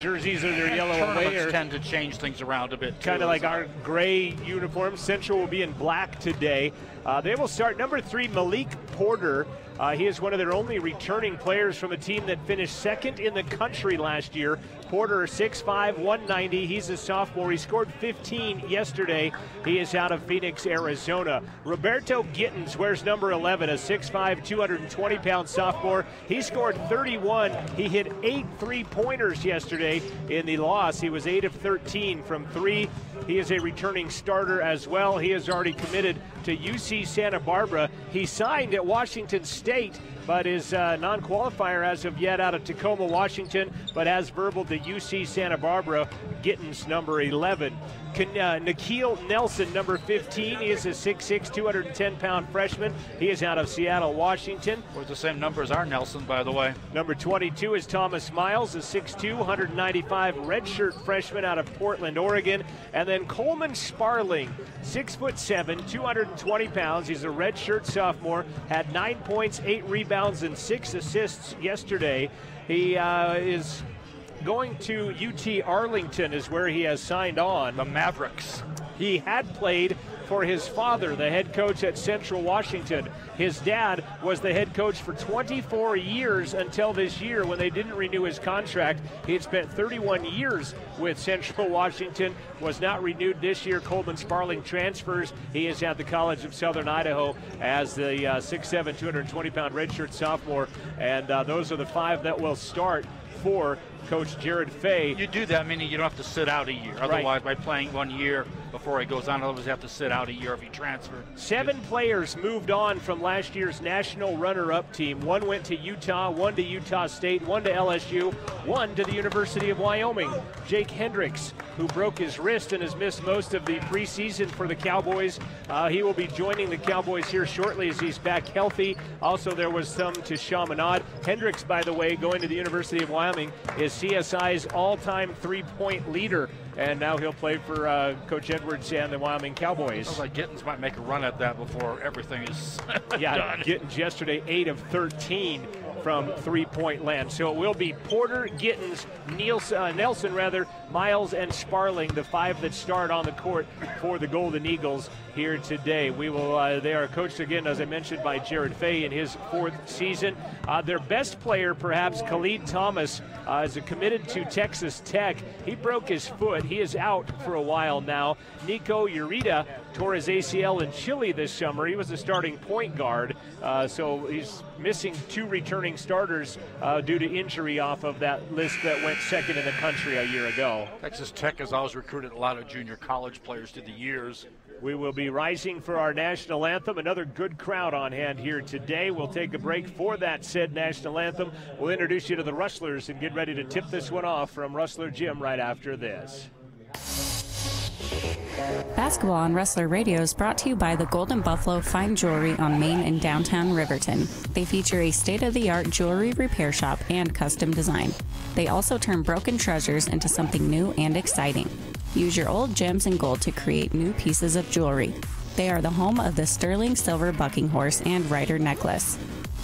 Jerseys are their yellow away. Tournaments tend to change things around a bit. Kind of like our gray uniforms. Central will be in black today. They will start number 3, Malik Porter. He is one of their only returning players from a team that finished second in the country last year. Porter, 6'5", 190. He's a sophomore. He scored 15 yesterday. He is out of Phoenix, Arizona. Roberto Gittins wears number 11, a 6'5", 220-pound sophomore. He scored 31. He hit 8 3-pointers yesterday in the loss. He was 8 of 13 from 3. He is a returning starter as well. He is already committed to UC Santa Barbara. He signed at Washington State, but is non-qualifier as of yet out of Tacoma, Washington, but has verbal to UC Santa Barbara. Gittins, number 11. Nikhil Nelson, number 15, he is a 6'6", 210-pound freshman. He is out of Seattle, Washington. Was the same number as our Nelson, by the way. Number 22 is Thomas Miles, a 6'2", 195 redshirt freshman out of Portland, Oregon. And then Coleman Sparling, 6'7", 220 pounds. He's a redshirt sophomore, had 9 points, 8 rebounds, and 6 assists yesterday. He is going to UT Arlington is where he has signed on. The Mavericks. He had played for his father, the head coach at Central Washington. His dad was the head coach for 24 years until this year when they didn't renew his contract. He had spent 31 years with Central Washington, was not renewed this year. Coleman Sparling transfers. He is at the College of Southern Idaho as the 6'7", 220-pound redshirt sophomore. And those are the 5 that will start for Coach Jared Fay. You do that, meaning you don't have to sit out a year. Otherwise, by playing 1 year before he goes on, otherwise you have to sit out a year if you transfer. 7 players moved on from last year's national runner-up team. 1 went to Utah, 1 to Utah State, 1 to LSU, 1 to the University of Wyoming. Jake Hendricks, who broke his wrist and has missed most of the preseason for the Cowboys. He will be joining the Cowboys here shortly as he's back healthy. Also, there was some to Chaminade. Hendricks, by the way, going to the University of Wyoming, is CSI's all-time three-point leader. And now he'll play for Coach Edwards and the Wyoming Cowboys. Sounds like Gittins might make a run at that before everything is yeah, done. Gittins yesterday, 8 of 13 from three-point land. So it will be Porter, Gittins, Nelson, Miles, and Sparling, the 5 that start on the court for the Golden Eagles here today. We will. They are coached again, as I mentioned, by Jared Fay in his 4th season. Their best player, perhaps, Khalid Thomas, is committed to Texas Tech. He broke his foot. He is out for a while now. Nico Urita tore his ACL in Chile this summer. He was the starting point guard, so he's missing 2 returning starters due to injury off of that list that went second in the country a year ago. Texas Tech has always recruited a lot of junior college players through the years. We will be rising for our national anthem. Another good crowd on hand here today. We'll take a break for that said national anthem. We'll introduce you to the Rustlers and get ready to tip this one off from Rustler Gym right after this. Basketball on Rustler Radio is brought to you by the Golden Buffalo Fine Jewelry on Main in downtown Riverton. They feature a state-of-the-art jewelry repair shop and custom design. They also turn broken treasures into something new and exciting. Use your old gems and gold to create new pieces of jewelry. They are the home of the sterling silver bucking horse and rider necklace.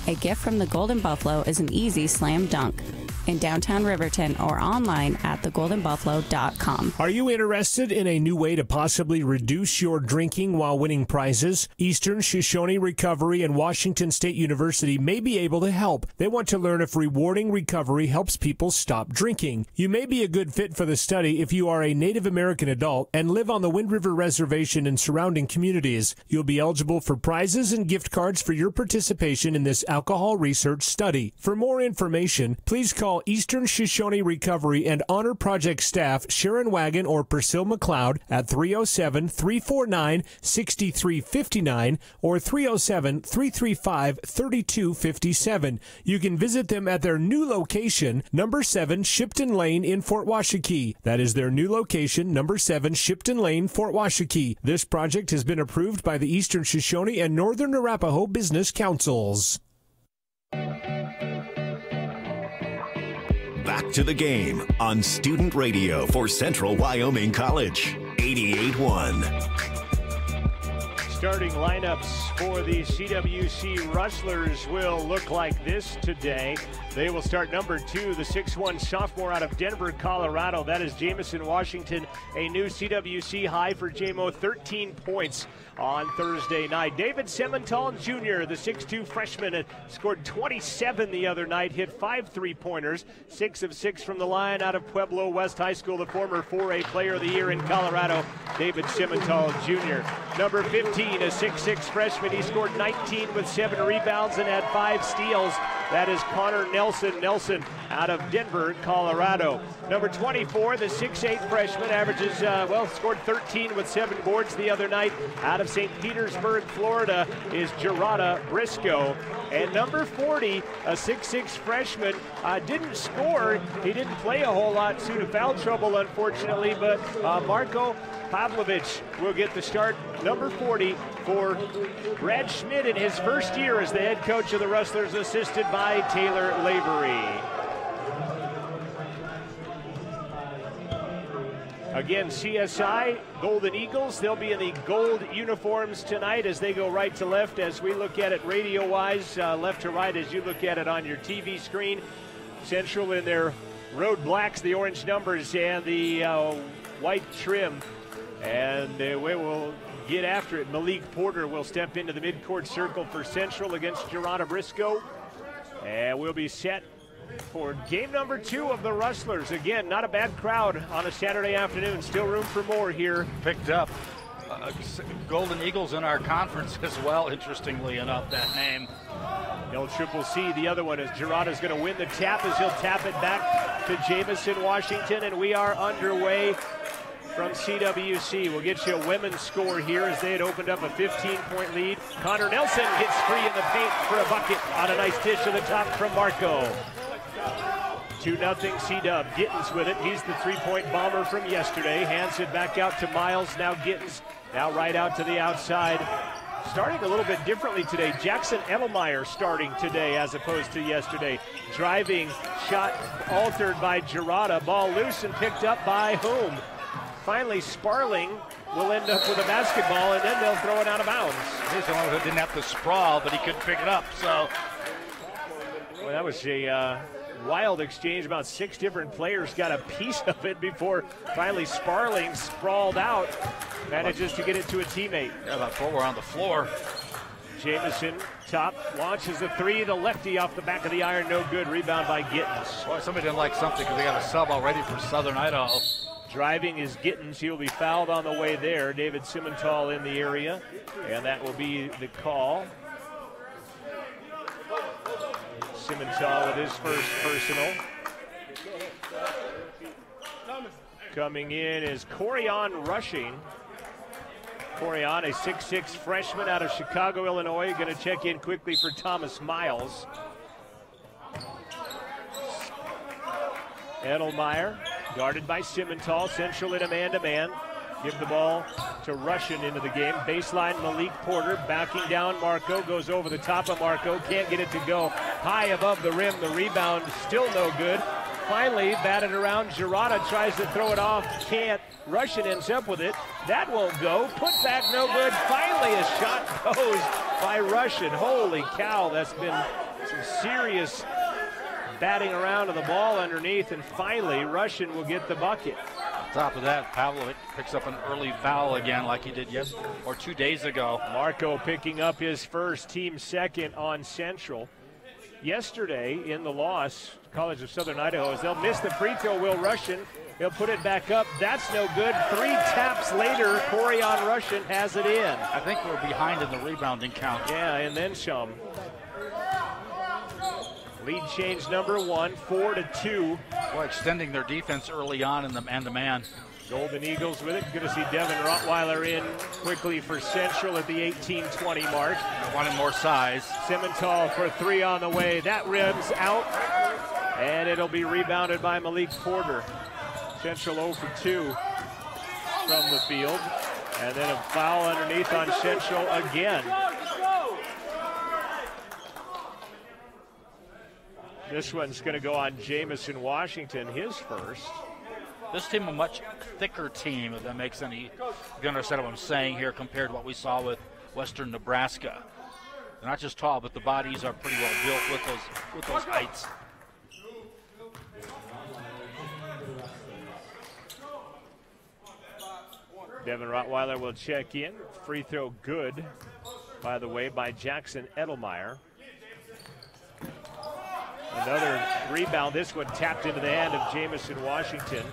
A gift from the Golden Buffalo is an easy slam dunk. In downtown Riverton or online at thegoldenbuffalo.com. Are you interested in a new way to possibly reduce your drinking while winning prizes? Eastern Shoshone Recovery and Washington State University may be able to help. They want to learn if rewarding recovery helps people stop drinking. You may be a good fit for the study if you are a Native American adult and live on the Wind River Reservation and surrounding communities. You'll be eligible for prizes and gift cards for your participation in this alcohol research study. For more information, please call Eastern Shoshone Recovery and Honor Project staff Sharon Wagon or Priscilla McLeod at 307-349-6359 or 307-335-3257. You can visit them at their new location, number 7 Shipton Lane in Fort Washakie. That is their new location, number 7 Shipton Lane, Fort Washakie. This project has been approved by the Eastern Shoshone and Northern Arapaho Business Councils. Back to the game on Student Radio for Central Wyoming College, 88.1. starting lineups for the CWC Rustlers will look like this today. They will start number 2, the 6'1 sophomore out of Denver, Colorado. That is Jamison Washington, a new CWC high for JMO, 13 points on Thursday night. David Semental Jr., the 6'2 freshman, scored 27 the other night, hit 5 3-pointers, 6 of 6 from the line out of Pueblo West High School, the former 4A Player of the Year in Colorado, David Semental Jr. Number 15, a 6'6 freshman, he scored 19 with 7 rebounds and had 5 steals. That is Connor Nelson out of Denver, Colorado. Number 24, the 6'8 freshman, averages, scored 13 with 7 boards the other night out of St. Petersburg, Florida, is Gerarda Briscoe. And number 40, a 6'6 freshman, didn't score. He didn't play a whole lot due to foul trouble, unfortunately, but Marko Pavlovich will get the start, number 40, for Brad Schmidt in his first year as the head coach of the Rustlers, assisted by Taylor Lavery. Again, CSI, Golden Eagles, they'll be in the gold uniforms tonight as they go right to left as we look at it radio-wise, left to right as you look at it on your TV screen. Central in their road blacks, the orange numbers, and the white trim. And we will get after it. Malik Porter will step into the midcourt circle for Central against Gerarda Briscoe. And we'll be set for game number 2 of the Rustlers. Again, not a bad crowd on a Saturday afternoon. Still room for more here. Picked up Golden Eagles in our conference as well, interestingly enough, that name. LCCC, the other one, is Gerarda's going to win the tap as he'll tap it back to Jamison Washington, and we are underway from CWC. We'll get you a women's score here as they had opened up a 15-point lead. Connor Nelson gets free in the paint for a bucket on a nice dish to the top from Marco. 2-0 C-Dub. Gittens with it. He's the 3-point bomber from yesterday. Hands it back out to Miles. Now Gittens. Now right out to the outside. Starting a little bit differently today. Jackson Edelmeyer starting today as opposed to yesterday. Driving shot altered by Gerarda. Ball loose and picked up by whom? Finally, Sparling will end up with a basketball, and then they'll throw it out of bounds. He's the one who didn't have to sprawl, but he couldn't pick it up, so. Well, that was a wild exchange. About 6 different players got a piece of it before finally Sparling sprawled out, manages to get it to a teammate. Yeah, about 4 were on the floor. Jamison, top, launches a 3, the lefty off the back of the iron, no good. Rebound by Gittens. Boy, somebody didn't like something because they got a sub already for Southern Idaho. Driving is Gittens. He'll be fouled on the way there. David Semental in the area, and that will be the call. Semental with his first personal. Coming in is Corian Rushing. Corian, a 6'6 freshman out of Chicago, Illinois, going to check in quickly for Thomas Miles. Edelmeyer, guarded by Semental. Central in a man-to-man. Give the ball to Russian into the game. Baseline, Malik Porter backing down. Marco goes over the top of Marco. Can't get it to go high above the rim. The rebound still no good. Finally, batted around. Gerarda tries to throw it off. Can't. Russian ends up with it. That won't go. Put back, no good. Finally, a shot goes by Russian. Holy cow, that's been some serious batting around of the ball underneath, and finally Russian will get the bucket. On top of that, Pavlovich picks up an early foul again like he did yesterday or 2 days ago. Marco picking up his first, team second on Central. Yesterday in the loss, College of Southern Idaho, as they'll miss the free throw, Will Russian. He'll put it back up. That's no good. 3 taps later, Corian Russian has it in. I think we're behind in the rebounding count. Yeah, and then some. Lead change number 1, 4-2. Boy, extending their defense early on in the man-to-man. Golden Eagles with it. Good to see Devin Rottweiler in quickly for Central at the 18-20 mark. Wanting more size. Semental for 3 on the way. That rims out, and it'll be rebounded by Malik Porter. Central 0 for 2 from the field. And then a foul underneath on Central again. This one's going to go on Jamison Washington, his first. This team a much thicker team, if that makes any, you understand what I'm saying here, compared to what we saw with Western Nebraska. They're not just tall, but the bodies are pretty well built with those heights. Devin Rottweiler will check in. Free throw good, by the way, by Jackson Edelmeyer. Another rebound. This one tapped into the hand of Jamison Washington.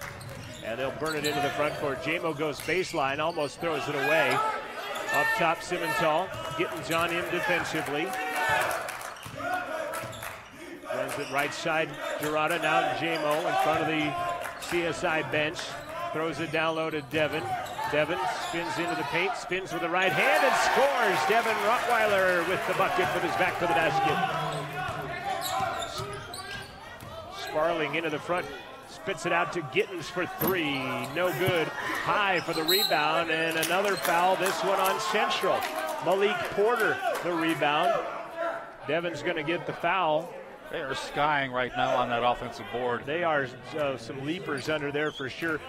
And they'll burn it into the front court. Jamo goes baseline, almost throws it away. Up top, Simmental. Gittens on him defensively. Runs it right side, Girarda. Now Jamo in front of the CSI bench. Throws it down low to Devin. Devin spins into the paint, spins with the right hand and scores. Devin Rottweiler with the bucket with his back to the basket. Sparling into the front, spits it out to Gittens for three. No good. High for the rebound and another foul, this one on Central. Malik Porter, the rebound. Devin's going to get the foul. They are skying right now on that offensive board. They are some leapers under there for sure.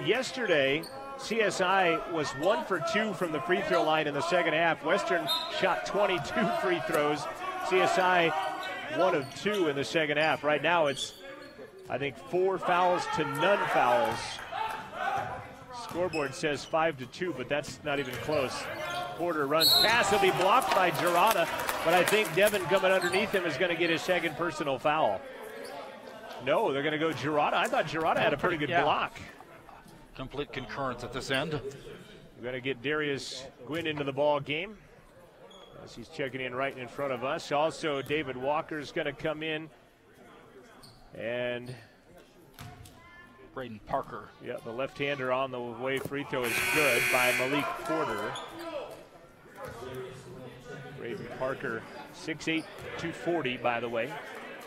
Yesterday, CSI was 1 for 2 from the free throw line in the second half. Western shot 22 free throws. CSI 1 of 2 in the second half. Right now it's, I think, 4 fouls to none fouls. Scoreboard says 5 to 2, but that's not even close. Porter runs past, he'll be blocked by Girarda, but I think Devin coming underneath him is going to get his second personal foul. No, they're going to go Girarda. I thought Girarda had a pretty good block. Complete concurrence at this end. We're going to get Darius Gwynn into the ball game as he's checking in right in front of us. Also, David Walker's going to come in. And Braden Parker. Yeah, the left-hander on the way free throw is good by Malik Porter. Braden Parker, 6'8", 240, by the way.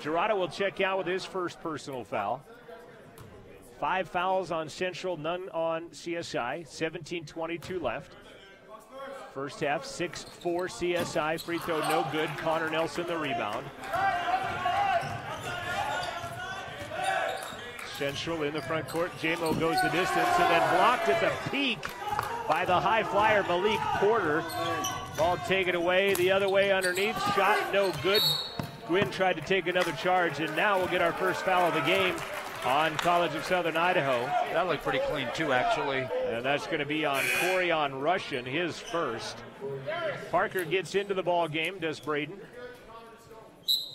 Girarda will check out with his first personal foul. 5 fouls on Central, none on CSI. 17:22 left. First half, 6-4 CSI. Free throw no good. Connor Nelson the rebound. Central in the front court. Jamo goes the distance and then blocked at the peak by the high flyer Malik Porter. Ball taken away the other way underneath. Shot no good. Gwynn tried to take another charge, and now we'll get our first foul of the game on College of Southern Idaho. That looked pretty clean too, actually. And that's going to be on Corian Russian, his first. Parker gets into the ball game, does Braden.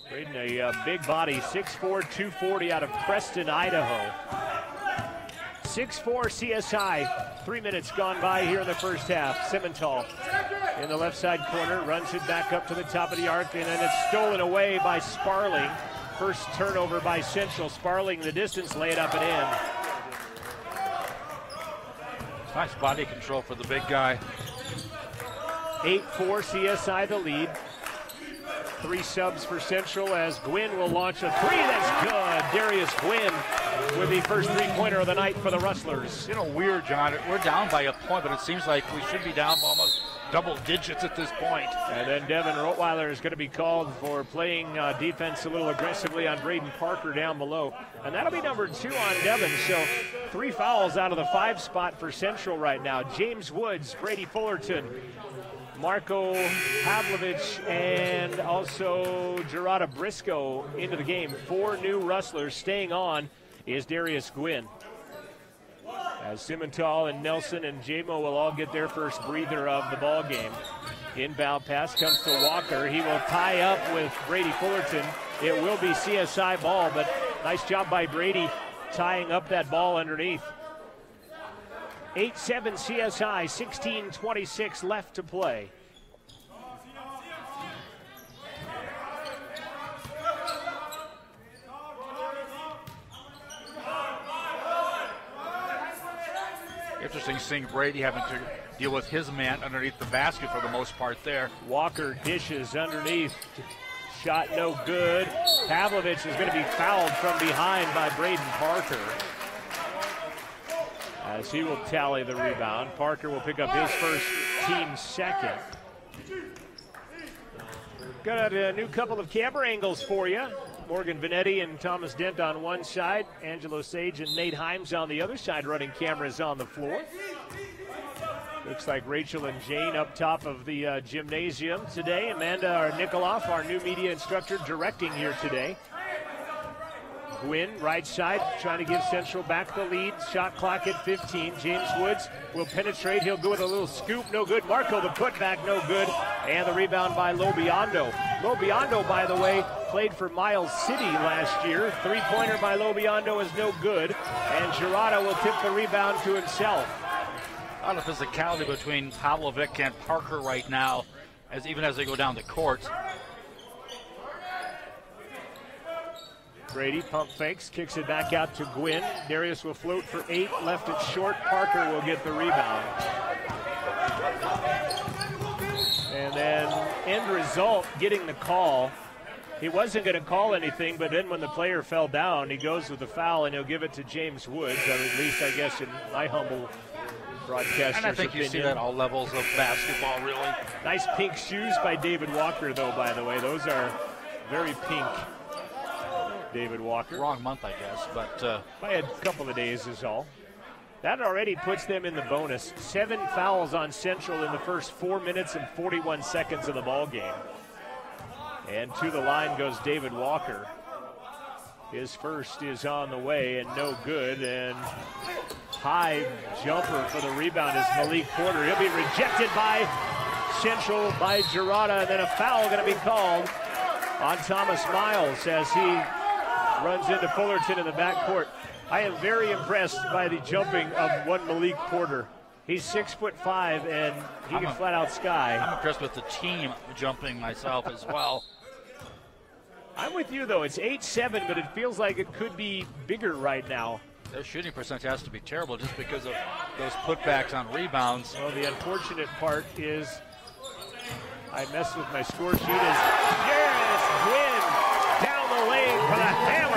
Braden, a big body, 6'4", 240 out of Preston, Idaho. 6'4" CSI. 3 minutes gone by here in the first half. Simmental in the left side corner, runs it back up to the top of the arc, and then it's stolen away by Sparling. First turnover by Central. Sparling the distance, lay it up and in. Nice body control for the big guy. 8-4 CSI the lead. 3 subs for Central as Gwynn will launch a three. That's good. Darius Gwynn with the first three-pointer of the night for the Rustlers. You know, weird, John. We're down by a point, but it seems like we should be down almost double digits at this point. And then Devin Rottweiler is going to be called for playing defense a little aggressively on Braden Parker down below. And that'll be number 2 on Devin. So 3 fouls out of the 5 spot for Central right now. James Woods, Brady Fullerton, Marco Pavlovich, and also Girarda Briscoe into the game. 4 new Rustlers. Staying on is Darius Gwynn. As Simmental and Nelson and Jamo will all get their first breather of the ball game. Inbound pass comes to Walker. He will tie up with Brady Fullerton. It will be CSI ball, but nice job by Brady tying up that ball underneath. 8-7 CSI, 16:26 left to play. Interesting seeing Brady having to deal with his man underneath the basket for the most part there. Walker dishes underneath. Shot no good. Pavlovich is going to be fouled from behind by Braden Parker, as he will tally the rebound. Parker will pick up his first, team second. Got a new couple of camera angles for you. Morgan Vanetti and Thomas Dent on one side. Angelo Sage and Nate Himes on the other side running cameras on the floor. Looks like Rachel and Jane up top of the gymnasium today. Amanda Nikoloff, our new media instructor, directing here today. Gwynn, right side, trying to give Central back the lead. Shot clock at 15. James Woods will penetrate. He'll go with a little scoop. No good. Marco, the putback, no good. And the rebound by Lobiondo. Lobiondo, by the way, played for Miles City last year. Three-pointer by Lobiondo is no good. And Girarda will tip the rebound to himself. A lot of physicality between Pavlovic and Parker right now, even as they go down the court. Brady pump fakes, kicks it back out to Gwynn. Darius will float for 8, left it short. Parker will get the rebound. And then end result, getting the call. He wasn't going to call anything, but then when the player fell down, he goes with the foul, and he'll give it to James Woods, or at least I guess in my humble broadcaster's And I think opinion. you see that at all levels of basketball, really. Nice pink shoes by David Walker, though, by the way. Those are very pink. David Walker. Wrong month, I guess, but by a couple of days is all. That already puts them in the bonus. 7 fouls on Central in the first 4 minutes and 41 seconds of the ball game. And to the line goes David Walker. His first is on the way and no good. And high jumper for the rebound is Malik Porter. He'll be rejected by Central, by Girarda, and then a foul going to be called on Thomas Miles as he runs into Fullerton in the backcourt. I am very impressed by the jumping of one Malik Porter. He's 6'5", and he can flat out sky. I'm impressed with the team jumping myself as well. I'm with you, though. It's 8-7, but it feels like it could be bigger right now. Their shooting percentage has to be terrible just because of those putbacks on rebounds. Well, the unfortunate part is I messed with my score sheet. Yes, Gwynn down the lane for the hammer.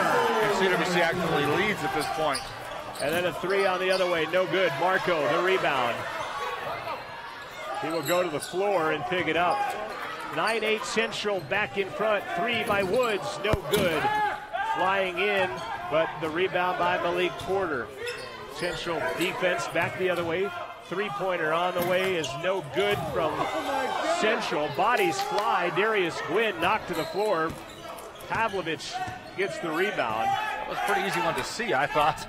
CWC actually leads at this point. And then a 3 on the other way, no good. Marco, the rebound. He will go to the floor and pick it up. 9-8 Central back in front. 3 by Woods, no good. Flying in, but the rebound by Malik Porter. Central defense back the other way. Three-pointer on the way is no good from Central. Bodies fly. Darius Gwynn knocked to the floor. Pavlovich gets the rebound. That was a pretty easy one to see, I thought.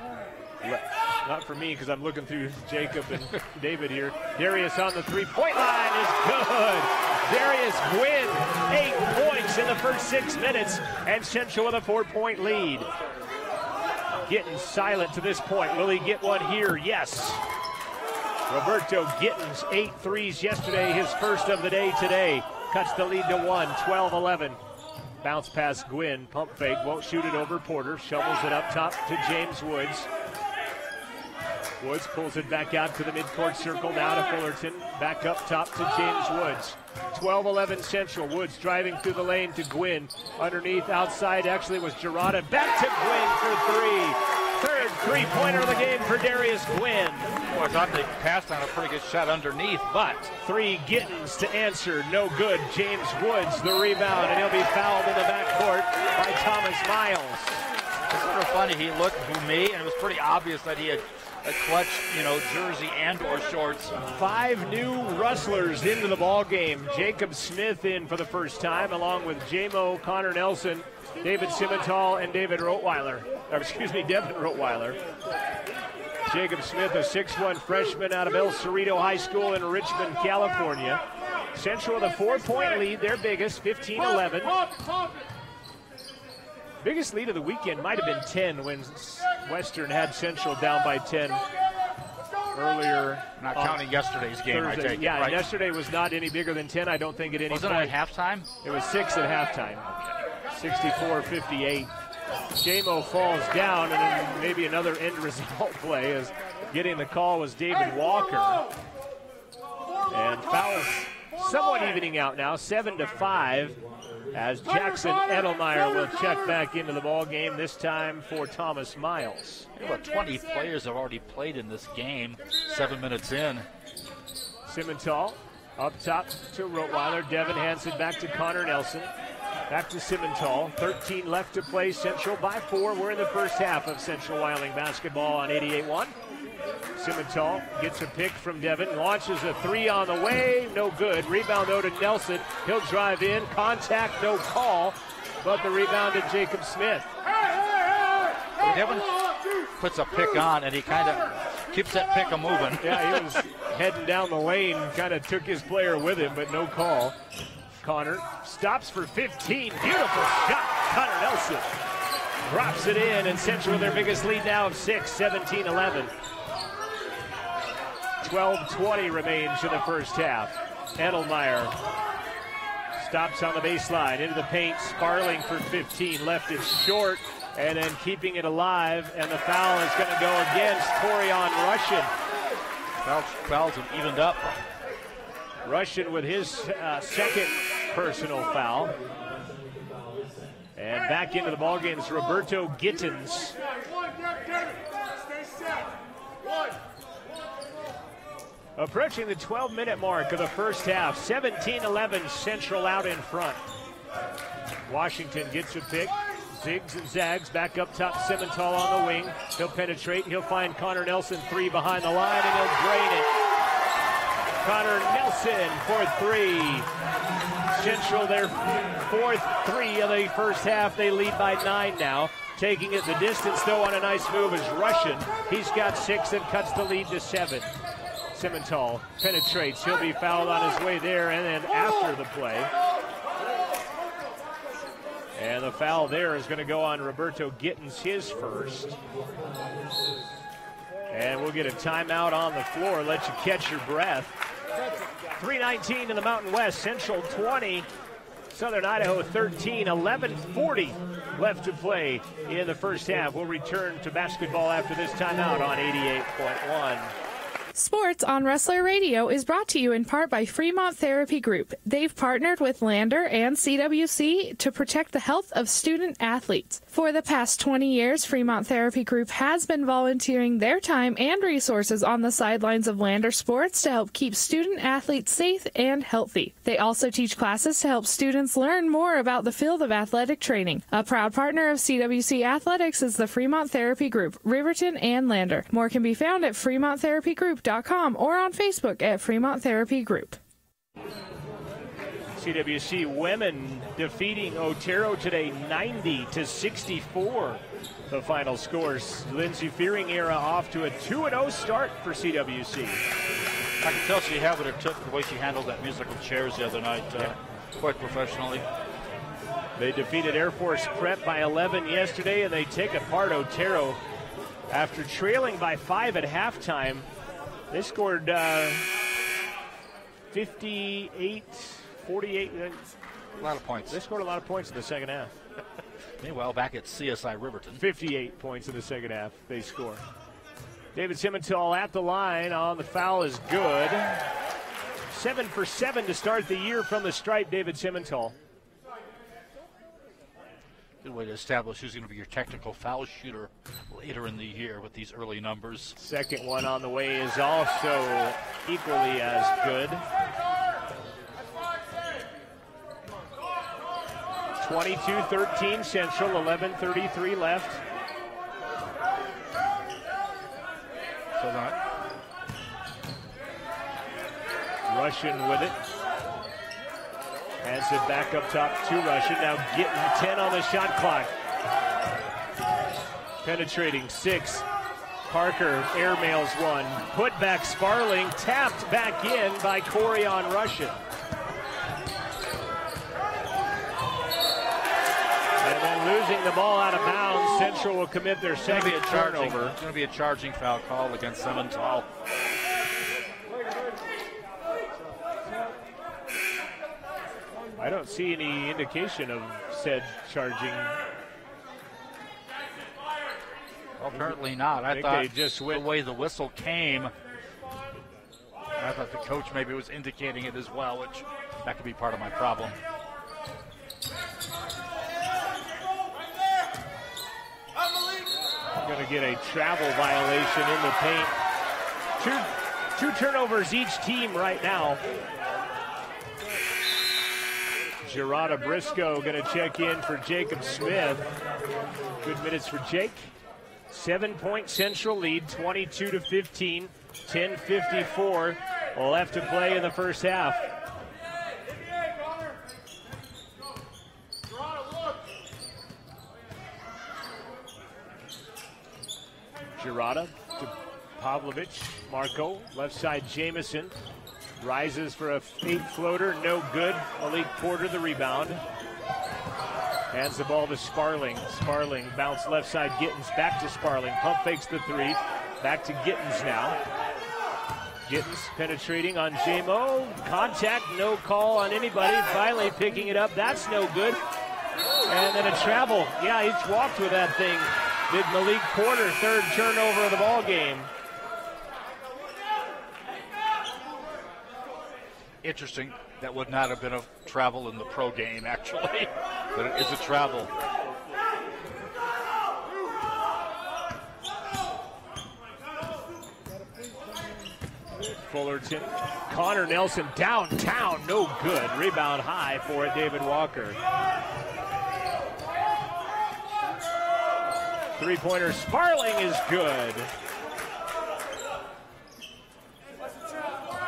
Not for me, because I'm looking through Jacob and David here. Darius on the three-point line is good. Darius Gwynn, 8 points in the first 6 minutes, and Central with a 4-point lead. Gittins silent to this point. Will he get one here? Yes. Roberto Gittins, 8 threes yesterday, his first of the day today. Cuts the lead to 1, 12-11. Bounce pass Gwynn, pump fake, won't shoot it over Porter. Shovels it up top to James Woods. Woods pulls it back out to the midcourt circle, now to Fullerton. Back up top to James Woods. 12-11 Central. Woods driving through the lane to Gwynn. Underneath, outside, actually was Girarda. Back to Gwynn for 3. Third three-pointer of the game for Darius Gwynn. Well, I thought they passed on a pretty good shot underneath, but 3 Gittins to answer, no good. James Woods the rebound, and he'll be fouled in the backcourt by Thomas Miles. It's sort of funny. He looked to me, and it was pretty obvious that he had a clutch, jersey and or shorts. 5 new rustlers into the ball game. Jacob Smith in for the first time, along with J-Mo, Connor Nelson, David Simmental, and Devin Rottweiler. Jacob Smith, a 6'1" freshman out of El Cerrito High School in Richmond, California. Central with a 4-point lead, their biggest, 15-11. Biggest lead of the weekend might have been 10 when Western had Central down by 10 earlier. Not counting yesterday's game, Thursday. I take it. Yeah, right? Yesterday was not any bigger than 10, I don't think, at any point. Wasn't it at halftime? It was 6 at halftime. 64-58. J-Mo falls down, and then maybe another end result play as getting the call was David Walker. And fouls somewhat evening out now, 7-5, as Jackson Edelmeyer will check back into the ball game, this time for Thomas Miles. About 20 players have already played in this game, 7 minutes in. Simmental up top to Rottweiler. Devin Hansen back to Connor Nelson. Back to Simmental. 13 left to play. Central by 4. We're in the first half of Central Wyoming basketball on 88-1. Simmental gets a pick from Devin. Launches a 3 on the way. No good. Rebound, though, to Nelson. He'll drive in. Contact, no call. But the rebound to Jacob Smith. Devin puts a pick on, and he kind of keeps that pick a-moving. Yeah, he was heading down the lane. Kind of took his player with him, but no call. Connor stops for 15. Beautiful shot. Connor Nelson drops it in, and Central with their biggest lead now of 6, 17-11. 12:20 remains in the first half. Edelmeyer stops on the baseline, into the paint. Sparling for 15, left it short, and then keeping it alive, and the foul is going to go against Corian Russian. Fouls have evened up. Russian with his second personal foul. And back into the ballgame is Roberto Gittins. Approaching the 12-minute mark of the first half. 17-11, Central out in front. Washington gets a pick. Zigs and zags back up top. Simmental on the wing. He'll penetrate. He'll find Connor Nelson, 3 behind the line, and he'll drain it. Connor Nelson for 3. Central their 4th 3 of the first half. They lead by 9 now. Taking it the distance, though, on a nice move is Russian. He's got 6 and cuts the lead to 7. Simmental penetrates. He'll be fouled on his way there and then after the play. And the foul there is going to go on Roberto Gittins, his first. And we'll get a timeout on the floor, let you catch your breath. 3:19 in the Mountain West. Central 20, Southern Idaho 13, 11:40 left to play in the first half. We'll return to basketball after this timeout on 88.1. Sports on Wrestler Radio is brought to you in part by Fremont Therapy Group. They've partnered with Lander and CWC to protect the health of student athletes. For the past 20 years, Fremont Therapy Group has been volunteering their time and resources on the sidelines of Lander sports to help keep student athletes safe and healthy. They also teach classes to help students learn more about the field of athletic training. A proud partner of CWC Athletics is the Fremont Therapy Group, Riverton and Lander. More can be found at FremontTherapyGroup.com or on Facebook at Fremont Therapy Group. CWC women defeating Otero today 90-64. The final scores. Lindsey Fearing era off to a 2-0 start for CWC. I can tell she had what it took, the way she handled that musical chairs the other night, quite professionally. They defeated Air Force Prep by 11 yesterday, and they take apart Otero after trailing by 5 at halftime. They scored 58, 48. A lot of points. They scored a lot of points in the second half. Meanwhile, back at CSI Riverton. 58 points in the second half they score. David Simmental at the line on the foul is good. 7 for 7 to start the year from the stripe, David Simmental. Good way to establish who's going to be your technical foul shooter later in the year with these early numbers. Second one on the way is also equally as good. 22-13 Central, 11:33 left. So not. Russian with it. Hands it back up top to Russian. Now getting 10 on the shot clock. Penetrating 6. Parker airmails 1. Put back Sparling. Tapped back in by Corian Russian. And then losing the ball out of bounds. Central will commit their second turnover. It's going to be a charging foul call against Simmental. I don't see any indication of said charging. Well, apparently not. I thought they just the way the whistle came, I thought the coach maybe was indicating it as well, which that could be part of my problem. Going to get a travel violation in the paint. Two turnovers each team right now. Gerarda Briscoe going to check in for Jacob Smith. Good minutes for Jake. 7-point Central lead, 22-15, 10:54 left to play in the first half. Gerarda to Pavlovic, Marco, left side Jamison, rises for a 8 floater, no good. Malik Porter the rebound. Hands the ball to Sparling. Sparling bounce left side, Gittins back to Sparling. Pump fakes the 3, back to Gittins now. Gittins penetrating on J-Mo. Contact, no call on anybody. Finally picking it up, that's no good. And then a travel. Yeah, he's walked with that thing. Did Malik Porter, 3rd turnover of the ball game. Interesting. That would not have been a travel in the pro game, actually, but it is a travel. Fullerton, Connor Nelson downtown, no good. Rebound high for it, David Walker. 3-pointer, Sparling is good.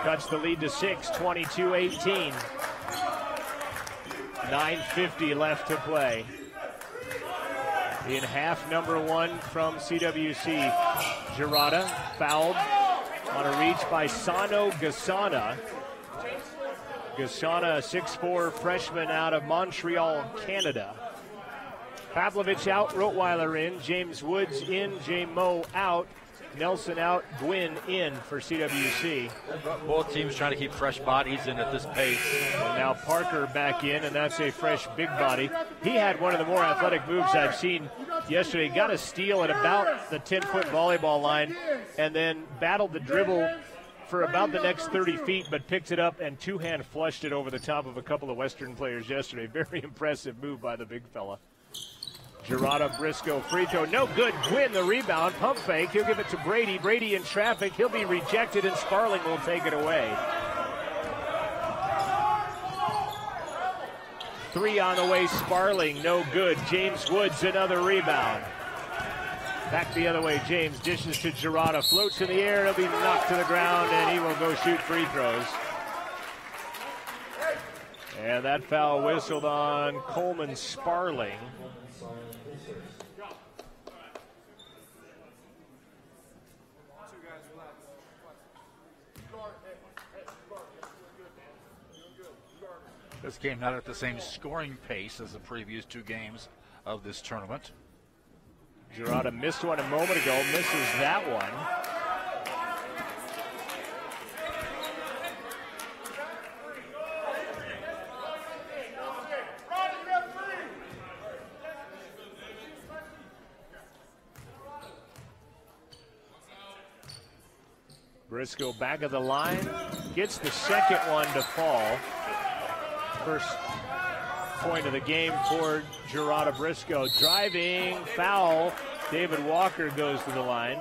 Cuts the lead to 6, 22-18. 9:50 left to play. In half number 1 from CWC. Gerarda fouled on a reach by Sano Gasana. Gasana, a 6'4" freshman out of Montreal, Canada. Pavlovic out, Rottweiler in, James Woods in, J-Mo out, Nelson out, Gwynn in for CWC. Both teams trying to keep fresh bodies in at this pace. And now Parker back in, and that's a fresh big body. He had one of the more athletic moves I've seen yesterday. Got a steal at about the 10-foot volleyball line, and then battled the dribble for about the next 30 feet, but picked it up and two-hand flushed it over the top of a couple of Western players yesterday. Very impressive move by the big fella. Gerarda Briscoe free throw, no good. Gwynn the rebound, pump fake. He'll give it to Brady. Brady in traffic. He'll be rejected, and Sparling will take it away. 3 on the way, Sparling, no good. James Woods, another rebound. Back the other way, James dishes to Gerarda, floats in the air. He'll be knocked to the ground, and he will go shoot free throws. And that foul whistled on Coleman Sparling. This game not at the same scoring pace as the previous 2 games of this tournament. Gerarda missed one a moment ago, misses that one. Briscoe back of the line, gets the second one to fall. First point of the game for Gerarda Briscoe. Driving, foul. David Walker goes to the line.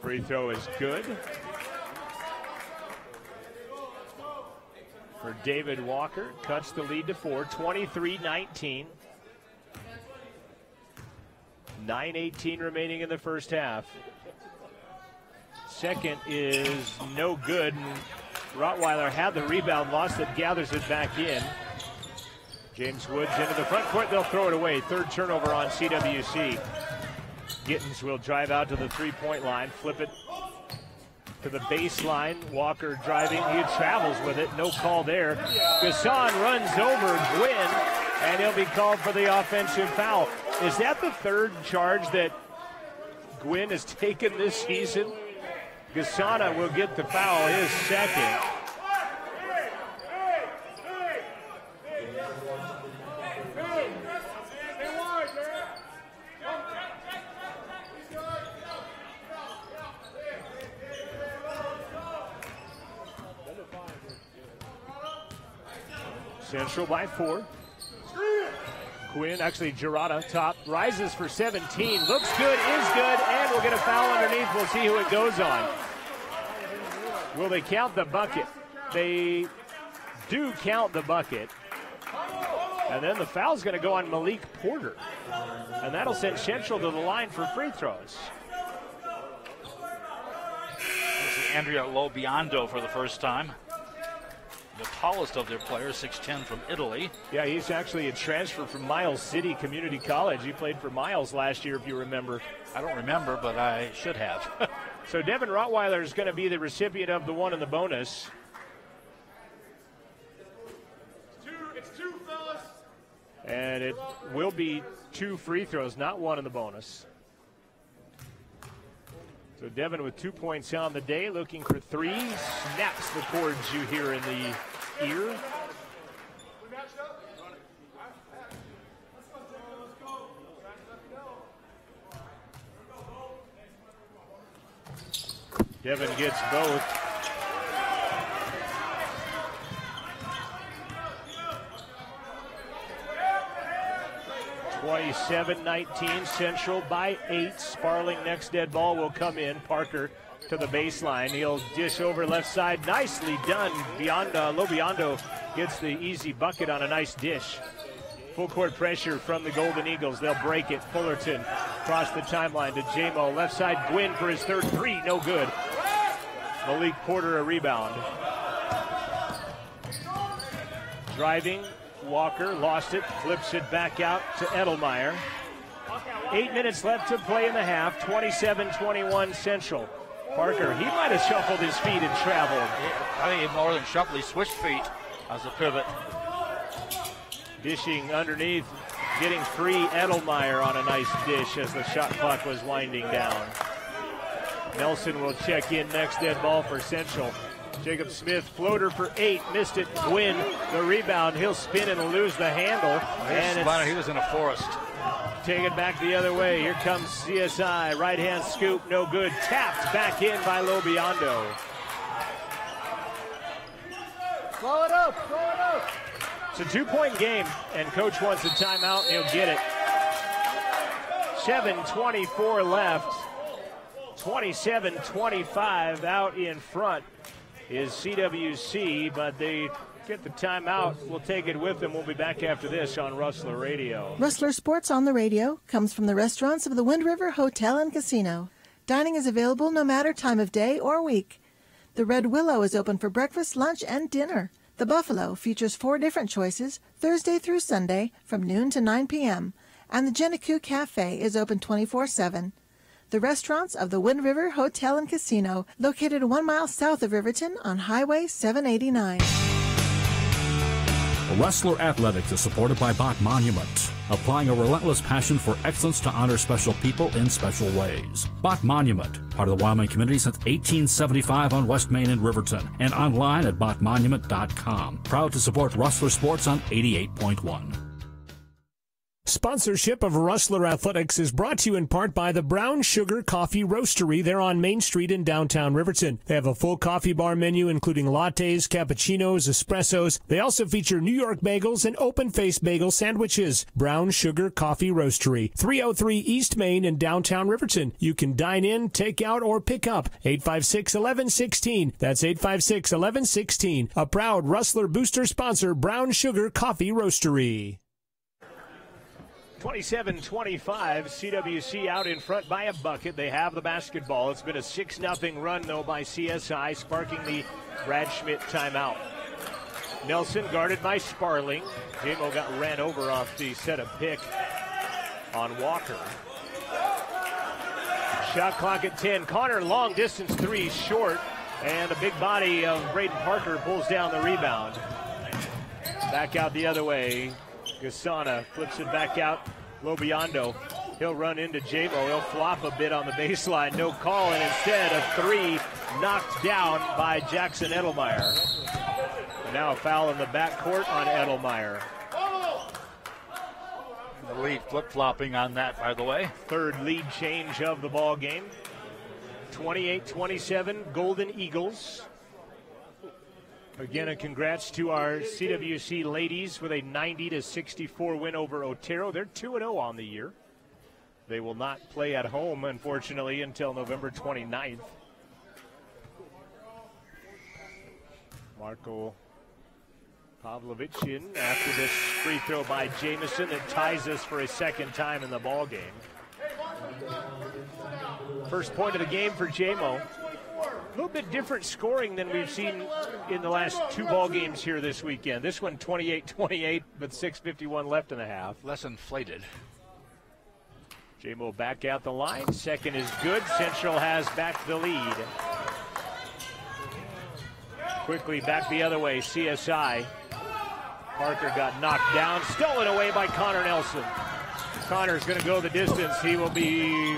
Free throw is good for David Walker. Cuts the lead to 4, 23-19. 9:18 remaining in the first half. Second is no good. And Rottweiler had the rebound, lost it, gathers it back in. James Woods into the front court. They'll throw it away. 3rd turnover on CWC. Gittins will drive out to the 3-point line, flip it to the baseline. Walker driving, he travels with it, no call there. Gasson runs over Gwynn, and he'll be called for the offensive foul. Is that the 3rd charge that Gwynn has taken this season? Gassana will get the foul, his 2nd. Central by 4. Quinn, actually Gerada, top, rises for 17. Looks good, is good, and we'll get a foul underneath. We'll see who it goes on. Will they count the bucket? They do count the bucket. And then the foul's going to go on Malik Porter. And that'll send Central to the line for free throws. This is Andrea Lobiondo for the first time. The tallest of their players, 6'10", from Italy. Yeah, he's actually a transfer from Miles City Community College. He played for Miles last year, if you remember. I don't remember, but I should have. So Devin Rottweiler is going to be the recipient of the one in the bonus. It's two, fellas. And it will be 2 free throws, not 1 in the bonus. So Devin with 2 points on the day, looking for 3. Snaps the cords you hear in the ear. Devin gets both. (27-19) Central by 8. Sparling next dead ball will come in. Parker to the baseline. He'll dish over left side. Nicely done. Lobiondo gets the easy bucket on a nice dish. Full court pressure from the Golden Eagles. They'll break it. Fullerton across the timeline to J-Mo. Left side, Gwynn for his third 3. No good. Malik Porter a rebound. Driving. Walker lost it, flips it back out to Edelmeyer. 8 minutes left to play in the half, 27-21 Central. Parker, he might have shuffled his feet and traveled. I think he more than shuffled, he switched feet as a pivot. Dishing underneath, getting free Edelmeyer on a nice dish as the shot clock was winding down. Nelson will check in next dead ball for Central. Jacob Smith, floater for 8, missed it. Gwynn, the rebound. He'll spin and lose the handle. And he was in a forest. Take it back the other way. Here comes CSI. Right-hand scoop, no good. Tapped back in by Lobiondo. Slow it up, slow it up. It's a 2-point game, and coach wants a timeout, and he'll get it. 7:24 left. 27-25 out in front is CWC, but they get the timeout. We'll take it with them. We'll be back after this on Rustler Radio. Rustler Sports on the Radio comes from the restaurants of the Wind River Hotel and Casino. Dining is available no matter time of day or week. The Red Willow is open for breakfast, lunch, and dinner. The Buffalo features 4 different choices Thursday through Sunday from noon to 9 p.m. And the Genicoo Cafe is open 24/7. The restaurants of the Wind River Hotel and Casino, located 1 mile south of Riverton on Highway 789. Rustler Athletics is supported by Bott Monument, applying a relentless passion for excellence to honor special people in special ways. Bott Monument, part of the Wyoming community since 1875 on West Main in Riverton, and online at bottmonument.com. Proud to support Rustler Sports on 88.1. Sponsorship of Rustler Athletics is brought to you in part by the Brown Sugar Coffee Roastery. They're on Main Street in downtown Riverton. They have a full coffee bar menu including lattes, cappuccinos, espressos. They also feature New York bagels and open-faced bagel sandwiches. Brown Sugar Coffee Roastery, 303 East Main in downtown Riverton. You can dine in, take out, or pick up. 856-1116. That's 856-1116. A proud Rustler booster sponsor, Brown Sugar Coffee Roastery. 27-25, CWC out in front by a bucket. They have the basketball. It's been a 6-0 run, though, by CSI, sparking the Brad Schmidt timeout. Nelson guarded by Sparling. J-Mo got ran over off the set of pick on Walker. Shot clock at 10. Connor, long distance 3, short. And the big body of Braden Parker pulls down the rebound. Back out the other way. Gasana flips it back out. Lobiondo, he'll run into J-Mo. He'll flop a bit on the baseline. No call, and instead a 3 knocked down by Jackson Edelmeyer. And now a foul in the backcourt on Edelmeyer. The lead flip-flopping on that, by the way. Third lead change of the ball game. 28-27, Golden Eagles. Again, a congrats to our CWC ladies with a 90-64 win over Otero. They're 2-0 on the year. They will not play at home, unfortunately, until November 29th. Marco Pavlovich in after this free throw by Jamison that ties us for a second time in the ball game. First point of the game for JMO. A little bit different scoring than we've seen in the last two ball games here this weekend. This one 28-28 with 6:51 left in the half. Less inflated. JMO back out the line. Second is good. Central has back the lead. Quickly back the other way, CSI. Parker got knocked down. Stolen away by Connor Nelson. Connor's going to go the distance. He will be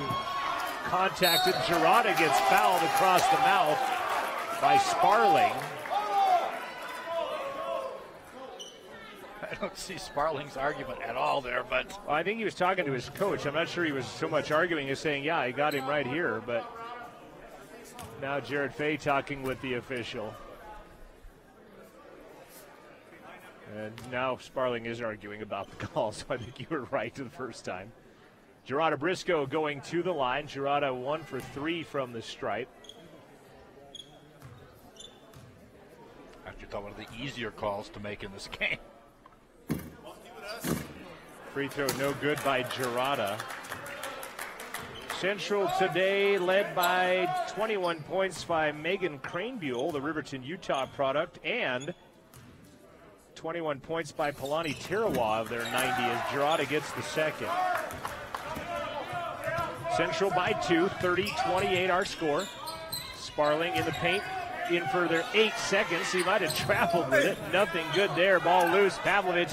contacted. Girarda gets fouled across the mouth by Sparling. I don't see Sparling's argument at all there, but well, I think he was talking to his coach. I'm not sure he was so much arguing as saying, yeah, I got him right here. But now Jared Fay talking with the official. And now Sparling is arguing about the call, so I think you were right the first time. Girarda Briscoe going to the line. Girarda 1 for 3 from the stripe. Actually, thought one of the easier calls to make in this game. Free throw no good by Girarda. Central today led by 21 points by Megan Cranebuell, the Riverton, Utah product, and 21 points by Palani Tarawa of their 90 as Girarda gets the second. Central by 2, 30-28 our score. Sparling in the paint, in for their 8 seconds. He might have traveled with it. Nothing good there. Ball loose. Pavlovich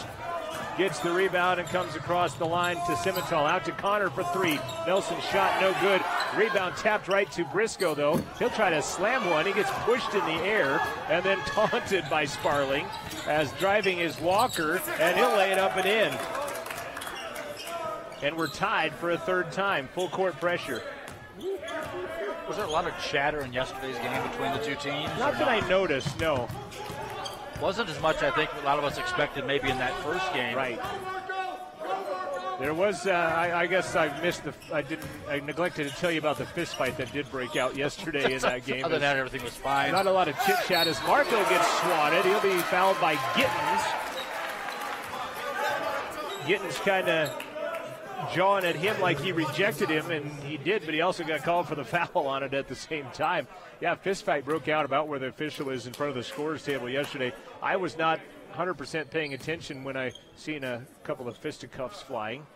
gets the rebound and comes across the line to Simmental. Out to Connor for 3. Nelson shot no good. Rebound tapped right to Briscoe, though. He'll try to slam one. He gets pushed in the air and then taunted by Sparling as driving is Walker, and he'll lay it up and in. And we're tied for a third time. Full court pressure. Was there a lot of chatter in yesterday's game between the two teams? Not that I noticed, no. Wasn't as much, I think, a lot of us expected maybe in that first game. Right. There was, I guess I missed I neglected to tell you about the fist fight that did break out yesterday in that game. Other than that, everything was fine. Not a lot of chit chat as Marco gets swatted. He'll be fouled by Gittens. Gittens kind of jawing at him like he rejected him, and he did, but he also got called for the foul on it at the same time. Yeah, fist fight broke out about where the official is in front of the scorer's table yesterday. I was not 100% paying attention when I seen a couple of fisticuffs flying.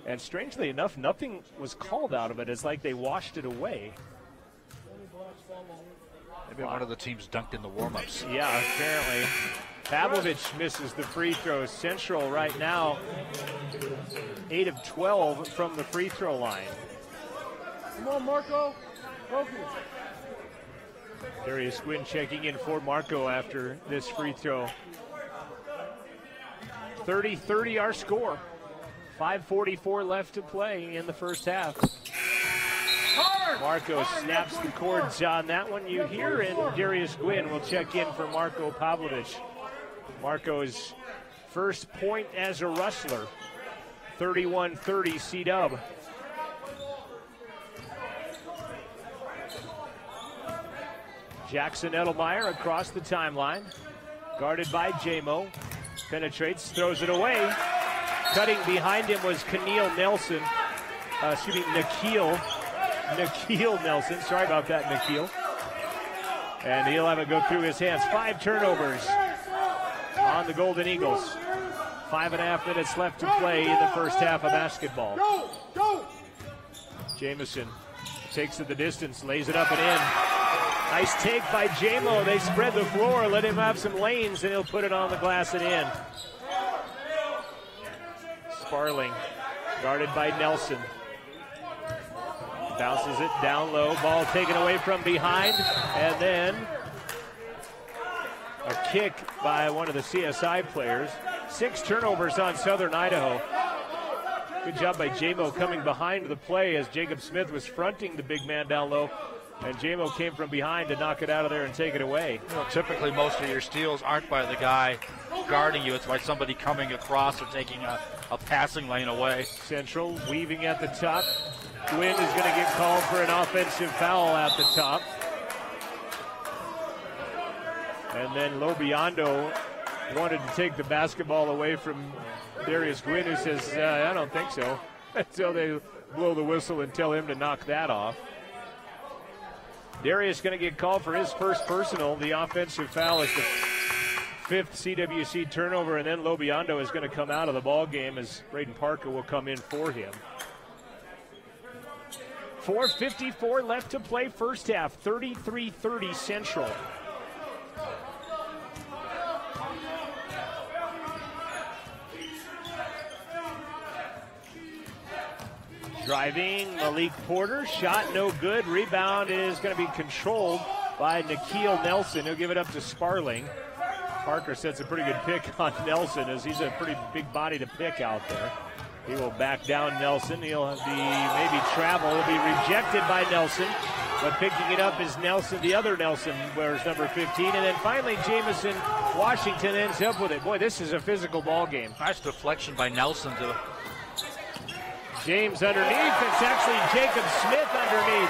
And strangely enough, nothing was called out of it. It's like they washed it away. Maybe one of the teams dunked in the warm-ups. Yeah, apparently. Pavlovich misses the free throw. Central right now 8 of 12 from the free throw line. Come on, Marco. Focus. Darius Gwynn checking in for Marco after this free throw. 30-30 our score. 5:44 left to play in the first half. Marco snaps the cords on that one. You hear, and Darius Gwynn will check in for Marco Pavlovich. Marco's first point as a Rustler. 31-30 C-Dub. Jackson Edelmeyer across the timeline. Guarded by JMO. Penetrates, throws it away. Cutting behind him was Nikhil Nelson. Nikhil Nelson. Sorry about that, Nikhil. And he'll have it go through his hands. 5 turnovers on the Golden Eagles. 5.5 minutes left to play in the first half of basketball. Jamison takes it the distance, lays it up and in. Nice take by JMO. They spread the floor, let him have some lanes, and he'll put it on the glass and in. Sparling, guarded by Nelson. Bounces it down low. Ball taken away from behind. And then a kick by one of the CSI players. 6 turnovers on Southern Idaho. Good job by JMO coming behind the play as Jacob Smith was fronting the big man down low. And JMO came from behind to knock it out of there and take it away. You know, typically most of your steals aren't by the guy guarding you. It's by somebody coming across or taking a passing lane away. Central weaving at the top. Gwynn is going to get called for an offensive foul at the top. And then Lobiondo wanted to take the basketball away from Darius Gwynn, who says, I don't think so. Until they blow the whistle and tell him to knock that off. Darius going to get called for his first personal. The offensive foul is the 5th CWC turnover, and then Lobiondo is going to come out of the ball game as Braden Parker will come in for him. 4:54 left to play first half, 33-30 Central. Driving, Malik Porter, shot no good. Rebound is going to be controlled by Nikhil Nelson. He'll give it up to Sparling. Parker sets a pretty good pick on Nelson as he's a pretty big body to pick out there. He will back down Nelson. He'll be maybe travel. He'll be rejected by Nelson, but picking it up is Nelson. The other Nelson wears number 15. And then finally Jamison Washington ends up with it. Boy, this is a physical ball game. Nice deflection by Nelson to James underneath. It's actually Jacob Smith underneath.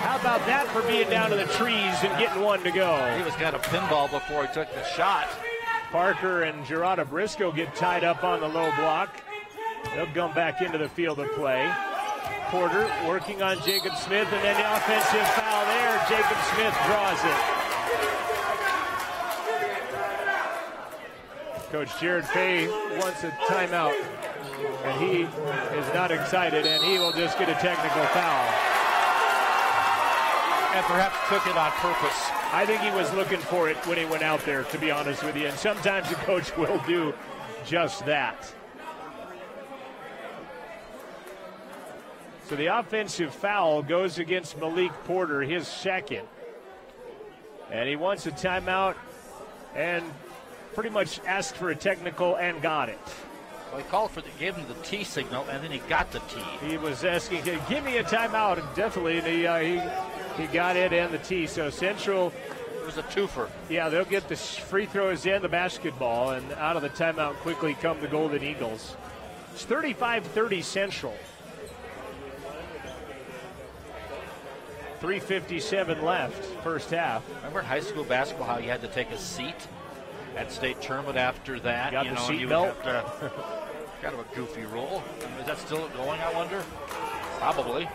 How about that for being down to the trees and getting one to go? He was got a pinball before he took the shot. Parker and Gerardo Briscoe get tied up on the low block. They'll come back into the field of play. Porter working on Jacob Smith, and then the offensive foul there. Jacob Smith draws it. Coach Jared Fay wants a timeout. And he is not excited, and he will just get a technical foul. And perhaps took it on purpose. I think he was looking for it when he went out there, to be honest with you. And sometimes the coach will do just that. So the offensive foul goes against Malik Porter, his second. And he wants a timeout and pretty much asked for a technical and got it. Well, he called for gave him the T signal, and then he got the T. He was asking, give me a timeout, and definitely he got it and the T. So Central, it was a twofer. Yeah, they'll get the free throws and the basketball, and out of the timeout quickly come the Golden Eagles. It's 35-30 Central. 3:57 left, first half. Remember in high school basketball how you had to take a seat at state tournament after that? Got the seat belt. Kind of a goofy rule. Is that still going, I wonder? Probably.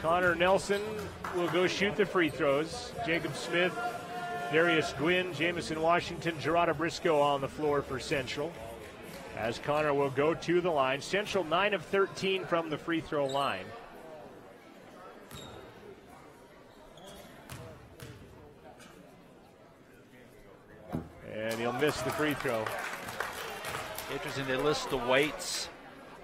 Connor Nelson will go shoot the free throws. Jacob Smith, Darius Gwynn, Jamison Washington, Gerardo Briscoe on the floor for Central. As Connor will go to the line. Central 9 of 13 from the free throw line. And he'll miss the free throw. Interesting, they list the weights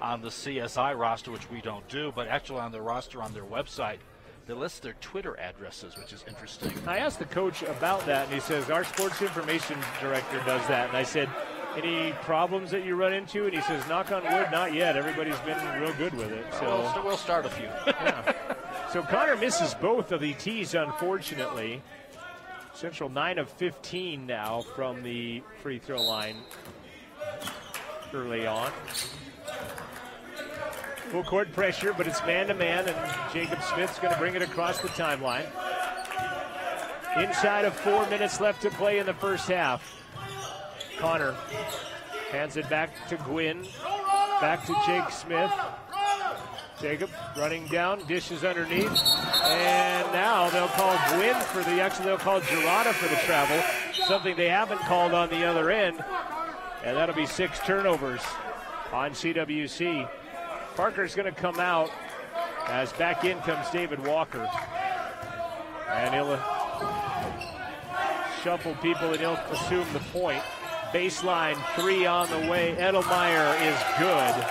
on the CSI roster, which we don't do, but actually on their roster on their website, they list their Twitter addresses, which is interesting. I asked the coach about that, and he says, our sports information director does that. And I said, any problems that you run into? And he says, knock on wood, not yet. Everybody's been real good with it. So we'll start a few. Yeah. So Connor misses both of the tees, unfortunately. Central 9 of 15 now from the free throw line early on. Full court pressure, but it's man-to-man, and Jacob Smith's going to bring it across the timeline. Inside of 4 minutes left to play in the first half. Connor hands it back to Gwynn, back to Jake Smith. Jacob running down, dishes underneath, and now they'll call Gwynn for they'll call Gerardo for the travel, something they haven't called on the other end, and that'll be 6 turnovers on CWC. Parker's going to come out as back in comes David Walker, and he'll shuffle people and he'll assume the point. Baseline 3 on the way. Edelmeyer is good.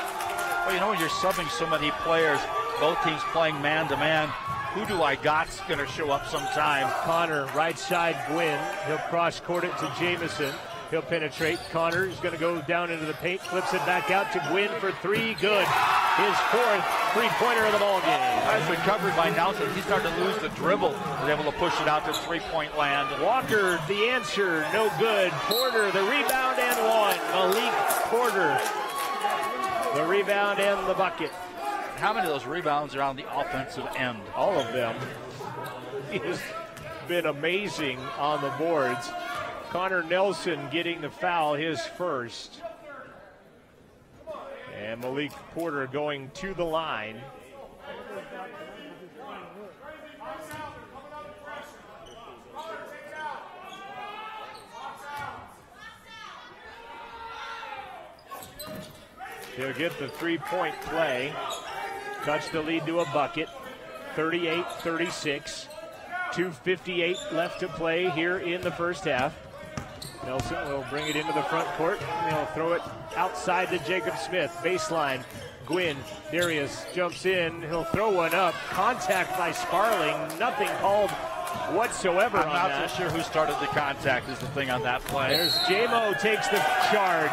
Well, you know, when you're subbing so many players, both teams playing man-to-man, who do I got's going to show up sometime? Connor, right side Gwynn. He'll cross-court it to Jamison. He'll penetrate. Connor is going to go down into the paint, flips it back out to Gwynn for three. Good. His fourth three-pointer of the ball game. Nice recovery by Nelson. He started to lose the dribble. Was able to push it out to three-point land. Walker, the answer, no good. Porter, the rebound and one. Malik Porter, the rebound and the bucket. How many of those rebounds are on the offensive end? All of them. He has been amazing on the boards. Connor Nelson getting the foul, his first. And Malik Porter going to the line. He'll get the three-point play. Cuts the lead to a bucket. 38-36. 2:58 left to play here in the first half. Nelson will bring it into the front court. He'll throw it outside to Jacob Smith. Baseline. Gwynn. Darius jumps in. He'll throw one up. Contact by Sparling. Nothing called whatsoever on that. I'm not so sure who started the contact is the thing on that play. There's J-Mo takes the charge.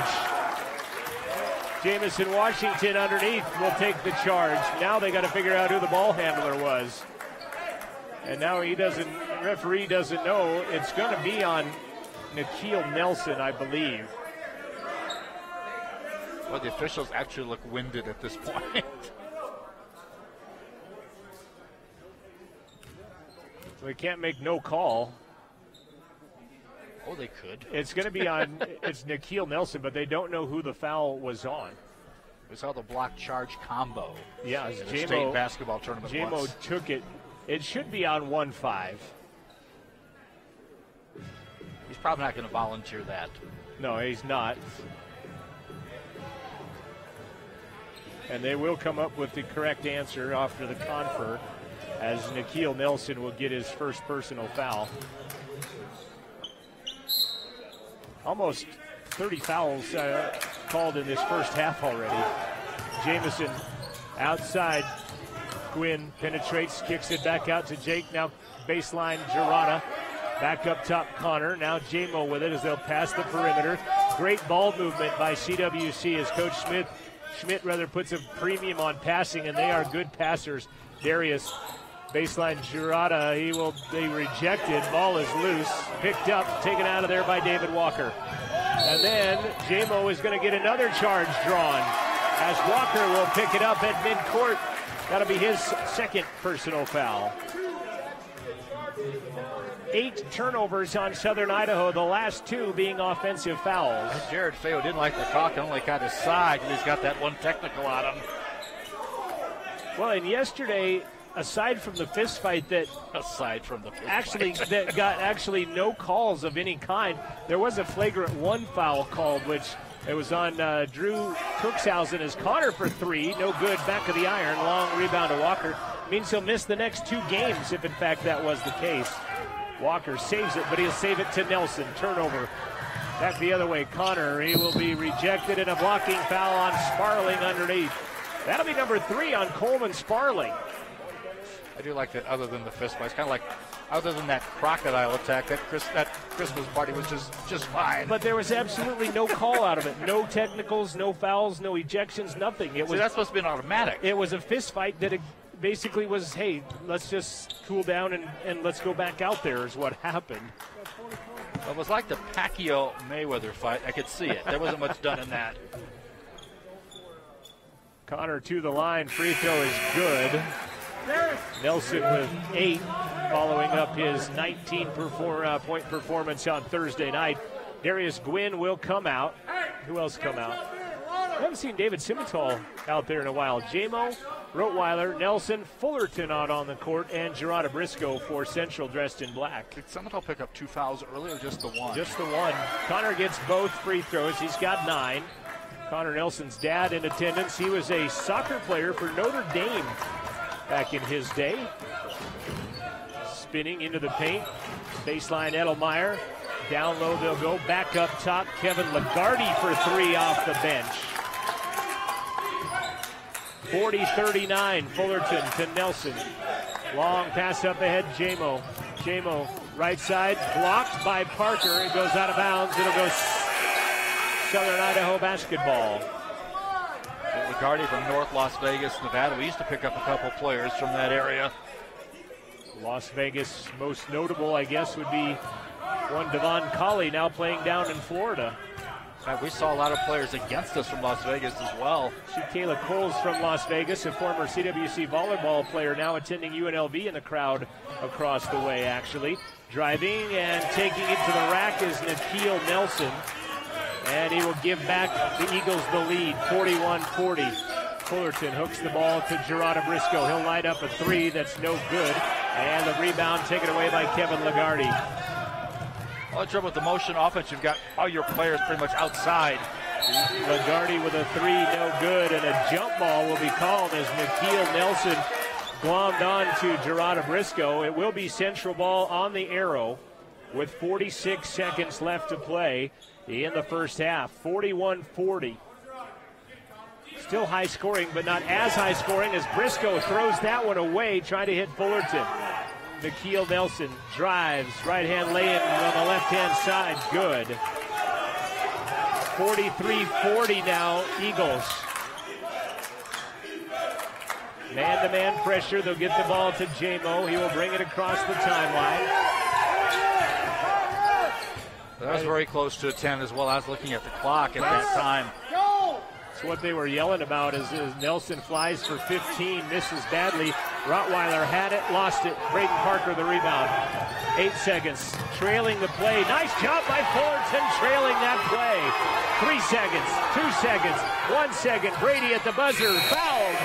Jamison Washington underneath will take the charge. Now they got to figure out who the ball handler was. And now referee doesn't know. It's going to be on Nikhil Nelson, I believe. Well, the officials actually look winded at this point. We can't make no call. Oh, they could. It's going to be on, it's Nikhil Nelson, but they don't know who the foul was on. We saw the block charge combo. Yeah, in the state basketball tournament. J-Mo took it. It should be on 1-5. He's probably not going to volunteer that. No, he's not. And they will come up with the correct answer after the confer, as Nikhil Nelson will get his first personal foul. Almost 30 fouls called in this first half already. Jamison outside. Gwynn penetrates, kicks it back out to Jake. Now baseline Girarda. Back up top Connor. Now J-Mo with it as they'll pass the perimeter. Great ball movement by CWC as Coach Schmidt puts a premium on passing, and they are good passers. Darius, baseline Girarda, he will be rejected. Ball is loose, picked up, taken out of there by David Walker. And then J-Mo is going to get another charge drawn as Walker will pick it up at midcourt. That'll be his second personal foul. 8 turnovers on Southern Idaho, the last 2 being offensive fouls. Jared Feo didn't like the clock and only got his side, and he's got that one technical on him. Well, and yesterday, aside from the fist fight that got no calls of any kind, there was a flagrant 1 foul called, which it was on Drew Cookshausen as Connor for 3, no good, back of the iron, long rebound to Walker. Means he'll miss the next 2 games if in fact that was the case. Walker saves it, but he'll save it to Nelson. Turnover. Back the other way. Connor, he will be rejected, and a blocking foul on Sparling underneath. That'll be number 3 on Coleman Sparling. I do like that other than the fist fight. It's kind of like, other than that crocodile attack, that Christmas party was just fine. But there was absolutely no call out of it. No technicals, no fouls, no ejections, nothing. That's supposed to be an automatic. It was a fist fight that basically was, hey, let's just cool down and let's go back out there is what happened. Well, it was like the Pacquiao-Mayweather fight. I could see it. There wasn't much done in that. Connor to the line. Free throw is good. Nelson with 8, following up his 19-point performance on Thursday night. Darius Gwynn will come out. Who else come out? I haven't seen David Simmental out there in a while. J-Mo, Rottweiler, Nelson, Fullerton out on the court, and Gerardo Briscoe for Central dressed in black. Did Simmental pick up 2 fouls earlier or just the 1? Just the 1. Connor gets both free throws. He's got 9. Connor Nelson's dad in attendance. He was a soccer player for Notre Dame back in his day. Spinning into the paint. Baseline Edelmeyer. Down low they'll go. Back up top. Kevin Lagarde for 3 off the bench. 40-39. Fullerton to Nelson. Long pass up ahead. J-Mo. J-Mo right side. Blocked by Parker. It goes out of bounds. It'll go Southern Idaho basketball. Lagarde from North Las Vegas, Nevada. We used to pick up a couple players from that area. Las Vegas, most notable, I guess, would be one Devon Colley, now playing down in Florida. We saw a lot of players against us from Las Vegas as well. Kayla Coles from Las Vegas, a former CWC volleyball player, now attending UNLV in the crowd across the way, actually. Driving and taking it to the rack is Nikhil Nelson. And he will give back the Eagles the lead, 41-40. Fullerton hooks the ball to Gerardo Briscoe. He'll light up a three that's no good. And the rebound taken away by Kevin Lagarde. Well, the trouble with the motion offense, you've got all your players pretty much outside. Lagarde with a three, no good, and a jump ball will be called as Nikhil Nelson glommed on to Gerardo Briscoe. It will be Central ball on the arrow with 46 seconds left to play in the first half. 41-40. Still high scoring, but not as high scoring as Briscoe throws that one away, trying to hit Fullerton. Nikhil Nelson drives, right-hand lay-in on the left-hand side, good. 43-40 now, Eagles. Man-to-man pressure, they'll get the ball to J-Mo. He will bring it across the timeline. That was very close to a 10 as well. I was looking at the clock at that time. So what they were yelling about is Nelson flies for 15, misses badly. Rottweiler had it, lost it. Braden Parker the rebound. 8 seconds, trailing the play. Nice job by Fullerton trailing that play. 3 seconds, 2 seconds, 1 second. Brady at the buzzer, fouled.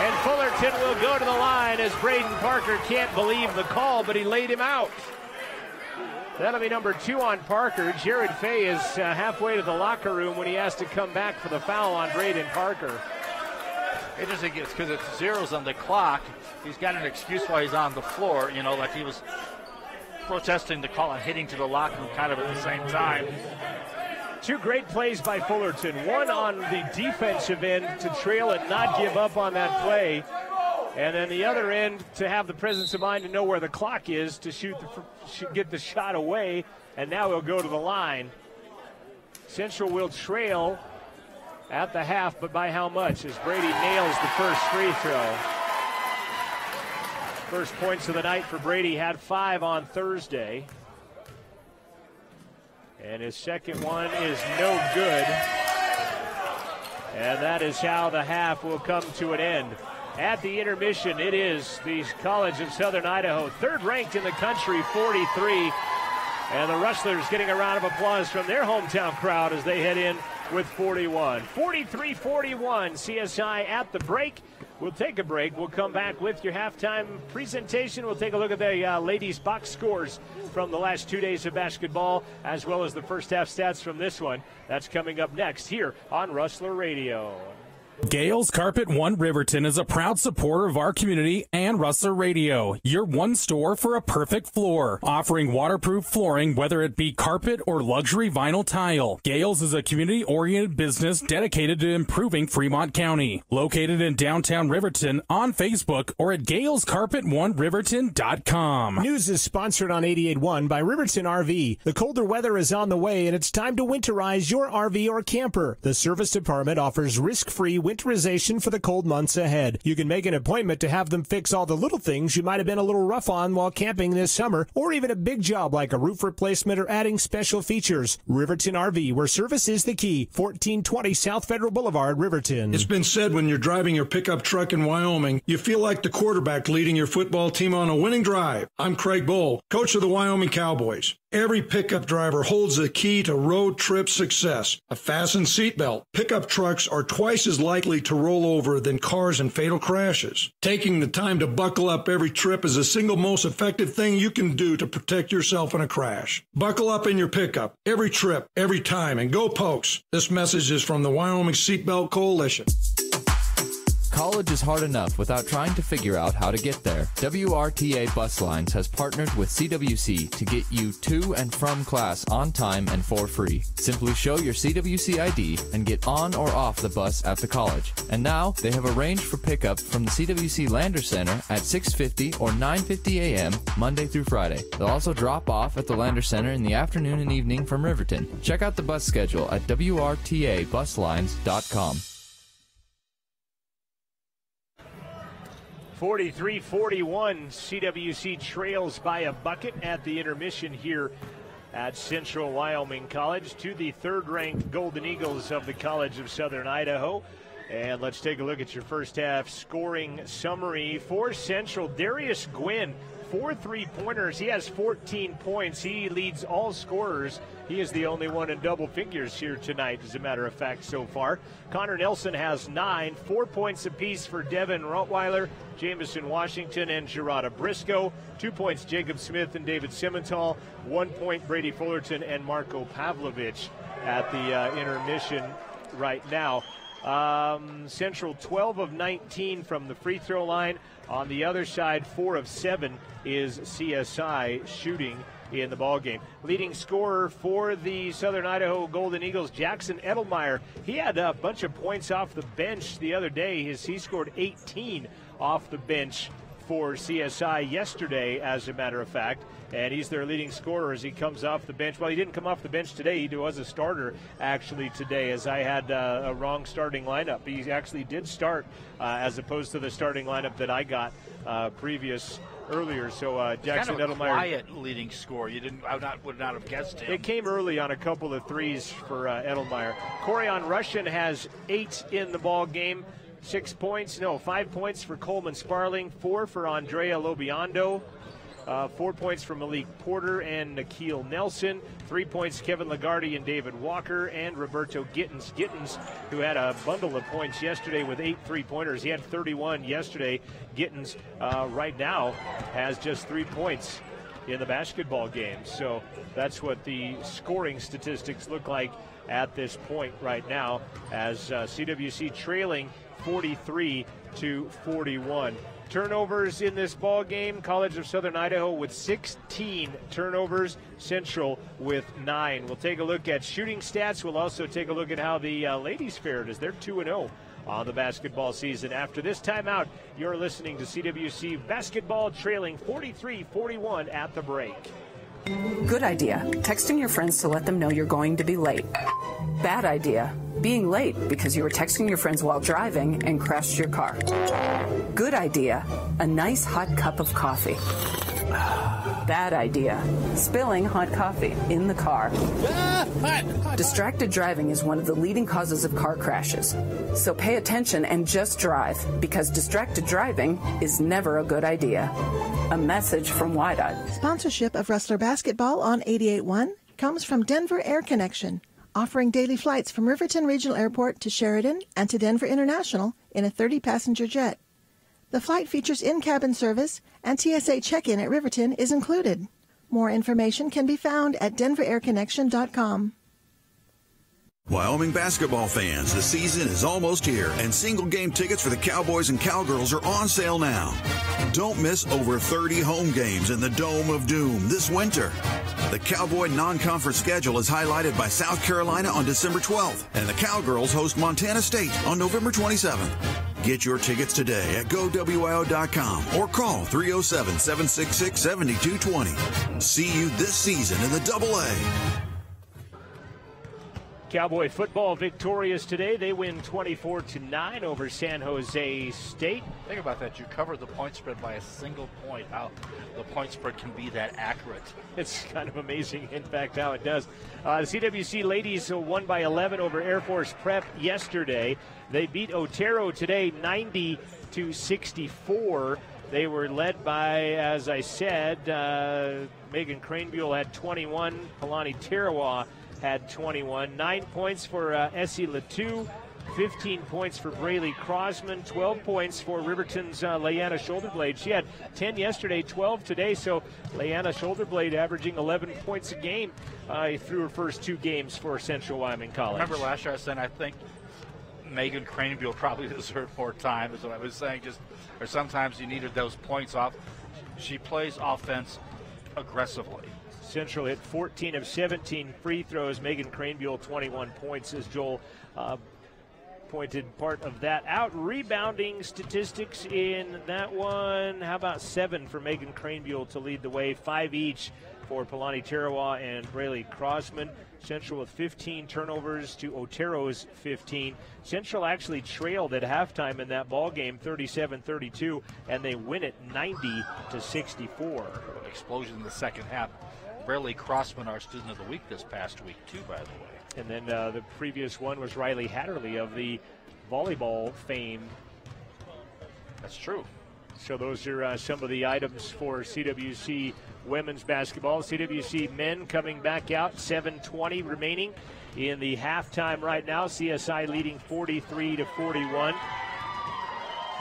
And Fullerton will go to the line as Braden Parker can't believe the call, but he laid him out. That'll be number 2 on Parker. Jared Fay is halfway to the locker room when he has to come back for the foul on Braden Parker. Interesting, it's because it's zeros on the clock. He's got an excuse why he's on the floor, you know, like he was protesting the call and hitting to the locker room kind of at the same time. 2 great plays by Fullerton. One on the defensive end to trail and not give up on that play. And then the other end to have the presence of mind to know where the clock is to get the shot away. And now he'll go to the line. Central will trail at the half, but by how much? As Brady nails the first free throw. First points of the night for Brady, had 5 on Thursday. And his second one is no good. And that is how the half will come to an end. At the intermission, it is the College of Southern Idaho, 3rd ranked in the country, 43. And the Rustlers getting a round of applause from their hometown crowd as they head in with 41. 43-41, CSI at the break. We'll take a break. We'll come back with your halftime presentation. We'll take a look at the ladies' box scores from the last 2 days of basketball, as well as the first half stats from this one. That's coming up next here on Rustler Radio. Gales Carpet One Riverton is a proud supporter of our community and Rustler Radio, your one store for a perfect floor, offering waterproof flooring, whether it be carpet or luxury vinyl tile. Gales is a community-oriented business dedicated to improving Fremont County. Located in downtown Riverton, on Facebook or at GalesCarpet1Riverton.com. News is sponsored on 88.1 by Riverton RV. The colder weather is on the way, and it's time to winterize your RV or camper. The service department offers risk-free winterization for the cold months ahead. You can make an appointment to have them fix all the little things you might have been a little rough on while camping this summer, or even a big job like a roof replacement or adding special features. Riverton RV, where service is the key. 1420 South Federal Boulevard, Riverton. It's been said when you're driving your pickup truck in Wyoming, you feel like the quarterback leading your football team on a winning drive. I'm Craig Bohl, coach of the Wyoming Cowboys. Every pickup driver holds the key to road trip success, a fastened seatbelt. Pickup trucks are twice as likely to roll over than cars in fatal crashes. Taking the time to buckle up every trip is the single most effective thing you can do to protect yourself in a crash. Buckle up in your pickup, every trip, every time, and go Pokes. This message is from the Wyoming Seatbelt Coalition. College is hard enough without trying to figure out how to get there. WRTA Bus Lines has partnered with CWC to get you to and from class on time and for free. Simply show your CWC ID and get on or off the bus at the college. And now they have arranged for pickup from the CWC Lander Center at 6:50 or 9:50 a.m. Monday through Friday. They'll also drop off at the Lander Center in the afternoon and evening from Riverton. Check out the bus schedule at WRTABuslines.com. 43-41, CWC trails by a bucket at the intermission here at Central Wyoming College to the third-ranked Golden Eagles of the College of Southern Idaho. And let's take a look at your first half scoring summary for Central. Darius Gwynn, 4 3-pointers. He has 14 points. He leads all scorers. He is the only one in double figures here tonight, as a matter of fact, so far. Connor Nelson has 9, 4 points apiece for Devin Rottweiler, Jameson Washington, and Gerarda Briscoe. 2 points, Jacob Smith and David Simmental. 1 point, Brady Fullerton and Marco Pavlovich at the intermission right now. Central 12 of 19 from the free throw line. On the other side, 4 of 7 is CSI shooting in the ballgame. Leading scorer for the Southern Idaho Golden Eagles, Jackson Edelmeyer. He had a bunch of points off the bench the other day. He scored 18 off the bench for CSI yesterday, as a matter of fact, and he's their leading scorer as he comes off the bench. Well, he didn't come off the bench today. He was a starter, actually, today, as I had a wrong starting lineup. He actually did start as opposed to the starting lineup that I got earlier. So Jackson kind of Edelmeyer, quiet leading score. Would not have guessed him. It came early on a couple of threes for Edelmeyer. Corian Russian has 8 in the ball game. 5 points for Coleman Sparling, 4 for Andrea Lobiondo, 4 points for Malik Porter and Nikhil Nelson, 3 points Kevin Lagarde and David Walker, and Roberto Gittins. Gittins, who had a bundle of points yesterday with 8 3-pointers. He had 31 yesterday. Gittins right now has just 3 points in the basketball game. So that's what the scoring statistics look like at this point right now, as CWC trailing 43-41. Turnovers in this ball game, College of Southern Idaho with 16 turnovers, Central with 9. We'll take a look at shooting stats. We'll also take a look at how the ladies fared, as they're 2-0 on the basketball season. After this timeout, you're listening to CWC basketball trailing 43-41 at the break. Good idea, texting your friends to let them know you're going to be late. Bad idea, being late because you were texting your friends while driving and crashed your car. Good idea, a nice hot cup of coffee. Bad idea, spilling hot coffee in the car. Distracted driving is one of the leading causes of car crashes. So pay attention and just drive, because distracted driving is never a good idea. A message from WYDOT. Sponsorship of Rustler Basketball on 88.1 comes from Denver Air Connection, offering daily flights from Riverton Regional Airport to Sheridan and to Denver International in a 30-passenger jet. The flight features in-cabin service, and TSA check-in at Riverton is included. More information can be found at denverairconnection.com. Wyoming basketball fans, the season is almost here, and single-game tickets for the Cowboys and Cowgirls are on sale now. Don't miss over 30 home games in the Dome of Doom this winter. The Cowboy non-conference schedule is highlighted by South Carolina on December 12th, and the Cowgirls host Montana State on November 27th. Get your tickets today at GoWIO.com or call 307-766-7220. See you this season in the AA. Cowboy football victorious today. They win 24-9 over San Jose State. Think about that. You covered the point spread by a single point. How the point spread can be that accurate. It's kind of amazing, in fact, how it does. The CWC ladies won by 11 over Air Force Prep yesterday. They beat Otero today 90-64. They were led by, as I said, Megan Cranebuell had 21. Palani Tarawa had 21. 9 points for Essie Latu, 15 points for Braylee Crosman, 12 points for Riverton's Leanna Shoulderblade. She had 10 yesterday, 12 today, so Leanna Shoulderblade averaging 11 points a game through her first 2 games for Central Wyoming College. Remember last year I said I think Megan Craneville probably deserved more time, is what I was saying. Or sometimes you needed those points off. She plays offense aggressively. Central hit 14 of 17 free throws. Megan Craneville, 21 points, as Joel pointed part of that out. Rebounding statistics in that one, how about 7 for Megan Craneville to lead the way, 5 each for Palani Tarawa and Braylee Crossman. Central with 15 turnovers to Otero's 15. Central actually trailed at halftime in that ball game, 37-32, and they win it 90-64. Explosion in the second half. Braylee Crossman, our student of the week this past week, too, by the way. And then the previous one was Riley Hatterley of the volleyball fame. That's true. So those are some of the items for CWC women's basketball. CWC men coming back out, 7:20 remaining in the halftime right now. CSI leading 43-41.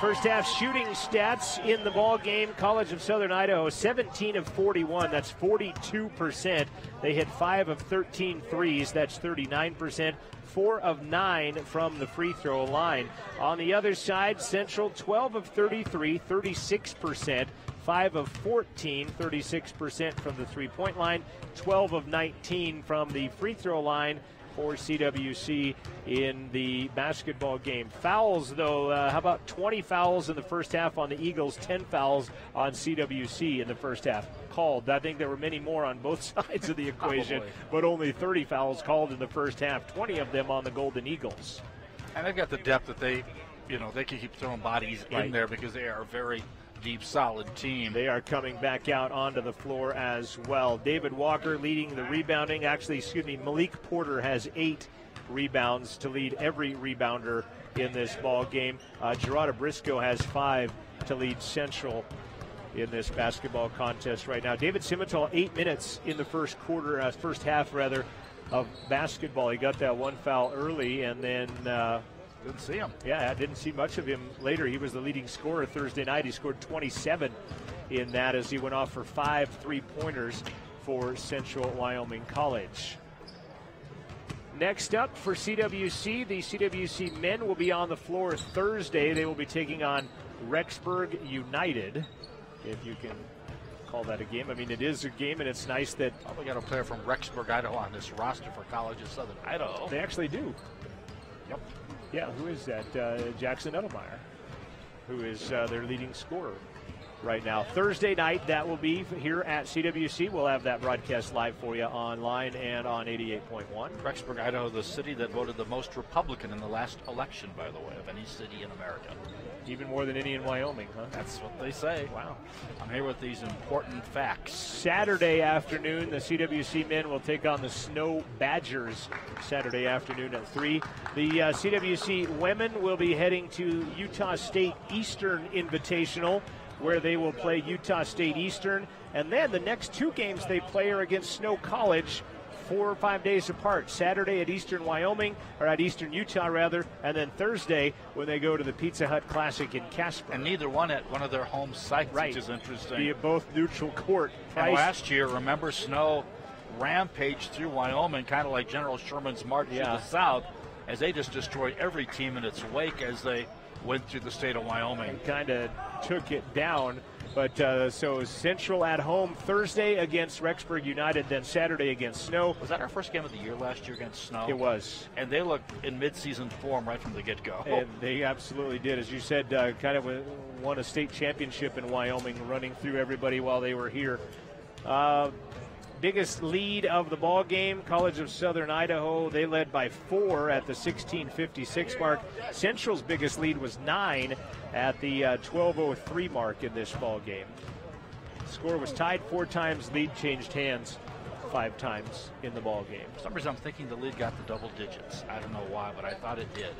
First half shooting stats in the ball game. College of Southern Idaho, 17 of 41. That's 42%. They hit 5 of 13 threes. That's 39%. 4 of 9 from the free throw line. On the other side, Central, 12 of 33, 36%. 5 of 14, 36% from the three-point line. 12 of 19 from the free throw line for CWC in the basketball game. Fouls, though, how about 20 fouls in the first half on the Eagles, 10 fouls on CWC in the first half called. I think there were many more on both sides of the equation, but only 30 fouls called in the first half, 20 of them on the Golden Eagles. And they've got the depth that they can keep throwing bodies in there because they are a very deep, solid team. They are coming back out onto the floor as well. David Walker leading the rebounding. Malik Porter has 8 rebounds to lead every rebounder in this ball game. Gerarda Briscoe has 5 to lead Central in this basketball contest right now. David Simmental, 8 minutes in the first half of basketball. He got that one foul early, and then didn't see him. Yeah, I didn't see much of him later. He was the leading scorer Thursday night. He scored 27 in that as he went off for 5 3-pointers for Central Wyoming College. Next up for CWC, the CWC men will be on the floor Thursday. They will be taking on Rexburg United, if you can call that a game. I mean, it is a game, and it's nice that we got a player from Rexburg, Idaho on this roster for College of Southern Idaho. They actually do. Yep. Yeah, who is that? Jackson Edelmeyer, who is their leading scorer right now. Thursday night, that will be here at CWC. We'll have that broadcast live for you online and on 88.1. Rexburg, Idaho, the city that voted the most Republican in the last election, by the way, of any city in America. Even more than any in Wyoming, huh? That's what they say. Wow. I'm here with these important facts. Saturday afternoon, the CWC men will take on the Snow Badgers Saturday afternoon at 3. The CWC women will be heading to Utah State Eastern Invitational, where they will play Utah State Eastern. And then the next 2 games they play are against Snow College, 4 or 5 days apart. Saturday at Eastern Wyoming, or at Eastern Utah rather, and then Thursday when they go to the Pizza Hut Classic in Casper. And neither one at one of their home sites, right, which is interesting. Be both neutral court. And last year, remember, Snow rampaged through Wyoming, kind of like General Sherman's march through the South, as they just destroyed every team in its wake as they went through the state of Wyoming. And kind of took it down. But so Central at home Thursday against Rexburg United, then Saturday against Snow. Was that our first game of the year last year against Snow? It was. And they looked in mid-season form right from the get-go. And they absolutely did. As you said, kind of won a state championship in Wyoming, running through everybody while they were here. Biggest lead of the ball game, College of Southern Idaho. They led by 4 at the 16:56 mark. Central's biggest lead was 9 at the 12:03 mark in this ball game. Score was tied 4 times. Lead changed hands 5 times in the ball game. For some reason, I'm thinking the lead got the double digits. I don't know why, but I thought it did.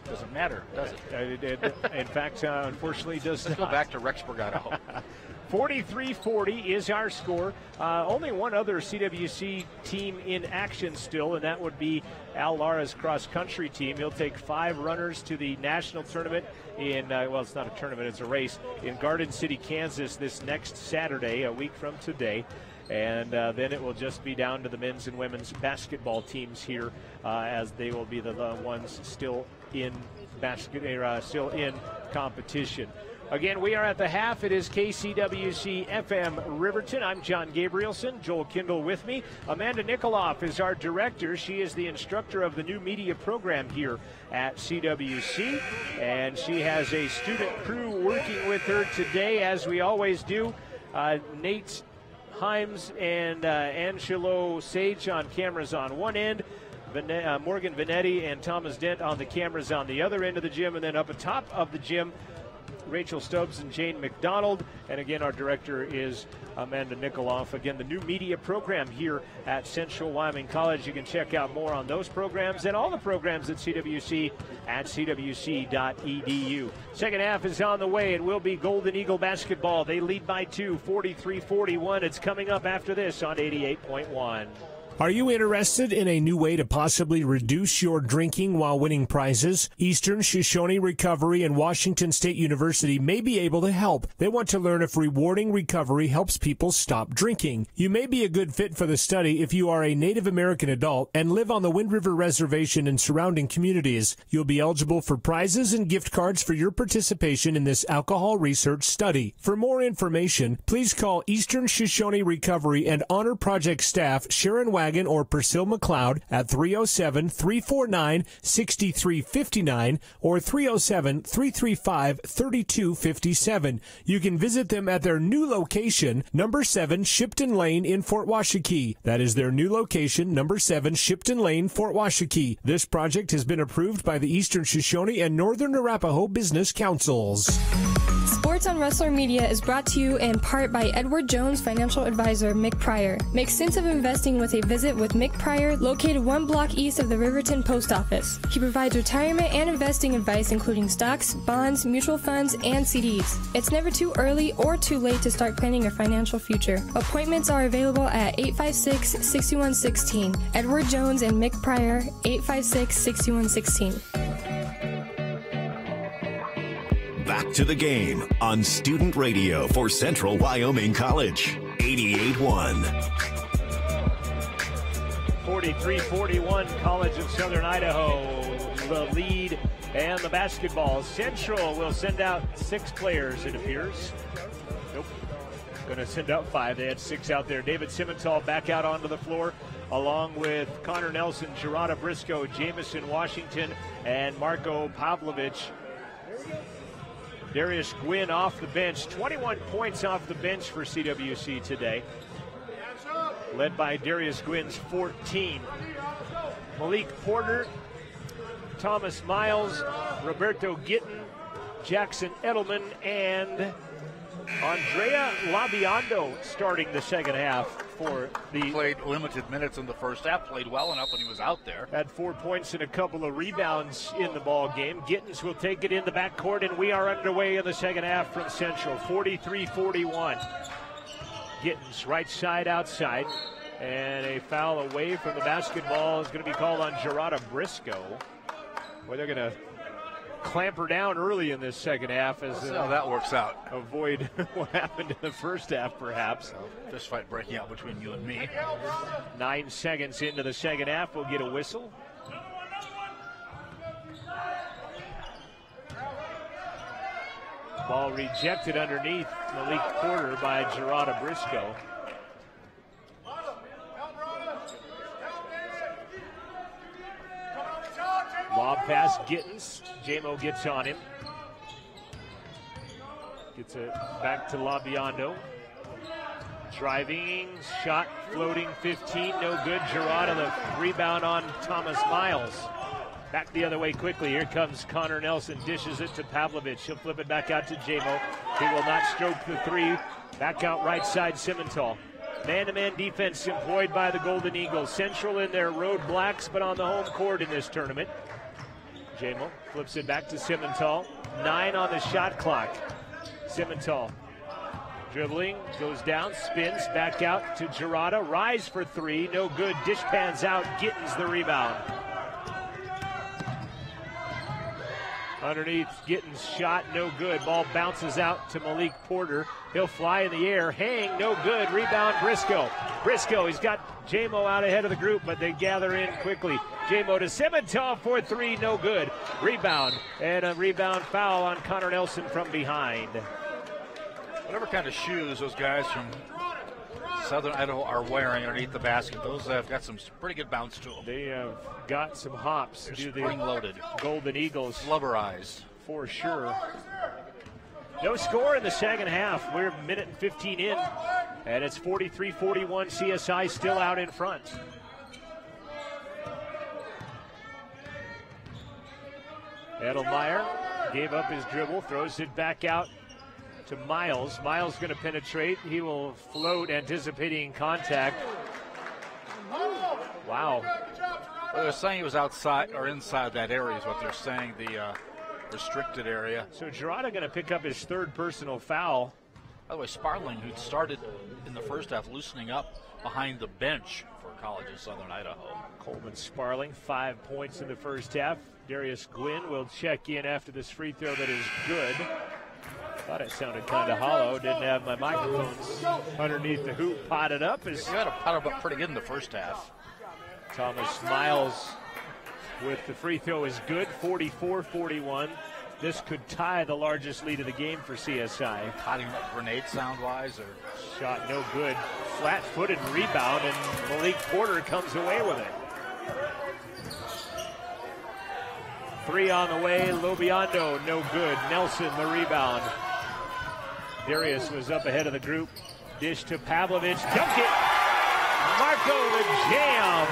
Doesn't matter, does it? In fact, unfortunately, does Let's not. go back to Rexburg, Idaho. 43-40 is our score. Only one other CWC team in action still, and that would be Al Lara's cross-country team. He'll take 5 runners to the national tournament in, well, it's not a tournament, it's a race, in Garden City, Kansas this next Saturday, a week from today. And then it will just be down to the men's and women's basketball teams here, as they will be the ones still in still in competition. Again, we are at the half. It is KCWC FM Riverton. I'm John Gabrielson. Joel Kindle with me. Amanda Nikoloff is our director. She is the instructor of the new media program here at CWC, and she has a student crew working with her today, as we always do. Nate Himes and Angelo Sage on cameras on one end, Morgan Vanetti and Thomas Dent on the cameras on the other end of the gym, and then up atop of the gym, Rachel Stubbs and Jane McDonald. And again, our director is Amanda Nikoloff. Again, the new media program here at Central Wyoming College. You can check out more on those programs and all the programs at CWC at cwc.edu. Second half is on the way. It will be Golden Eagle basketball. They lead by 2, 43-41. It's coming up after this on 88.1. Are you interested in a new way to possibly reduce your drinking while winning prizes? Eastern Shoshone Recovery and Washington State University may be able to help. They want to learn if rewarding recovery helps people stop drinking. You may be a good fit for the study if you are a Native American adult and live on the Wind River Reservation and surrounding communities. You'll be eligible for prizes and gift cards for your participation in this alcohol research study. For more information, please call Eastern Shoshone Recovery and Honor Project staff Sharon Wagon or Purcell McLeod at 307-349-6359 or 307-335-3257. You can visit them at their new location, number 7 Shipton Lane in Fort Washakie. That is their new location, number 7 Shipton Lane, Fort Washakie. This project has been approved by the Eastern Shoshone and Northern Arapaho Business Councils. Sports on Wrestler Media is brought to you in part by Edward Jones financial advisor Mick Pryor. Make sense of investing with a visit with Mick Pryor, located 1 block east of the Riverton Post Office. He provides retirement and investing advice including stocks, bonds, mutual funds, and CDs. It's never too early or too late to start planning your financial future. Appointments are available at 856-6116. Edward Jones and Mick Pryor, 856-6116. Back to the game on Student Radio for Central Wyoming College, 88.1. 43-41, College of Southern Idaho, the lead and the basketball. Central will send out 6 players, it appears. Nope, going to send out 5. They had 6 out there. David Simmental back out onto the floor, along with Connor Nelson, Gerarda Briscoe, Jamison Washington, and Marco Pavlovich. Darius Gwynn off the bench, 21 points off the bench for CWC today, led by Darius Gwynn's 14. Malik Porter, Thomas Miles, Roberto Gittin, Jackson Edelman, and Andrea Labiando starting the second half for the... Played limited minutes in the first half, played well enough when he was out there. Had 4 points and a couple of rebounds in the ball game. Gittins will take it in the backcourt, and we are underway in the second half from Central, 43-41. Gittins right side outside, and a foul away from the basketball is going to be called on Gerarda Briscoe. Well, they're going to clamp her down early in this second half as how that works out. Avoid what happened in the first half, perhaps. Fist fight breaking out between you and me. 9 seconds into the second half, we'll get a whistle. Ball rejected underneath Malik Porter by Gerarda Briscoe. Lob pass, Gittins. J-Mo gets on him. Gets it back to Labiando. Driving, shot, floating, 15, no good. Gerarda, the rebound on Thomas Miles. Back the other way quickly. Here comes Connor Nelson, dishes it to Pavlovich. He'll flip it back out to J-Mo. He will not stroke the 3. Back out right side, Simmental. Man-to-man defense employed by the Golden Eagles. Central in their road blacks, but on the home court in this tournament. J-Mo flips it back to Simmental. 9 on the shot clock. Simmental dribbling, goes down, spins, back out to Gerarda. Rise for 3, no good. Dish pans out, Gittins the rebound. Underneath, Gittens shot, no good. Ball bounces out to Malik Porter. He'll fly in the air, hang, no good. Rebound, Briscoe. Briscoe, he's got J-Mo out ahead of the group, but they gather in quickly. J-Mo to Simmental for 3, no good. Rebound, and a rebound foul on Connor Nelson from behind. Whatever kind of shoes those guys from Southern Idaho are wearing underneath the basket, those have got some pretty good bounce to them. They have got some hops. They're spring-loaded. Golden Eagles. Flubberized. For sure. No score in the second half. We're a minute and 15 in, and it's 43-41. CSI still out in front. Edelmeyer gave up his dribble, throws it back out to Miles. Miles going to penetrate. He will float, anticipating contact. Wow. Well, they're saying he was outside or inside that area is what they're saying, the restricted area. So Girardi going to pick up his third personal foul. By the way, Sparling, who started in the first half, loosening up behind the bench for College of Southern Idaho. Coleman Sparling, 5 points in the first half. Darius Gwynn will check in after this free throw that is good. Thought it sounded kind of hollow. Didn't have my microphones underneath the hoop potted up. You had to pot up pretty good in the first half. Thomas Miles with the free throw is good, 44-41. This could tie the largest lead of the game for CSI. Potting up grenade sound-wise, or shot no good. Flat-footed rebound, and Malik Porter comes away with it. 3 on the way, Lobiondo, no good. Nelson, the rebound. Darius was up ahead of the group. Dish to Pavlovich, dunk it. Marco with jam.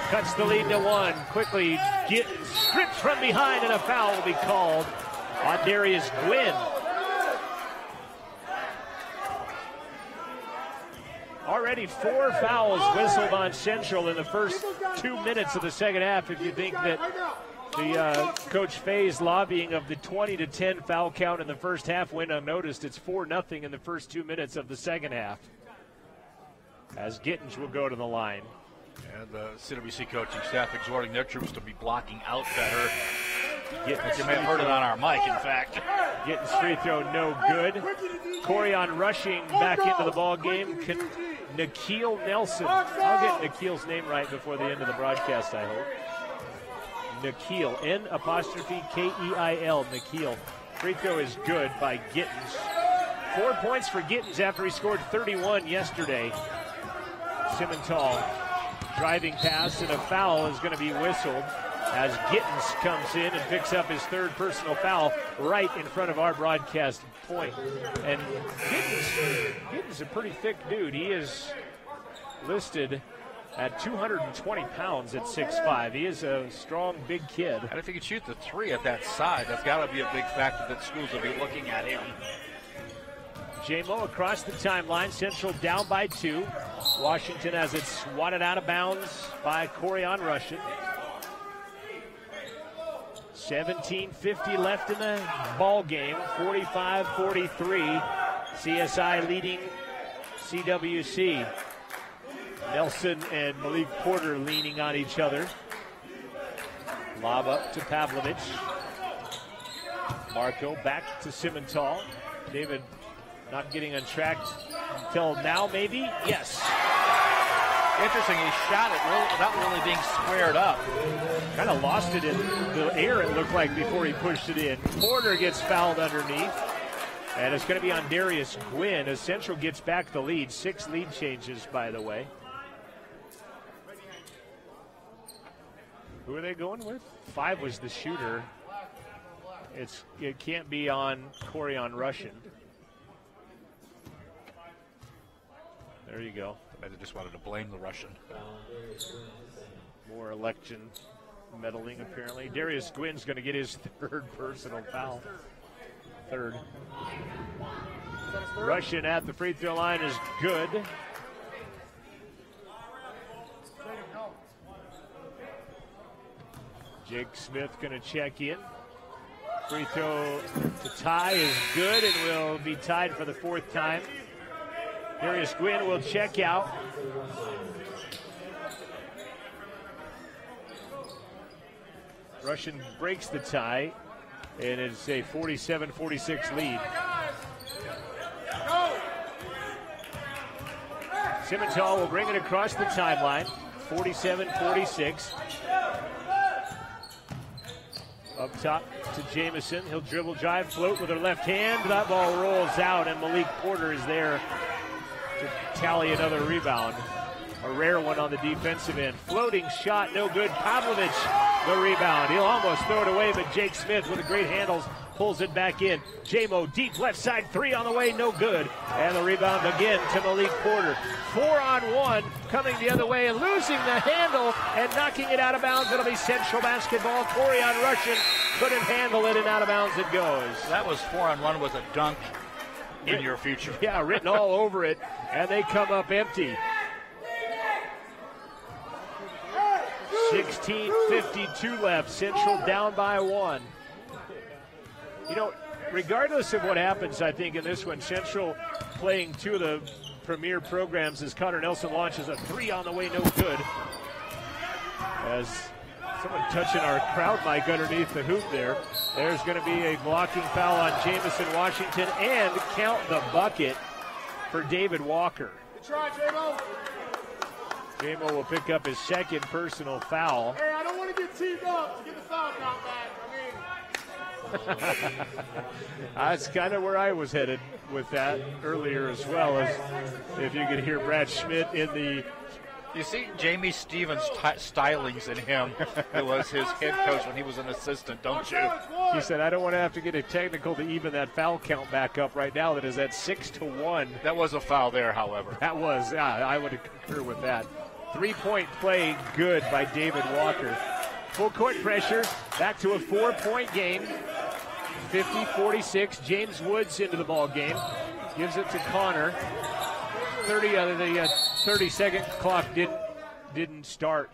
Cuts the lead to 1. Quickly, stripped from behind, and a foul will be called on Darius Gwynn. Already 4 fouls whistled on Central in the first 2 minutes of the second half. If you think that the Coach Fay's lobbying of the 20-10 foul count in the first half went unnoticed, it's 4-0 in the first 2 minutes of the second half, as Gittens will go to the line. And the CWC coaching staff exhorting their troops to be blocking out better. You may have heard it on our mic, in fact. Gittens free throw, no good. Corian rushing back into the ball game. Nikhil Nelson. I'll get Nikhil's name right before the end of the broadcast, I hope. Nikhil, N''K-E-I-L, Nikhil. Free throw is good by Gittens. 4 points for Gittens after he scored 31 yesterday. Simmental driving pass, and a foul is going to be whistled as Gittens comes in and picks up his third personal foul right in front of our broadcast point. And Gittens is a pretty thick dude. He is listed at 220 pounds at 6'5". He is a strong, big kid. And if he can shoot the 3 at that side, that's got to be a big factor that schools will be looking at him. J-Mo across the timeline. Central down by 2. Washington has it swatted out of bounds by Corian Russian. 17:50 left in the ball game. 45-43. CSI leading CWC. Nelson and Malik Porter leaning on each other. Lob up to Pavlovich. Marco back to Simmental. David not getting untracked until now, maybe? Yes. Interesting, he shot it without really being squared up. Kind of lost it in the air, it looked like, before he pushed it in. Porter gets fouled underneath. And it's going to be on Darius Gwynn as Central gets back the lead. 6 lead changes, by the way. Who are they going with? 5 was the shooter. It can't be on Corian Russian. There you go. They just wanted to blame the Russian. More election meddling, apparently. Darius Gwynn's going to get his third personal foul. Third. Russian at the free throw line is good. Jake Smith going to check in. Free throw to tie is good and will be tied for the 4th time. Darius Gwynn will check out. Russian breaks the tie, and it's a 47-46 lead. Simmental will bring it across the timeline, 47-46. Up top to Jamison. He'll dribble, drive, float with her left hand. That ball rolls out, and Malik Porter is there to tally another rebound. A rare one on the defensive end. Floating shot, no good. Pavlovich, the rebound. He'll almost throw it away, but Jake Smith with a great handles pulls it back in. J-Mo deep left side three on the way, no good. And the rebound again to Malik Porter. 4-on-1 coming the other way and losing the handle and knocking it out of bounds. It'll be Central basketball. Corian Russian couldn't handle it, and out of bounds it goes. That was 4-on-1 with a dunk in your future. Yeah, written all over it, and they come up empty. 16:52 left. Central down by 1. You know, regardless of what happens, I think in this one, Central playing two of the premier programs as Connor Nelson launches a three on the way, no good. As someone touching our crowd mic underneath the hoop there. There's going to be a blocking foul on Jamison Washington and count the bucket for David Walker. Good try, J-Mo. J-Mo will pick up his second personal foul. Hey, I don't want to get teamed up to get the foul count back. That's kind of where I was headed with that earlier as well, as if you could hear Brad Schmidt in the... You see Jamie Stevens' stylings in him. It was his head coach when he was an assistant, don't you? He said, I don't want to have to get a technical to even that foul count back up right now. That is at 6-1. That was a foul there, however. That was, yeah, I would concur with that. 3-point play good by David Walker. Full court pressure, back to a 4-point game. 50-46, James Woods into the ball game. Gives it to Connor. 30 out of the 30-second clock didn't start.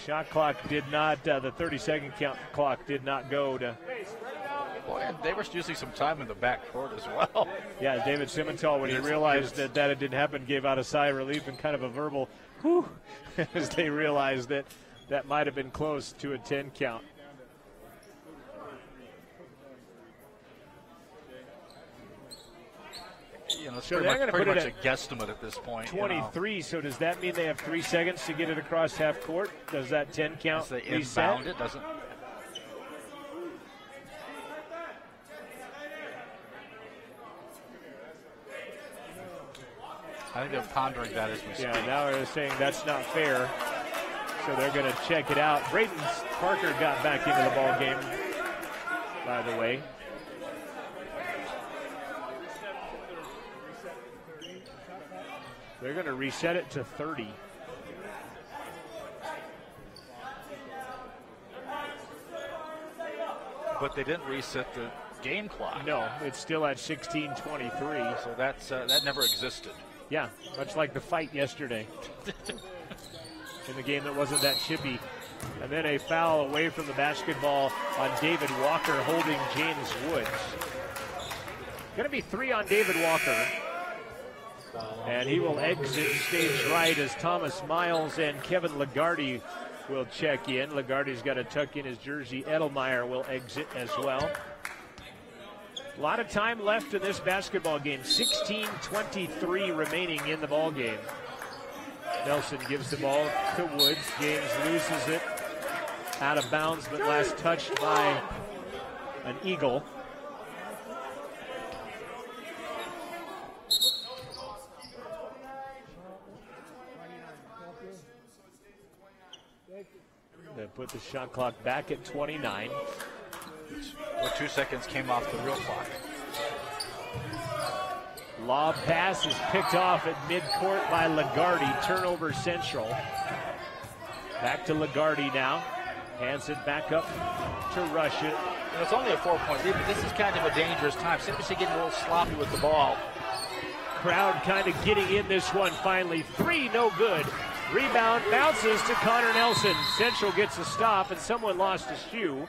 Shot clock did not, the 30-second clock did not go to... Boy, and they were using some time in the backcourt as well. Yeah, David Simmental, when he realized that it didn't happen, gave out a sigh of relief and kind of a verbal whew, as they realized that that might have been close to a 10 count. You know, it's So pretty they're much, going to put much it a guesstimate at this point. 23, you know. So does that mean they have 3 seconds to get it across half court? Does that 10 count They reset? inbound it, doesn't? I think they're pondering that as we speak. Yeah, now they're saying that's not fair. So they're going to check it out. Braden Parker got back into the ball game, by the way. They're going to reset it to 30. But they didn't reset the game clock. No, it's still at 16:23. So that's that never existed. Yeah, much like the fight yesterday in the game that wasn't that chippy. And then a foul away from the basketball on David Walker holding James Woods. Going to be 3 on David Walker. And he will exit stage right as Thomas Miles and Kevin Lagarde will check in. Lagarde's got to tuck in his jersey. Edelmeyer will exit as well. A lot of time left in this basketball game. 16:23 remaining in the ball game. Nelson gives the ball to Woods. James loses it out of bounds, but last touched by an Eagle. They put the shot clock back at 29. Well, 2 seconds came off the real clock. Lob pass is picked off at midcourt by Lagarde. Turnover Central. Back to Lagarde now. Hands it back up to Russian. And it's only a 4-point lead, but this is kind of a dangerous time. CWC getting a little sloppy with the ball. Crowd kind of getting in this one finally. 3, no good. Rebound bounces to Connor Nelson. Central gets a stop, and someone lost a shoe.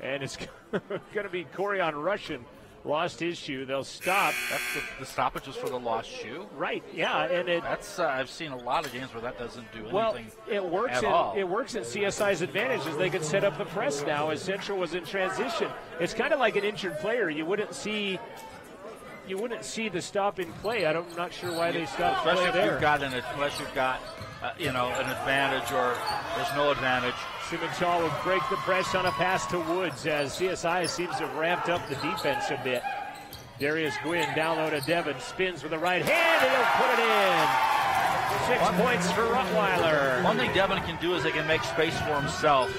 And it's going to be Corian Russian lost his shoe. They'll stop. That's the stoppage is for the lost shoe? Right, yeah. And that's I've seen a lot of games where that doesn't do anything it works at all. It works in CSI's advantage as they can set up the press now as Central was in transition. It's kind of like an injured player. You wouldn't see the stop in play. I'm not sure why they stopped play there. Unless you've got an advantage or there's no advantage. Simmental will break the press on a pass to Woods as CSI seems to have ramped up the defense a bit. Darius Gwynn down low to Devin, spins with the right hand, and he'll put it in. 6 points for Rottweiler. One thing Devin can do is he can make space for himself.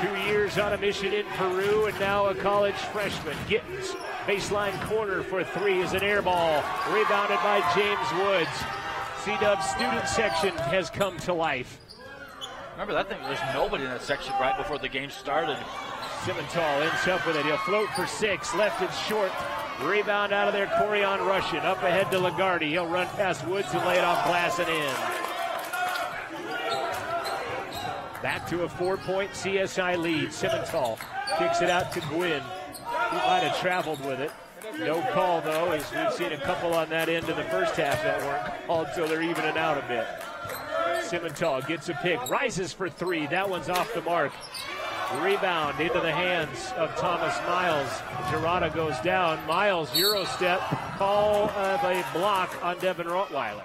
2 years on a mission in Peru, and now a college freshman. Gittins, baseline corner for three is an air ball. Rebounded by James Woods. C-Dub's student section has come to life. Remember that thing, there's nobody in that section right before the game started. Simmental ends up with it. He'll float for 6, left it short. Rebound out of there, Corian Russian. Up ahead to Lagarde. He'll run past Woods and lay it off glass and in. Back to a 4-point CSI lead. Simmental kicks it out to Gwynn. He might have traveled with it. No call, though, as we've seen a couple on that end in the first half that weren't called, so they're evening out a bit. Simmental gets a pick, rises for 3. That one's off the mark. Rebound into the hands of Thomas Miles. Girarda goes down. Miles, Euro step, call of a block on Devin Rottweiler.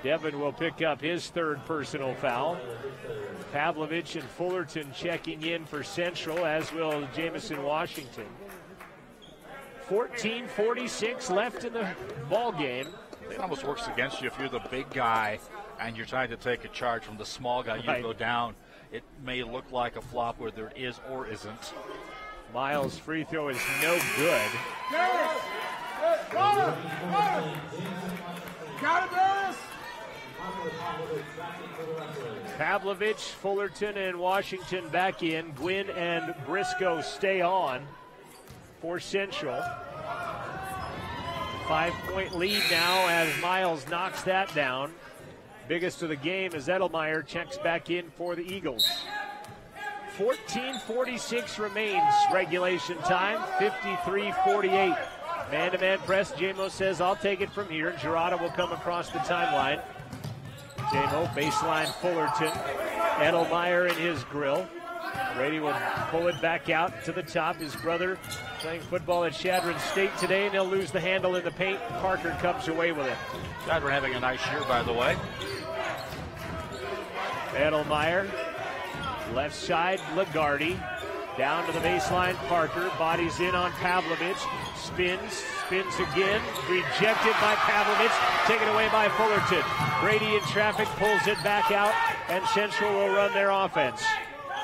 Devin will pick up his 3rd personal foul. Pavlovich and Fullerton checking in for Central, as will Jamison Washington. 14:46 left in the ball game. It almost works against you if you're the big guy and you're trying to take a charge from the small guy. You go down. It may look like a flop, whether it is or isn't. Miles' free throw is no good. Got it, Darius! Pavlovich, Fullerton, and Washington back in. Gwynn and Briscoe stay on for Central. 5-point lead now as Miles knocks that down. Biggest of the game as Edelmeyer checks back in for the Eagles. 14:46 remains regulation time, 53-48. Man-to-man press, J-Mo says, I'll take it from here. Girarda will come across the timeline. J-Mo, baseline Fullerton. Edelmeyer in his grill. Brady will pull it back out to the top. His brother playing football at Chadron State today, and they'll lose the handle in the paint. Parker comes away with it. Chadron having a nice year, by the way. Edelmeyer, left side, Lagarde. Down to the baseline, Parker. Bodies in on Pavlovich. Spins again. Rejected by Pavlovich. Taken away by Fullerton. Brady in traffic, pulls it back out, and Central will run their offense.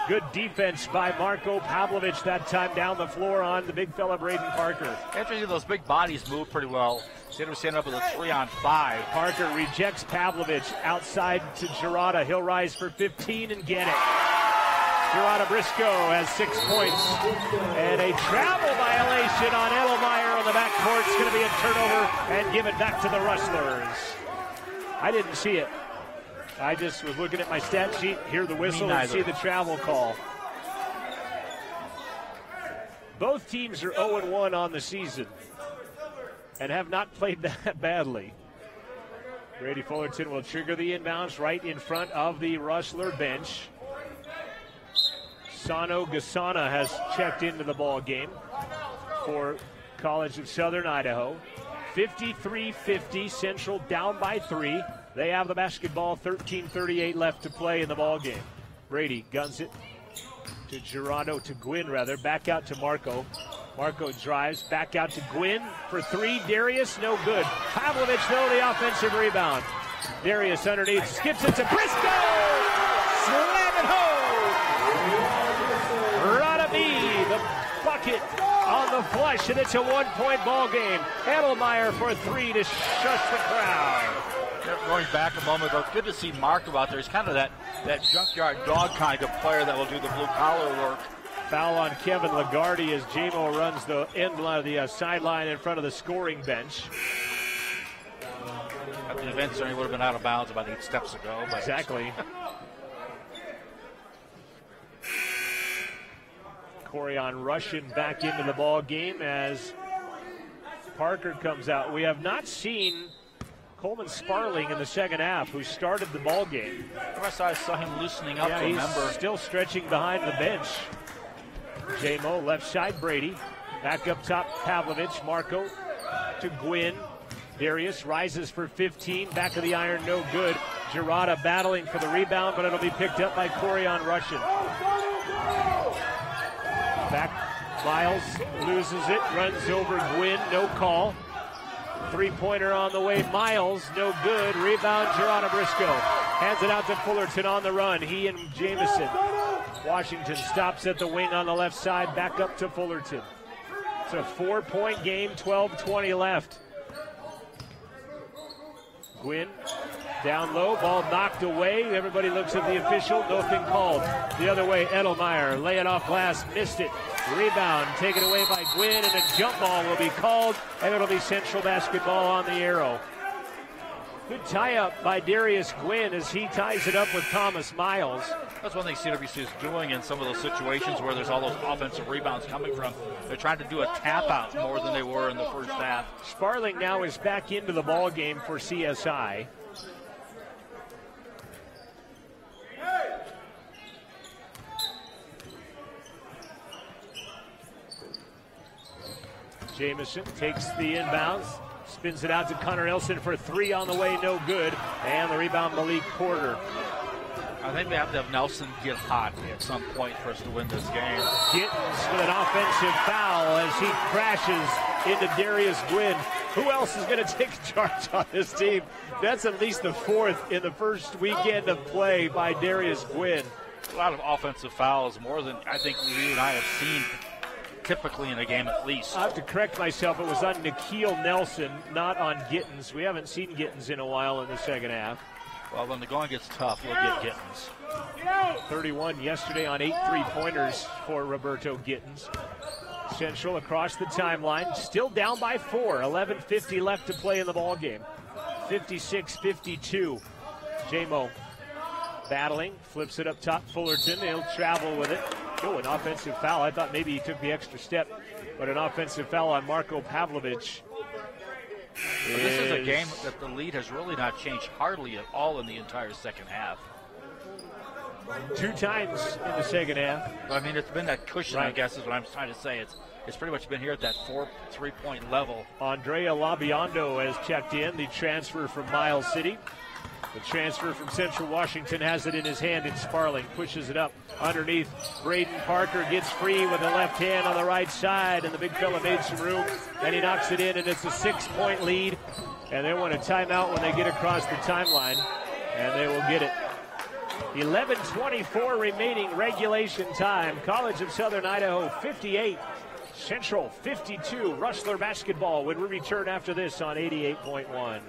Good defense by Marko Pavlovich that time down the floor on the big fella Braden Parker. Interesting, those big bodies move pretty well. Instead of standing up with a 3-on-5. Parker rejects Pavlovich outside to Girarda. He'll rise for 15 and get it. Girarda Briscoe has 6 points. And a travel violation on Edelmeyer on the backcourt. It's going to be a turnover and give it back to the Rustlers. I didn't see it. I just was looking at my stat sheet, hear the whistle, and see the travel call. Both teams are 0-1 on the season and have not played that badly. Brady Fullerton will trigger the inbounds right in front of the Rustler bench. Sano Gasana has checked into the ball game for College of Southern Idaho. 53-50, Central down by 3. They have the basketball, 13:38 left to play in the ball game. Brady guns it to Girardo, to Gwynn rather, back out to Marko. Marko drives, back out to Gwynn for 3. Darius, no good. Pavlovich, though, the offensive rebound. Darius underneath, skips it to Briscoe! Slam it home! Radaby, the bucket on the flush, and it's a 1-point ball game. Edelmeyer for 3 to shush the crowd. Going back a moment ago, good to see Marko out there. He's kind of that junkyard dog kind of player that will do the blue-collar work. Foul on Kevin Lagarde as J-Mo runs the end line of the sideline in front of the scoring bench. The event certainly would have been out of bounds about 8 steps ago. Exactly. Corian Russian back into the ball game as Parker comes out. We have not seen Coleman Sparling in the second half, who started the ball game. I saw him loosening up. He's still stretching behind the bench. J-Mo left side, Brady. Back up top, Pavlovich. Marco to Gwynn. Darius rises for 15. Back of the iron, no good. Girarda battling for the rebound, but it'll be picked up by Corian Russian. Back, Miles loses it, runs over Gwynn, no call. Three-pointer on the way, Miles, no good. Rebound, Girarda Briscoe. Hands it out to Fullerton on the run, he and Jamison. Washington stops at the wing on the left side, back up to Fullerton. It's a 4-point game, 12:20 left. Gwynn down low, ball knocked away. Everybody looks at the official, nothing called. The other way, Edelmeyer, lay it off glass, missed it. Rebound taken away by Gwynn, and a jump ball will be called, and it'll be Central basketball on the arrow. Good tie-up by Darius Gwynn as he ties it up with Thomas Miles. That's one thing CWC is doing in some of those situations where there's all those offensive rebounds coming from. They're trying to do a tap-out more than they were in the first half. Sparling now is back into the ball game for CSI. Jamison takes the inbounds, spins it out to Connor Nelson for three on the way, no good. And the rebound, Malik Porter. I think we have to have Nelson get hot at some point for us to win this game. Gittens with an offensive foul as he crashes into Darius Gwynn. Who else is going to take charge on this team? That's at least the fourth in the first weekend of play by Darius Gwynn. A lot of offensive fouls, more than I think you and I have seen typically in a game at least. I have to correct myself. It was on Nikhil Nelson, not on Gittens. We haven't seen Gittens in a while in the second half. Well, when the going gets tough, we'll get Gittens. 31 yesterday on 8 3-pointers for Roberto Gittens. Central across the timeline, still down by 4. 11:50 left to play in the ball game. 56-52. J-Mo battling, flips it up top. Fullerton, he'll travel with it. Oh, an offensive foul. I thought maybe he took the extra step, but an offensive foul on Marko Pavlovich. But this is a game that the lead has really not changed hardly at all in the entire second half. 2 times in the second half. I mean, it's been that cushion, right. I guess is what I'm trying to say. It's pretty much been here at that 3-point level. Andrea Labiondo has checked in, the transfer from Miles City. The transfer from Central Washington has it in his hand, and Sparling pushes it up underneath. Braden Parker gets free with the left hand on the right side, and the big fella made some room, and he knocks it in, and it's a 6-point lead. And they want a timeout when they get across the timeline, and they will get it. 11:24 remaining regulation time. College of Southern Idaho 58, Central 52. Rustler basketball when we return after this on 88.1.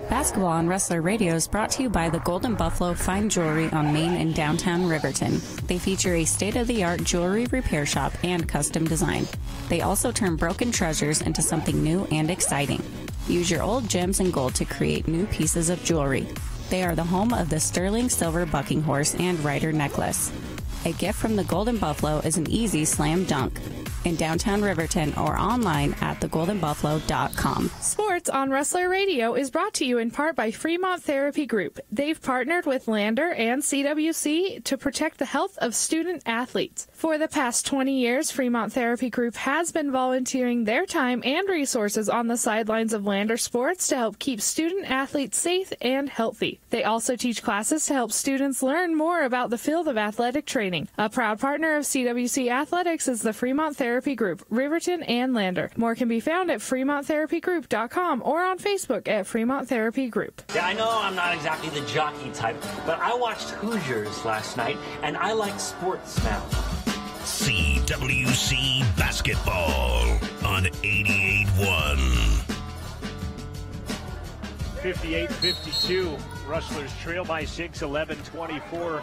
Basketball on Rustler Radio is brought to you by the Golden Buffalo Fine Jewelry on Main in downtown Riverton. They feature a state-of-the-art jewelry repair shop and custom design. They also turn broken treasures into something new and exciting. Use your old gems and gold to create new pieces of jewelry. They are the home of the sterling silver bucking horse and rider necklace. A gift from the Golden Buffalo is an easy slam dunk. In downtown Riverton or online at thegoldenbuffalo.com. Sports on Rustler Radio is brought to you in part by Fremont Therapy Group. They've partnered with Lander and CWC to protect the health of student athletes. For the past 20 years, Fremont Therapy Group has been volunteering their time and resources on the sidelines of Lander sports to help keep student athletes safe and healthy. They also teach classes to help students learn more about the field of athletic training. A proud partner of CWC Athletics is the Fremont Therapy Group, Riverton and Lander. More can be found at FremontTherapyGroup.com or on Facebook at Fremont Therapy Group. Yeah, I know I'm not exactly the jockey type, but I watched Hoosiers last night, and I like sports now. CWC Basketball on 88.1. 58-52. Rustlers trail by 6, 11:24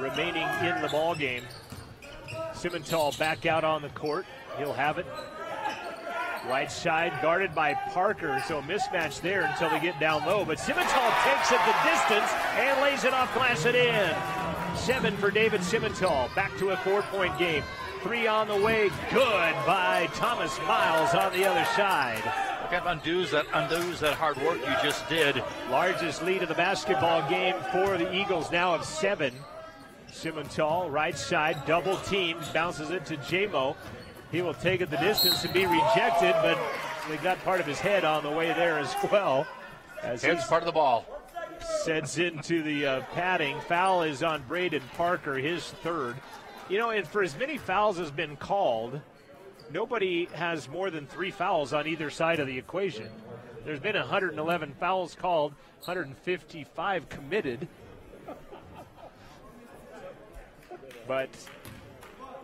remaining in the ball game. Simmental back out on the court. He'll have it. Right side guarded by Parker, so a mismatch there until they get down low. But Simmental takes it the distance and lays it off glass and in. 7 for David Simmental. Back to a 4-point game. 3 on the way. Good by Thomas Miles on the other side. That undoes that hard work you just did. Largest lead of the basketball game for the Eagles now of 7. Simmental, right side, double team, bounces it to J-Mo. He will take it the distance and be rejected, but they got part of his head on the way there as well. As head's part of the ball. Sets into the padding. Foul is on Braden Parker, his third. You know, and for as many fouls as been called, nobody has more than 3 fouls on either side of the equation. There's been 111 fouls called, 155 committed. But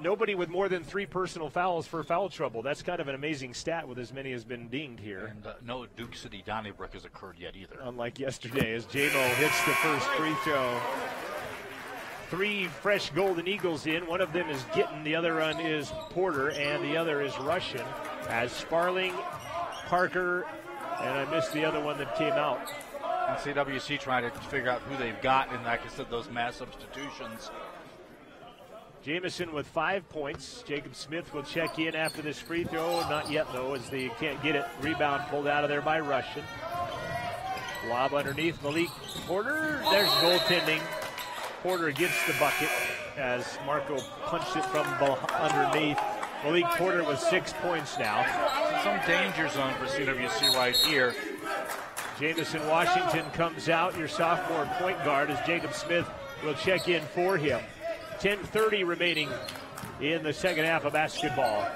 nobody with more than 3 personal fouls for foul trouble. That's kind of an amazing stat with as many as been dinged here. And no Duke City Donnybrook has occurred yet either. Unlike yesterday, as J-Mo hits the first free throw. 3 fresh Golden Eagles in. One of them is Gittin, the other one is Porter, and the other is Russian. As Sparling, Parker, and I missed the other one that came out. And CWC trying to figure out who they've got in, like I said, those mass substitutions. Jamison with 5 points. Jacob Smith will check in after this free throw. Not yet, though, as they can't get it. Rebound pulled out of there by Russian. Lob underneath Malik Porter. There's goaltending. Porter gets the bucket as Marco punched it from underneath. Malik Porter with 6 points now. Some danger zone for CWC right here. Jamison Washington comes out, your sophomore point guard, as Jacob Smith will check in for him. 10:30 remaining in the second half of basketball.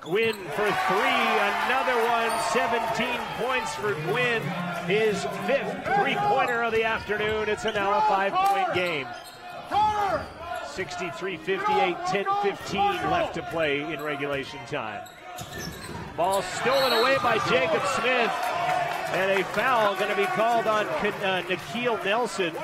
Gwynn for 3, another one, 17 points for Gwynn, his 5th three-pointer of the afternoon. It's now a 5-point game. 63-58, 10-15 left to play in regulation time. Ball stolen away by Jacob Smith, and a foul going to be called on Nikhil Nelson.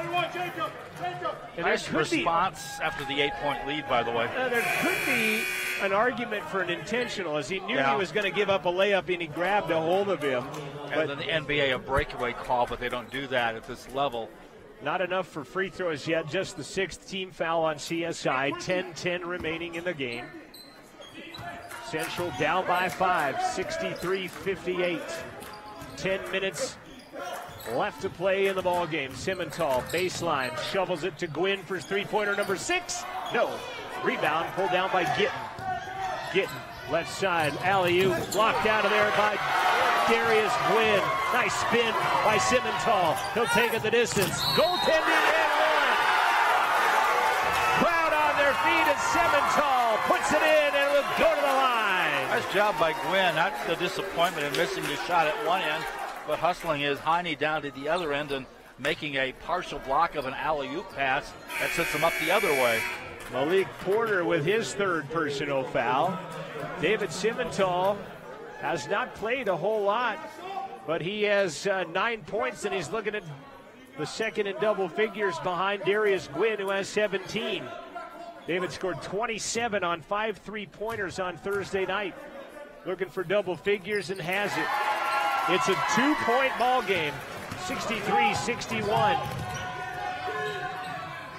Nice response after the 8-point lead, by the way. There could be an argument for an intentional, as he knew he was going to give up a layup and he grabbed a hold of him. And then the NBA a breakaway call, but they don't do that at this level. Not enough for free throws yet, just the 6th team foul on CSI. 10-10 remaining in the game. Central down by 5, 63-58. 10 minutes left to play in the ball game. Simmental, baseline, shovels it to Gwynn for three-pointer number 6. No. Rebound pulled down by Gittin. Gittin, left side, alley-oop, blocked out of there by Darius Gwynn. Nice spin by Simmental. He'll take it the distance. Goaltending and one. Crowd on their feet as Simmental puts it in and will go to the line. Nice job by Gwynn. Not the disappointment in missing the shot at one end, but hustling his hiney down to the other end and making a partial block of an alley-oop pass that sets him up the other way. Malik Porter with his 3rd personal foul. David Simmental has not played a whole lot, but he has 9 points, and he's looking at the second in double figures behind Darius Gwynn, who has 17. David scored 27 on 5 3-pointers on Thursday night. Looking for double figures and has it. It's a 2-point ball game, 63-61.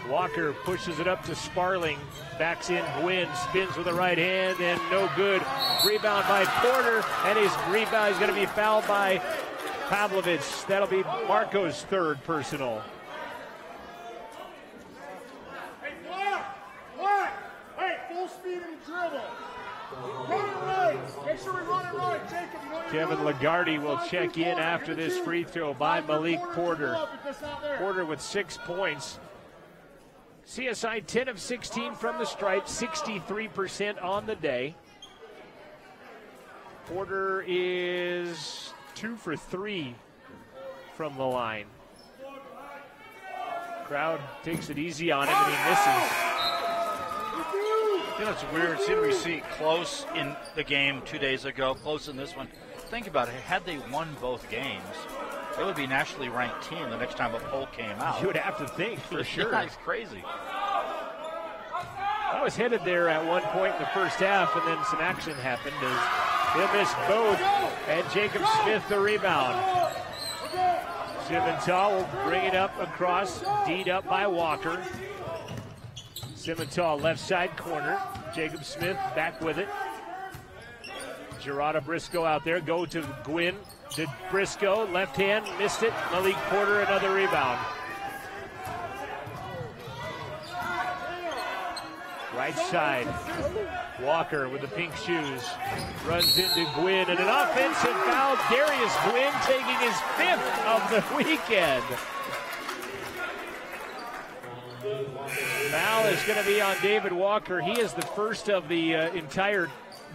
Walker pushes it up to Sparling, backs in Gwynn, spins with the right hand, and no good. Rebound by Porter, and his rebound is going to be fouled by Pavlovich. That'll be Marco's 3rd personal. Hey, full speed and dribble. Run it right. Make sure we run it right, Jacob. Kevin Lagarde will check in after this free throw by Malik Porter. Porter with 6 points. CSI 10 of 16 from the stripe, 63% on the day. Porter is 2 for 3 from the line. Crowd takes it easy on him and he misses. You know, it's weird. CWC close in the game 2 days ago, close in this one. Think about it. Had they won both games, they would be nationally ranked team the next time a poll came out. You would have to think, for sure. Yeah, it's crazy. I was headed there at one point in the first half, and then some action happened as they missed both, and Jacob Smith the rebound. Simmental will bring it up across, D'd up by Walker. Simmental left side corner. Jacob Smith back with it. Gerardo Briscoe out there. Go to Gwynn. To Briscoe. Left hand. Missed it. Malik Porter another rebound. Right side. Walker with the pink shoes. Runs into Gwynn and an offensive foul. Darius Gwynn taking his 5th of the weekend. Foul is going to be on David Walker. He is the first of the entire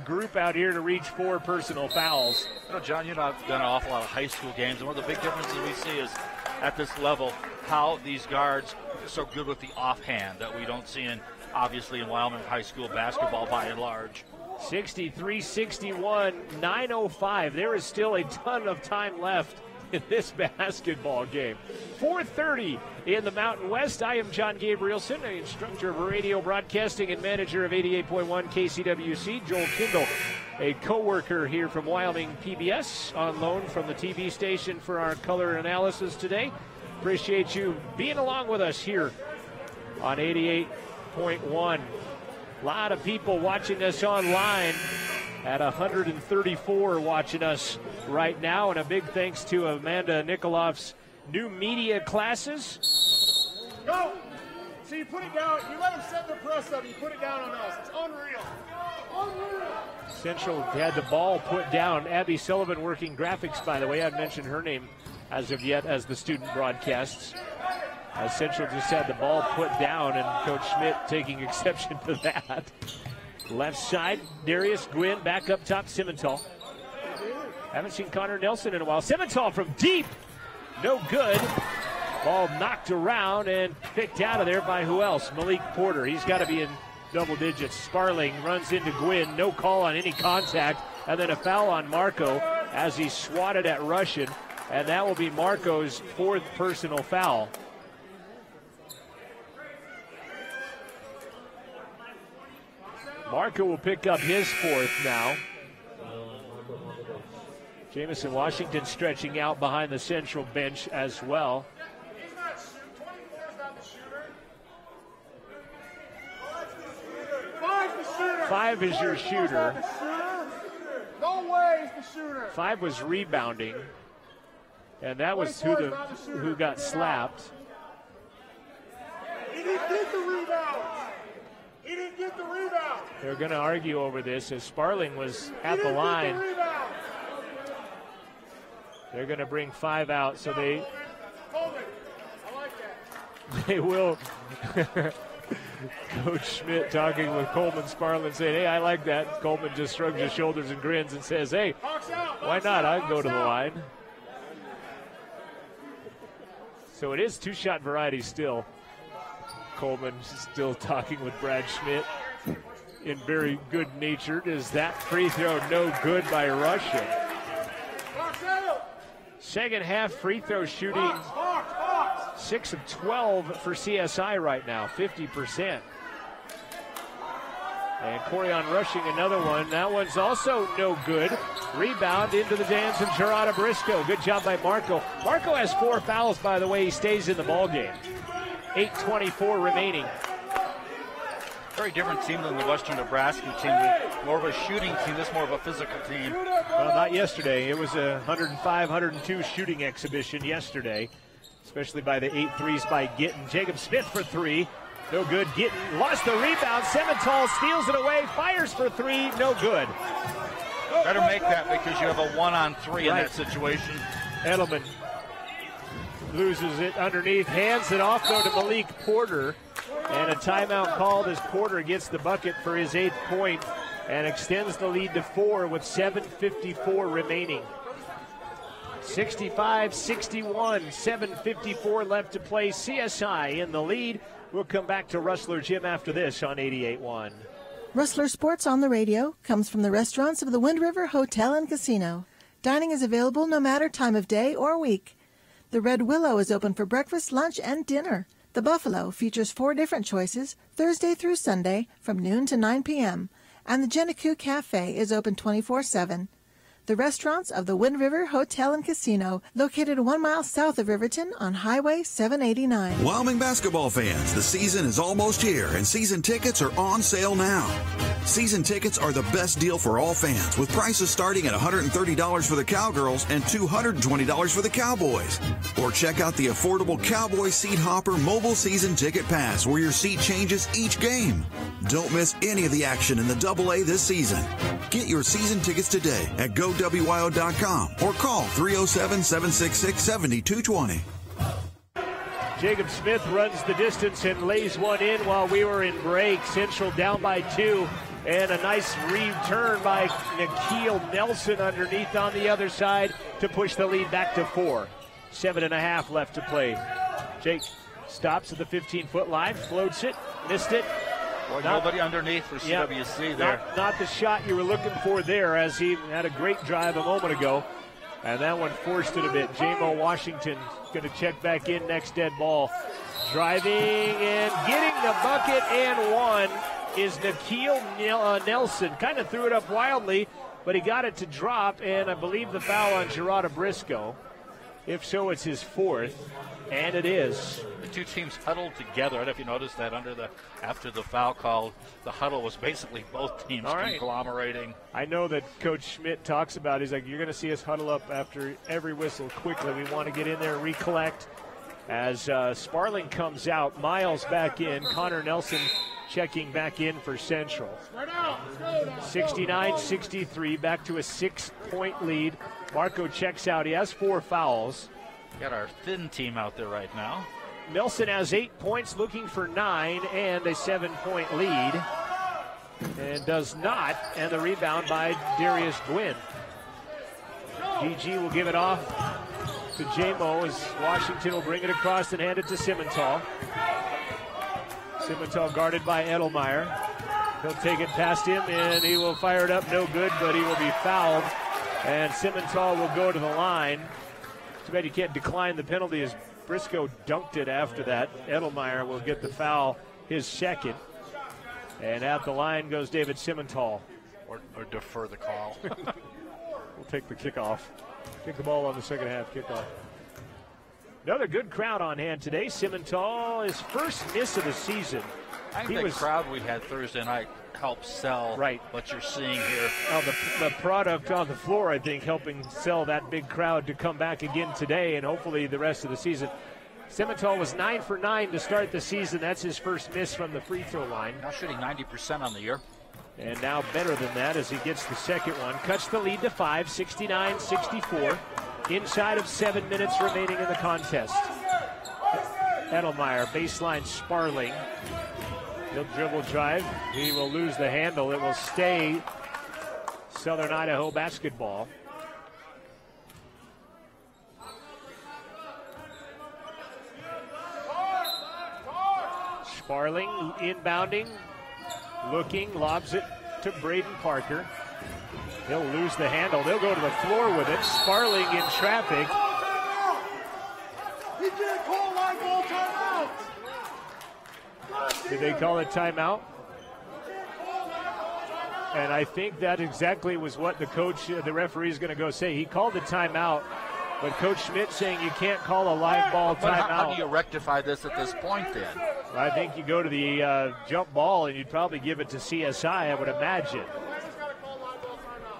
group out here to reach 4 personal fouls. You know, John, you've done an awful lot of high school games, and one of the big differences we see is at this level how these guards are so good with the offhand that we don't see obviously in Wyoming high school basketball by and large. 63-61, 9:05. There is still a ton of time left in this basketball game. 4:30 in the Mountain West. I am John Gabrielson, an instructor of radio broadcasting and manager of 88.1 KCWC. Joel Kindle, a co-worker here from Wyoming PBS, on loan from the TV station for our color analysis today. Appreciate you being along with us here on 88.1. A lot of people watching us online at 134 watching us right now, and a big thanks to Amanda Nikoloff's new media classes. Go! So you put it down, you let them set the press up, you put it down on us. It's unreal. Unreal. Central had the ball put down. Abby Sullivan working graphics, by the way. I haven't mentioned her name as of yet as the student broadcasts. Central just had the ball put down, and Coach Schmidt taking exception to that. Left side, Darius Gwynn back up top, Simmental. Haven't seen Connor Nelson in a while. Simmental from deep, no good. Ball knocked around and picked out of there by who else? Malik Porter. He's got to be in double digits. Sparling runs into Gwynn, no call on any contact, and then a foul on Marco as he swatted at Russian, and that will be Marco's 4th personal foul. Marco will pick up his 4th now. Jamison Washington stretching out behind the Central bench as well. 5 is your shooter. No way he's the shooter. 5 was rebounding, and that was who got slapped. He didn't get the rebound. He didn't get the rebound. They're going to argue over this as Sparling was at the line. They're going to bring 5 out, so they will. Coach Schmidt talking with Coleman Sparling saying, hey, I like that. Coleman just shrugs his shoulders and grins and says, hey, why not? I can go to the line. So it is 2-shot variety still. Coleman still talking with Brad Schmidt in very good natured. Is that free throw no good by Russian? Second half free throw shooting 6 of 12 for CSI right now, 50%. And Corian Rushing another one. That one's also no good. Rebound into the hands of Gerardo Briscoe. Good job by Marco. Marco has 4 fouls, by the way. He stays in the ball game. 8:24 remaining. Very different team than the Western Nebraska team. More of a shooting team. This more of a physical team. Well, not yesterday. It was a 105-102 shooting exhibition yesterday, especially by the 8 threes by Gittin. Jacob Smith for 3. No good. Gittin lost the rebound. Simmental steals it away. Fires for 3. No good. Better make that because you have a 1-on-3 in that situation. Edelman loses it underneath. Hands it off, though, to Malik Porter. And a timeout called as Porter gets the bucket for his 8th point and extends the lead to 4 with 7:54 remaining. 65-61, 7:54 left to play. CSI in the lead. We'll come back to Rustler Gym after this on 88.1. Rustler Sports on the Radio comes from the restaurants of the Wind River Hotel and Casino. Dining is available no matter time of day or week. The Red Willow is open for breakfast, lunch, and dinner. The Buffalo features 4 different choices, Thursday through Sunday from noon to 9 p.m., and the Genicoo Cafe is open 24/7. The restaurants of the Wind River Hotel and Casino, located 1 mile south of Riverton on Highway 789. Wyoming basketball fans, the season is almost here and season tickets are on sale now. Season tickets are the best deal for all fans, with prices starting at $130 for the Cowgirls and $220 for the Cowboys. Or check out the affordable Cowboy Seat Hopper mobile season ticket pass, where your seat changes each game. Don't miss any of the action in the AA this season. Get your season tickets today at GoWyo.com or call 307-766-7220. Jacob Smith runs the distance and lays one in while we were in break. Central down by 2, and a nice return by Nikhil Nelson underneath on the other side to push the lead back to 4. 7.5 left to play. Jake stops at the 15-foot line, floats it, missed it. Nobody underneath for CWC there. Not the shot you were looking for there, as he had a great drive a moment ago. And that one forced it a bit. J-Mo Washington going to check back in next dead ball. Driving and getting the bucket and one is Nikhil Nelson. Kind of threw it up wildly, but he got it to drop, and I believe the foul on Gerardo Briscoe. If so, it's his 4th, and it is. The two teams huddled together. I don't know if you noticed that after the foul call, the huddle was basically both teams conglomerating. I know that Coach Schmidt talks about, he's like, you're going to see us huddle up after every whistle quickly. We want to get in there and recollect. As Sparling comes out, Miles back in, Connor Nelson checking back in for Central. 69-63, back to a 6-point lead. Marco checks out. He has 4 fouls. Got our thin team out there right now. Nelson has 8 points, looking for 9 and a 7-point lead. And does not. And the rebound by Darius Gwynn. GG will give it off to J-Mo as Washington will bring it across and hand it to Simmental. Simmental guarded by Edelmeyer. He'll take it past him and he will fire it up. No good, but he will be fouled. And Simmental will go to the line. Too bad you can't decline the penalty as Briscoe dunked it after that. Edelmeyer will get the foul, his 2nd. And at the line goes David Simmental. Or defer the call. We'll take the kickoff. Kick the ball on the second half kickoff. Another good crowd on hand today. Simmental, his first miss of the season. I think the crowd we had Thursday night helped sell what you're seeing here. The product on the floor, I think, helping sell that big crowd to come back again today and hopefully the rest of the season. Simmental was 9 for 9 to start the season. That's his first miss from the free throw line. Now shooting 90% on the year. And now better than that as he gets the second one. Cuts the lead to 5, 69-64. Inside of 7 minutes remaining in the contest. Edelmeyer, baseline Sparling. He'll dribble drive. He will lose the handle. It will stay Southern Idaho basketball. Sparling inbounding, looking, lobs it to Braden Parker. He'll lose the handle. They'll go to the floor with it. Sparling in traffic. He didn't call line ball timeout. Did they call it timeout? And I think that exactly was what the coach, the referee is going to go say. He called the timeout, but Coach Schmidt saying you can't call a live ball timeout. How do you rectify this at this point then? I think you go to the jump ball and you'd probably give it to CSI, I would imagine.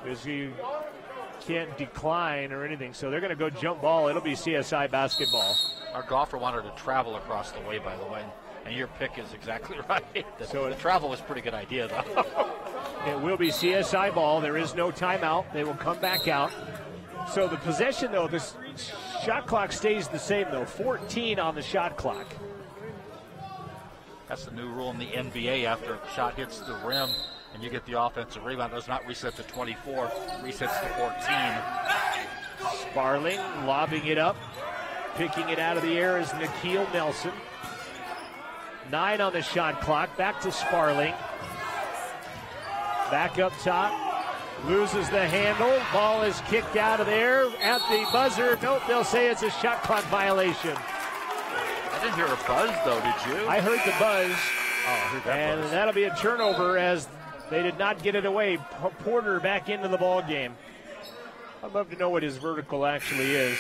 Because you can't decline or anything. So they're going to go jump ball. It'll be CSI basketball. Our golfer wanted to travel across the way, by the way. And your pick is exactly right. So the travel was a pretty good idea, though. It will be CSI ball. There is no timeout. They will come back out. So the possession, though, this shot clock stays the same, though. 14 on the shot clock. That's the new rule in the NBA. After a shot hits the rim and you get the offensive rebound, it does not reset to 24, resets to 14. Sparling lobbing it up. Picking it out of the air is Nikhil Nelson. 9 on the shot clock. Back to Sparling. Back up top. Loses the handle. Ball is kicked out of there at the buzzer. Nope, they'll say it's a shot clock violation. I didn't hear a buzz, though, did you? I heard the buzz. Oh, I heard that buzz. That'll be a turnover as they did not get it away. Porter back into the ball game. I'd love to know what his vertical actually is,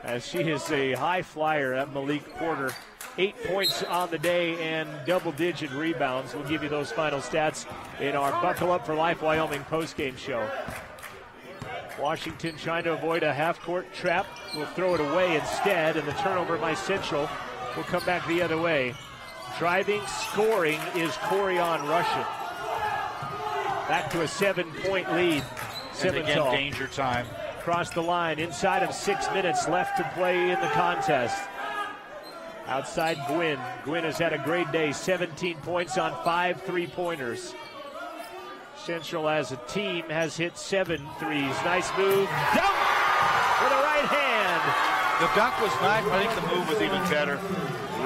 as she is a high flyer at Malik Porter. 8 points on the day and double-digit rebounds. We'll give you those final stats in our Buckle Up for Life Wyoming postgame show. Washington trying to avoid a half-court trap. Will throw it away instead, and the turnover by Central will come back the other way. Driving, scoring is Corian Russian. Back to a 7-point lead. And again, danger time. Across the line, inside of 6 minutes left to play in the contest. Outside Gwynn. Gwynn has had a great day, 17 points on 5 three-pointers. Central as a team has hit 7 threes. Nice move. Dunk with a right hand. The dunk was nice, but I think the move was even better.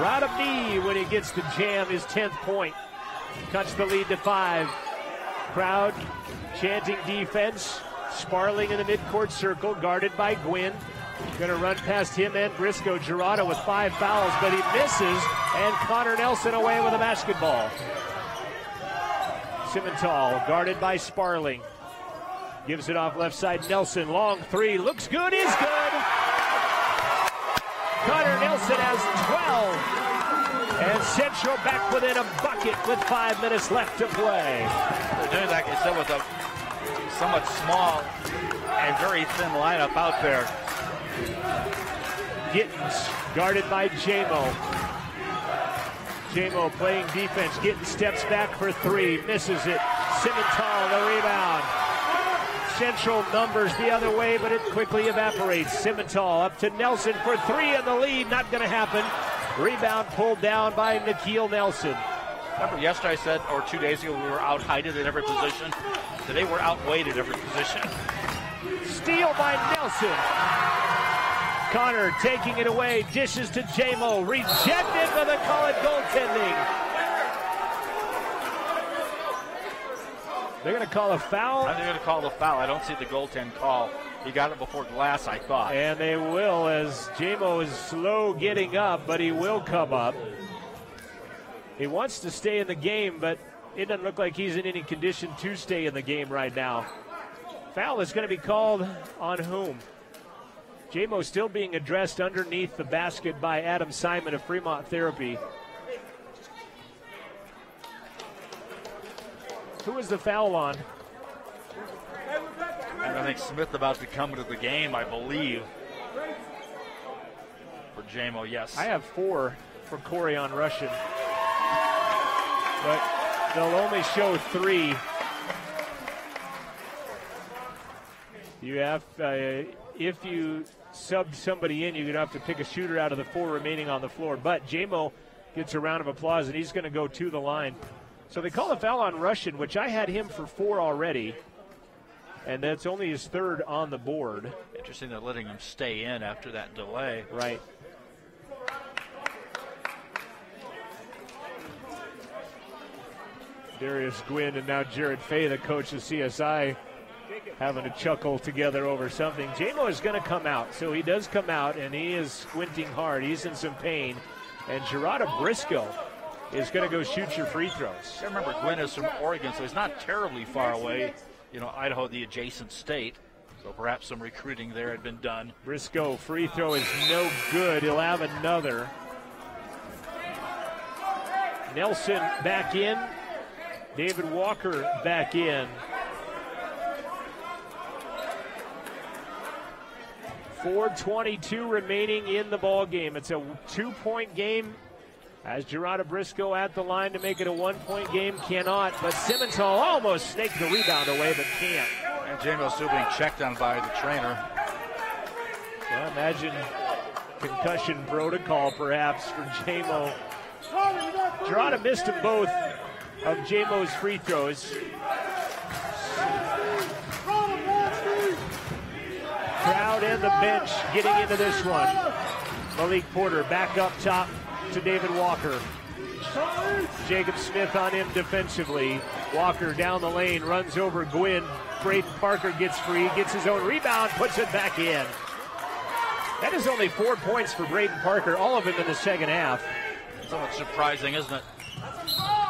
Radamni, when he gets the jam, his 10th point. Cuts the lead to 5. Crowd chanting defense. Sparling in the midcourt circle, guarded by Gwynn. Going to run past him and Briscoe. Girardo with 5 fouls, but he misses, and Connor Nelson away with a basketball. Simmental guarded by Sparling. Gives it off left side. Nelson, long 3, looks good, is good. Connor Nelson has 12. And Central back within a bucket with 5 minutes left to play. They're doing, like I said, with a somewhat small and very thin lineup out there. Gittins guarded by Jamo. Jamo playing defense. Gittins steps back for 3, misses it. Simmental the rebound. Central numbers the other way, but it quickly evaporates. Simmental up to Nelson for 3 in the lead. Not going to happen. Rebound pulled down by Nikhil Nelson. Remember yesterday I said, or 2 days ago, we were out-heighted at every position. Today we're outweighed at every position. Steal by Nelson. Connor taking it away, dishes to Jamo, rejected, but they call it goaltending. They're going to call a foul. They're going to call the foul. I don't see the goaltend call. He got it before glass, I thought. And they will, as Jamo is slow getting up, but he will come up. He wants to stay in the game, but it doesn't look like he's in any condition to stay in the game right now. Foul is going to be called on whom? Jamo still being addressed underneath the basket by Adam Simon of Fremont Therapy. Who is the foul on? And I think Smith about to come into the game, I believe. For Jamo, yes. I have 4 for Corian Russian. But they'll only show 3. You have, if you sub somebody in, you're going to have to pick a shooter out of the 4 remaining on the floor. But Jamo gets a round of applause, and he's going to go to the line. So they call a foul on Russian, which I had him for 4 already. And that's only his 3rd on the board. Interesting they're letting him stay in after that delay. Right. Darius Gwynn and now Jared Fay, the coach of CSI, having a chuckle together over something. Jamo is going to come out, so he does come out, and he is squinting hard. He's in some pain. And Girardo Briscoe is going to go shoot your free throws. I remember Gwynn is from Oregon, so he's not terribly far away. You know, Idaho, the adjacent state. So perhaps some recruiting there had been done. Briscoe, free throw is no good. He'll have another. Nelson back in. David Walker back in. 4:22 remaining in the ball game. It's a 2-point game. As Girardo Briscoe at the line to make it a 1-point game, cannot. But Simmental almost snaked the rebound away, but can't. And Jamo still being checked on by the trainer. Well, imagine concussion protocol perhaps for Jamo. Girardo missed them both of Jamo's free throws. Crowd and the bench getting into this one. Malik Porter back up top to David Walker. Jacob Smith on him defensively. Walker down the lane, runs over Gwynn. Braden Parker gets free, gets his own rebound, puts it back in. That is only 4 points for Braden Parker, all of them in the second half. Somewhat surprising, isn't it?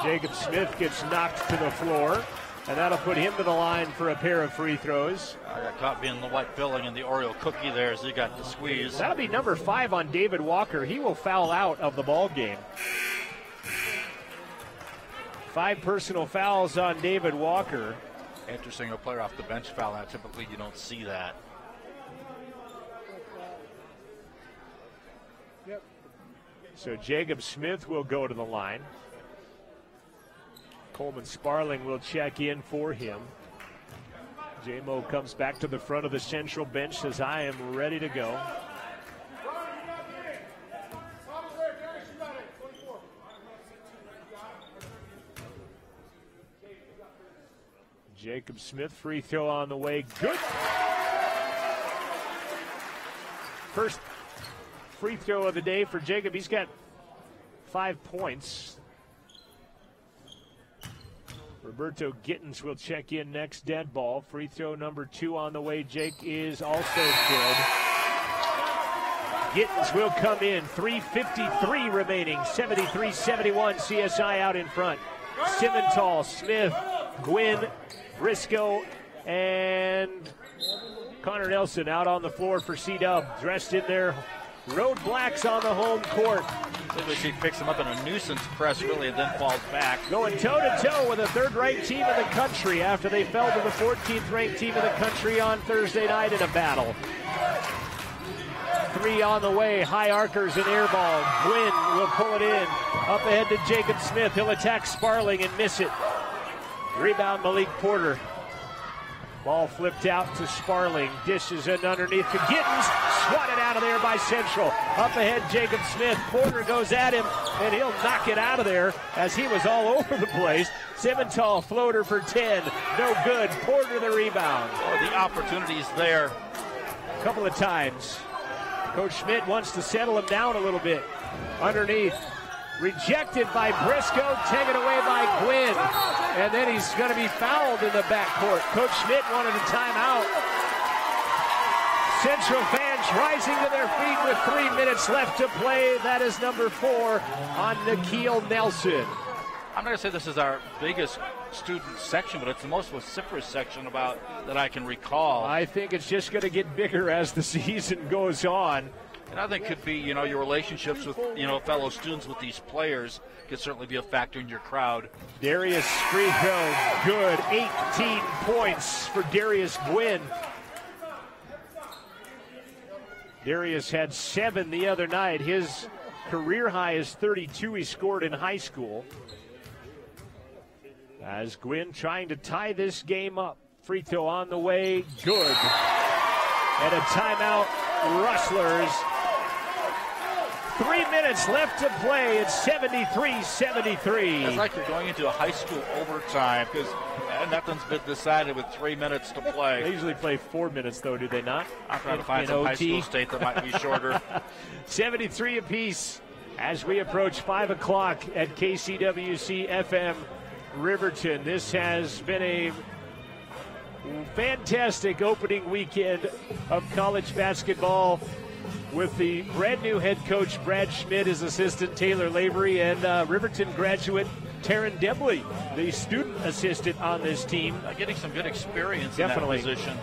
Jacob Smith gets knocked to the floor. And that'll put him to the line for a pair of free throws. I got caught being the wet filling in the Oreo cookie there as he got the squeeze. That'll be number 5 on David Walker. He will foul out of the ball game. 5 personal fouls on David Walker. Interesting, a player off the bench foul. Now, typically you don't see that. Yep. So Jacob Smith will go to the line. Coleman Sparling will check in for him. J-Mo comes back to the front of the Central bench, says, I am ready to go. Jacob Smith, free throw on the way. Good. First free throw of the day for Jacob. He's got 5 points. Roberto Gittins will check in next. Dead ball. Free throw number 2 on the way. Jake is also good. Gittins will come in. 3:53 remaining. 73-71. CSI out in front. Simmental, Smith, Gwynn, Briscoe, and Connor Nelson out on the floor for C-Dub. Dressed in their road blacks on the home court. She picks him up in a nuisance press, really, and then falls back. Going toe-to-toe with a third-ranked team in the country after they fell to the 14th-ranked team in the country on Thursday night in a battle. 3 on the way. High arcers and air ball. Gwynn will pull it in. Up ahead to Jacob Smith. He'll attack Sparling and miss it. Rebound Malik Porter. Ball flipped out to Sparling. Dishes in underneath to Gittins. Swatted out of there by Central. Up ahead, Jacob Smith. Porter goes at him, and he'll knock it out of there as he was all over the place. Simmental floater for 10. No good. Porter the rebound. Oh, the opportunities there. A couple of times. Coach Schmidt wants to settle him down a little bit. Underneath. Rejected by Briscoe, taken away by Gwynn. And then he's going to be fouled in the backcourt. Coach Schmidt wanted a timeout. Central fans rising to their feet with 3 minutes left to play. That is number 4 on Nikhil Nelson. I'm not going to say this is our biggest student section, but it's the most vociferous section that I can recall. I think it's just going to get bigger as the season goes on. And I think it could be, your relationships with, fellow students with these players could certainly be a factor in your crowd. Darius free throw, good. 18 points for Darius Gwynn. Darius had 7 the other night. His career high is 32 he scored in high school. As Gwynn trying to tie this game up. Free throw on the way, good. And a timeout, Rustlers. 3 minutes left to play. It's 73-73. It's like you're going into a high school overtime because nothing's been decided with 3 minutes to play. They usually play 4 minutes, though, do they not? I'm trying to find some high school state that might be shorter. 73 apiece as we approach 5 o'clock at KCWC FM Riverton. This has been a fantastic opening weekend of college basketball with the brand new head coach Brad Schmidt, his assistant Taylor Lavery, and Riverton graduate Taryn Debley, the student assistant on this team. Getting some good experience Definitely. In that position.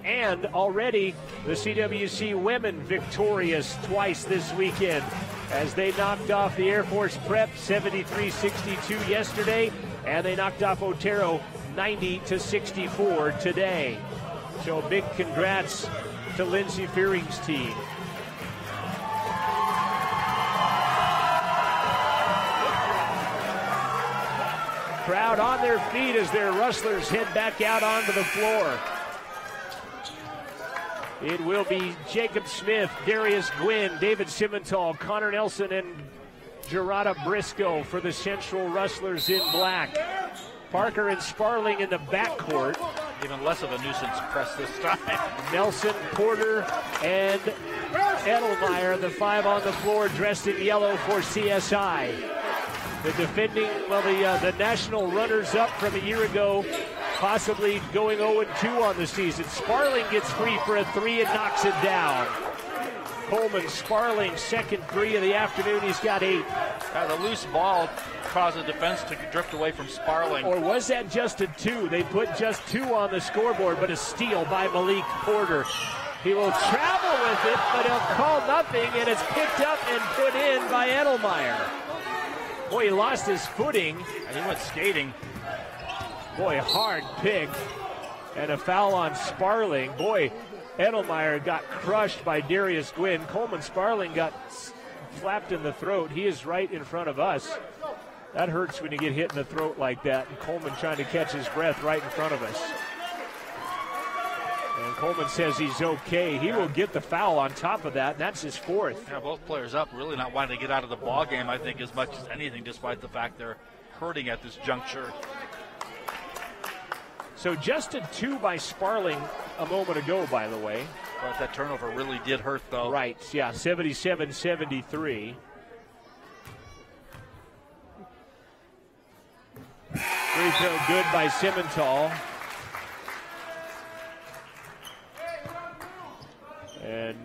And already the CWC women victorious twice this weekend as they knocked off the Air Force Prep 73-62 yesterday, and they knocked off Otero 90-64 today. So a big congrats to Lindsey Fearing's team. Crowd on their feet as their Rustlers head back out onto the floor. It will be Jacob Smith, Darius Gwynn, David Simmental, Connor Nelson, and Gerarda Briscoe for the Central Rustlers in black. Parker and Sparling in the backcourt. Even less of a nuisance press this time. Nelson, Porter, and Edelmeyer, the 5 on the floor, dressed in yellow for CSI. The defending, the national runners-up from a year ago, possibly going 0-2 on the season. Sparling gets free for a 3 and knocks it down. Coleman Sparling, second 3 of the afternoon. He's got 8. The loose ball cause the defense to drift away from Sparling. Or was that just a 2? They put just 2 on the scoreboard, but a steal by Malik Porter. He will travel with it, but he'll call nothing, and it's picked up and put in by Edelmeyer. Boy, he lost his footing. And he went skating. Boy, hard pick. And a foul on Sparling. Boy, Edelmeyer got crushed by Darius Gwynn. Coleman Sparling got flapped in the throat. He is right in front of us. That hurts when you get hit in the throat like that. And Coleman trying to catch his breath right in front of us. And Coleman says he's okay. He will get the foul on top of that, and that's his 4th. Yeah, both players up, really not wanting to get out of the ball game, I think, as much as anything, despite the fact they're hurting at this juncture. So just a 2 by Sparling a moment ago, by the way. But that turnover really did hurt, though. Right, yeah, 77-73. Free throw good by Simmental. And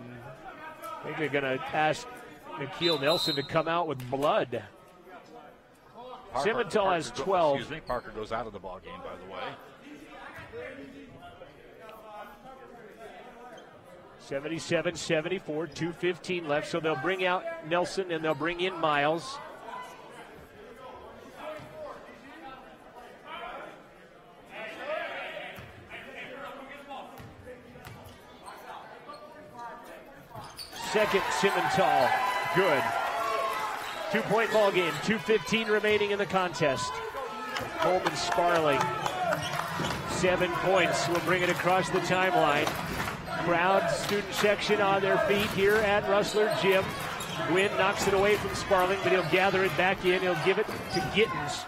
I think they're going to ask Nikhil Nelson to come out with blood. Simmental has 12. Excuse me, Parker goes out of the ball game, by the way. 77-74, 2:15 left. So they'll bring out Nelson and they'll bring in Miles. Second, Simmental, good. 2-point ball game, 2:15 remaining in the contest. Coleman Sparling, 7 points, will bring it across the timeline. Crowd, student section on their feet here at Rustler Gym. Gwynn knocks it away from Sparling, but he'll gather it back in. He'll give it to Gittens.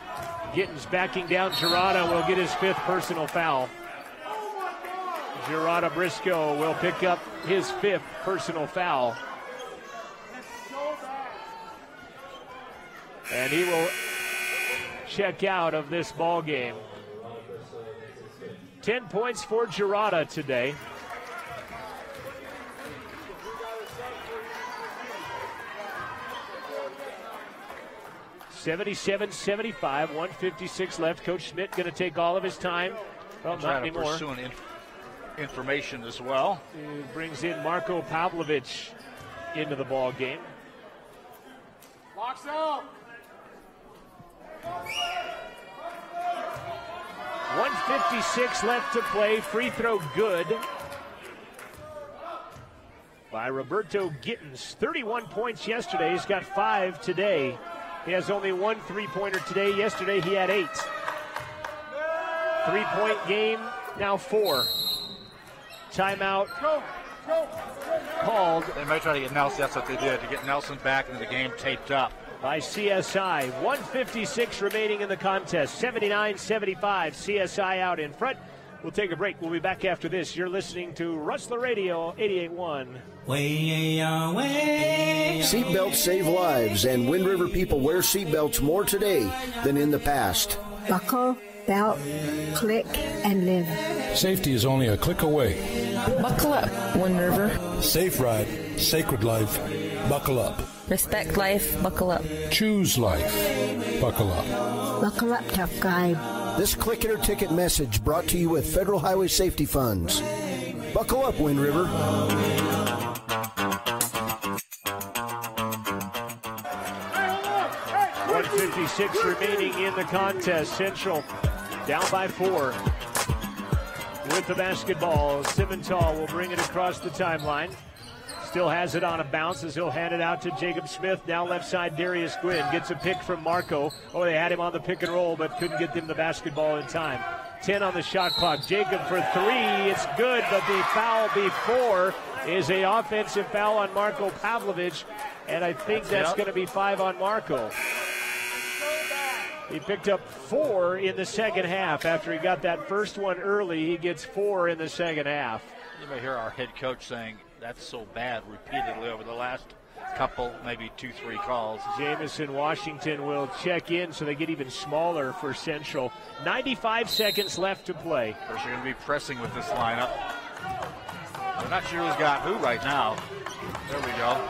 Gittens backing down Gerardo will get his 5th personal foul. Gerardo Briscoe will pick up his 5th personal foul. And he will check out of this ball game. 10 points for Gerardo today. (77-75), 1:56 left. Coach Schmidt going to take all of his time. Well, not anymore. Pursuing information as well. He brings in Marko Pavlovic into the ball game. Locks out. 1:56 left to play. Free throw good by Roberto Gittens. 31 points yesterday. He's got 5 today. He has only 1 3-pointer today. Yesterday he had 8. 3-point game, now 4. Timeout called. They might try to get Nelson. That's what they did, to get Nelson back into the game taped up. By CSI. 1:56 remaining in the contest. 79-75. CSI out in front. We'll take a break. We'll be back after this. You're listening to Rustler Radio 88.1. Seatbelts save lives, and Wind River people wear seatbelts more today than in the past. Buckle, belt, click, and live. Safety is only a click away. Buckle up, Wind River. Safe ride, sacred life. Buckle up. Respect life, buckle up. Choose life. Buckle up. Buckle up, tough guy. This Click It or Ticket message brought to you with Federal Highway Safety Funds. Buckle up, Wind River. 1:56 remaining in the contest. Central down by 4. With the basketball, Simmental will bring it across the timeline. Still has it on a bounce as he'll hand it out to Jacob Smith. Now left side, Darius Gwynn gets a pick from Marco. Oh, they had him on the pick and roll, but couldn't get them the basketball in time. 10 on the shot clock. Jacob for 3. It's good, but the foul before is an offensive foul on Marko Pavlovic, and I think that's going to be 5 on Marco. He picked up 4 in the second half. After he got that first one early, he gets 4 in the second half. You may hear our head coach saying that's so bad repeatedly over the last couple, maybe 2-3 calls. Jamison Washington will check in, so they get even smaller for Central. 95 seconds left to play. Of course, you're going to be pressing with this lineup. I'm not sure who's got who right now. There we go.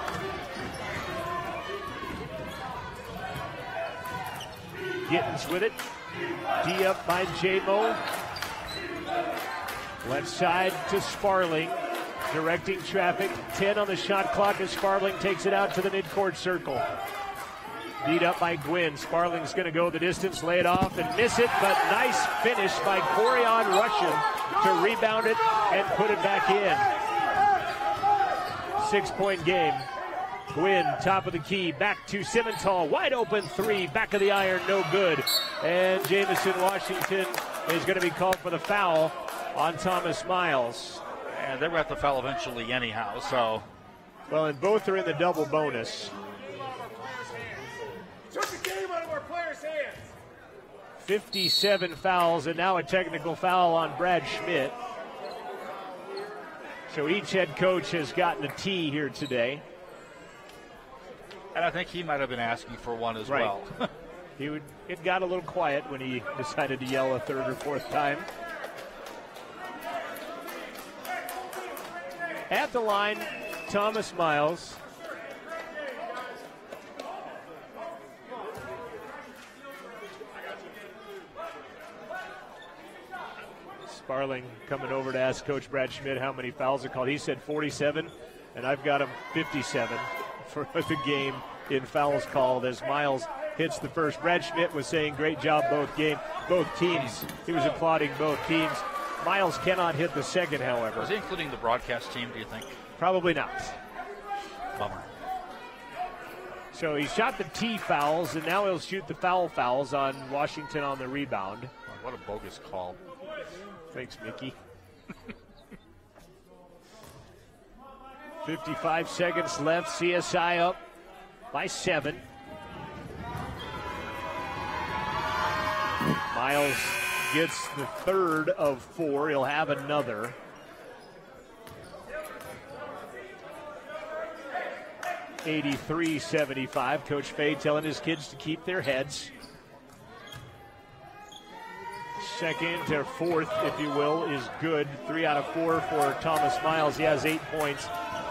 Gittins with it. D up by J-Mo. Left side to Sparling. Directing traffic. 10 on the shot clock as Sparling takes it out to the midcourt circle. Beat up by Gwynn. Sparling's going to go the distance, lay it off and miss it, but nice finish by Corian Russian to rebound it and put it back in. 6-point game. Gwynn, top of the key, back to Simmental. Wide open three, back of the iron, no good. And Jamison Washington is going to be called for the foul on Thomas Miles. And they were at the foul eventually anyhow, so. Well, and both are in the double bonus. Took the game out of our players' hands. 57 fouls, and now a technical foul on Brad Schmidt. So each head coach has gotten a T here today. And I think he might have been asking for one as well. It got a little quiet when he decided to yell a third or fourth time. At the line, Thomas Miles. Sparling coming over to ask Coach Brad Schmidt how many fouls are called. He said 47, and I've got him 57 for the game in fouls called as Miles hits the first. Brad Schmidt was saying great job both teams. He was applauding both teams. Miles cannot hit the second, however. Was he including the broadcast team, do you think? Probably not. Bummer. So he shot the T fouls, and now he'll shoot the fouls on Washington on the rebound. What a bogus call. Thanks, Mickey. 55 seconds left. CSI up by 7. Miles gets the third of 4. He'll have another. (83-75). Coach Fay telling his kids to keep their heads. Second or fourth, if you will, is good. 3 out of 4 for Thomas Miles. He has 8 points.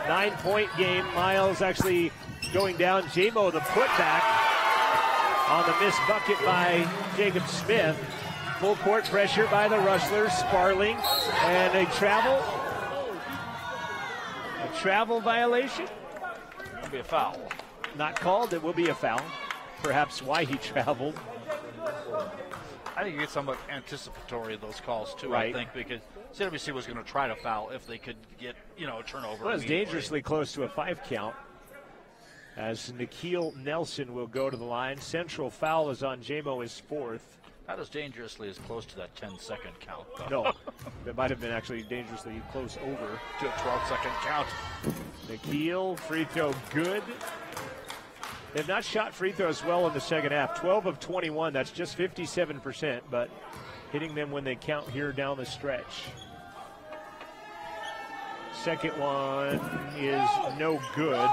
9-point game. Miles actually going down. J-Mo the putback on the missed bucket by Jacob Smith. Full court pressure by the Rustlers. Sparling and a travel violation. It'll be a foul. Not called. It will be a foul. Perhaps why he traveled. I think you get somewhat anticipatory of those calls, too, right. I think, because CWC was going to try to foul if they could get, a turnover. Well, it's dangerously close to a 5 count as Nikhil Nelson will go to the line. Central foul is on J-Mo, his 4th. Not as dangerously as close to that 10-second count, though. No, that might have been actually dangerously close over. To a 12-second count. Nikhil, free throw good. They've not shot free throws well in the second half. 12 of 21, that's just 57%, but hitting them when they count here down the stretch. Second one is no good.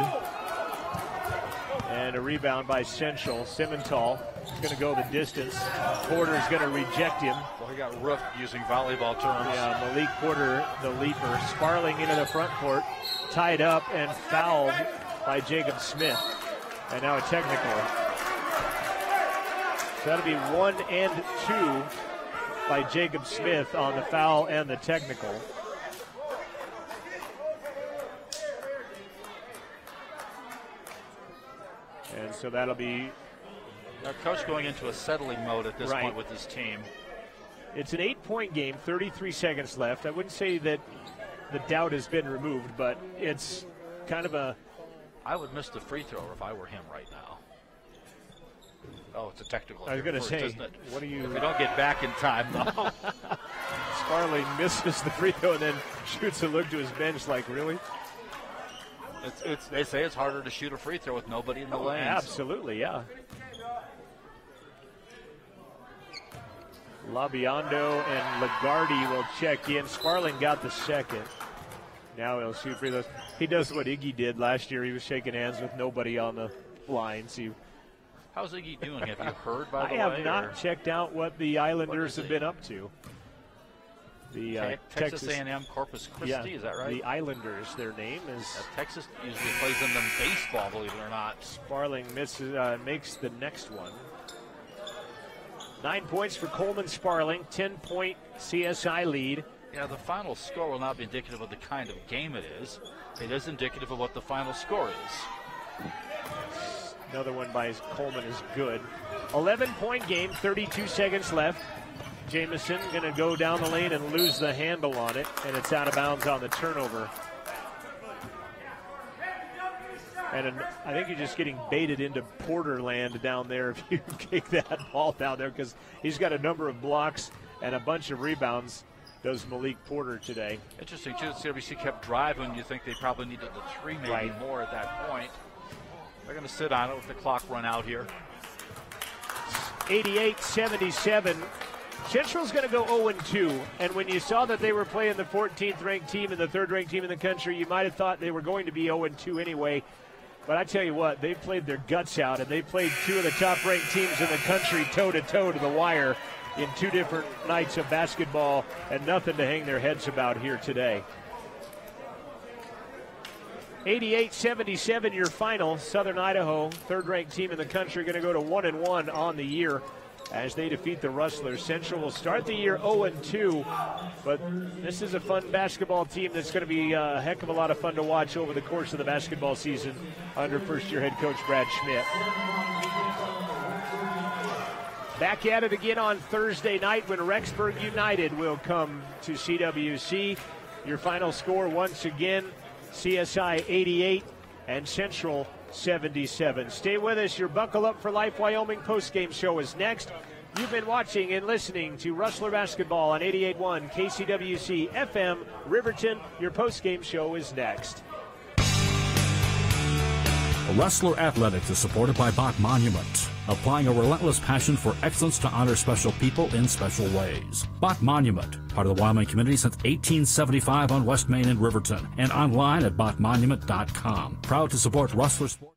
And a rebound by Central. Simmental is going to go the distance. Porter's going to reject him. Well, he got roofed using volleyball terms. Yeah, Malik Porter, the leaper. Sparling into the front court. Tied up and fouled by Jacob Smith. And now a technical. So that'll be 1 and 2 by Jacob Smith on the foul and the technical. And so that'll be... Our coach going into a settling mode at this point with his team. It's an 8-point game, 33 seconds left. I wouldn't say that the doubt has been removed, but it's kind of a... I would miss the free throw if I were him right now. Oh, it's a technical. I was going to say, what do you... If we don't get back in time, though. Sparling misses the free throw and then shoots a look to his bench like, really? They say it's harder to shoot a free throw with nobody in the lanes. Absolutely, yeah. Labiando and Lagarde will check in. Sparling got the second. Now he'll shoot free throws. He does what Iggy did last year. He was shaking hands with nobody on the line. How's Iggy doing? Have you heard, by the way? I have not checked out what the Islanders have been up to. The Texas A&M Corpus Christi, is that right? The Islanders, their name is. Texas usually plays them in baseball, believe it or not. Sparling misses, makes the next one. 9 points for Coleman Sparling, 10-point CSI lead. Yeah, the final score will not be indicative of the kind of game it is. It is indicative of what the final score is. Another one by Coleman is good. 11-point game, 32 seconds left. Jamison going to go down the lane and lose the handle on it, and it's out of bounds on the turnover. And I think you're just getting baited into Porterland down there if you kick that ball down there, because he's got a number of blocks and a bunch of rebounds, does Malik Porter today. Interesting, too. CWC kept driving. You think they probably needed the three, maybe more at that point. They're going to sit on it with the clock run out here. 88-77. Central's going to go 0-2, and when you saw that they were playing the 14th ranked team and the 3rd ranked team in the country, you might have thought they were going to be 0-2 anyway. But I tell you what, they've played their guts out, and they've played two of the top-ranked teams in the country toe-to-toe to the wire in 2 different nights of basketball, and nothing to hang their heads about here today. 88-77 your final. Southern Idaho, 3rd-ranked team in the country, going to go to 1-1 on the year as they defeat the Rustlers. Central will start the year 0-2, but this is a fun basketball team that's going to be a heck of a lot of fun to watch over the course of the basketball season under first-year head coach Brad Schmidt. Back at it again on Thursday night when Rexburg United will come to CWC. Your final score once again, CSI 88 and Central 77. Stay with us. Your Buckle Up for Life Wyoming postgame show is next. You've been watching and listening to Rustler Basketball on 88.1 KCWC FM Riverton. Your postgame show is next. Rustler Athletics is supported by Bach Monument, applying a relentless passion for excellence to honor special people in special ways. Bach Monument, part of the Wyoming community since 1875 on West Main in Riverton, and online at bachmonument.com. Proud to support Rustler Sports.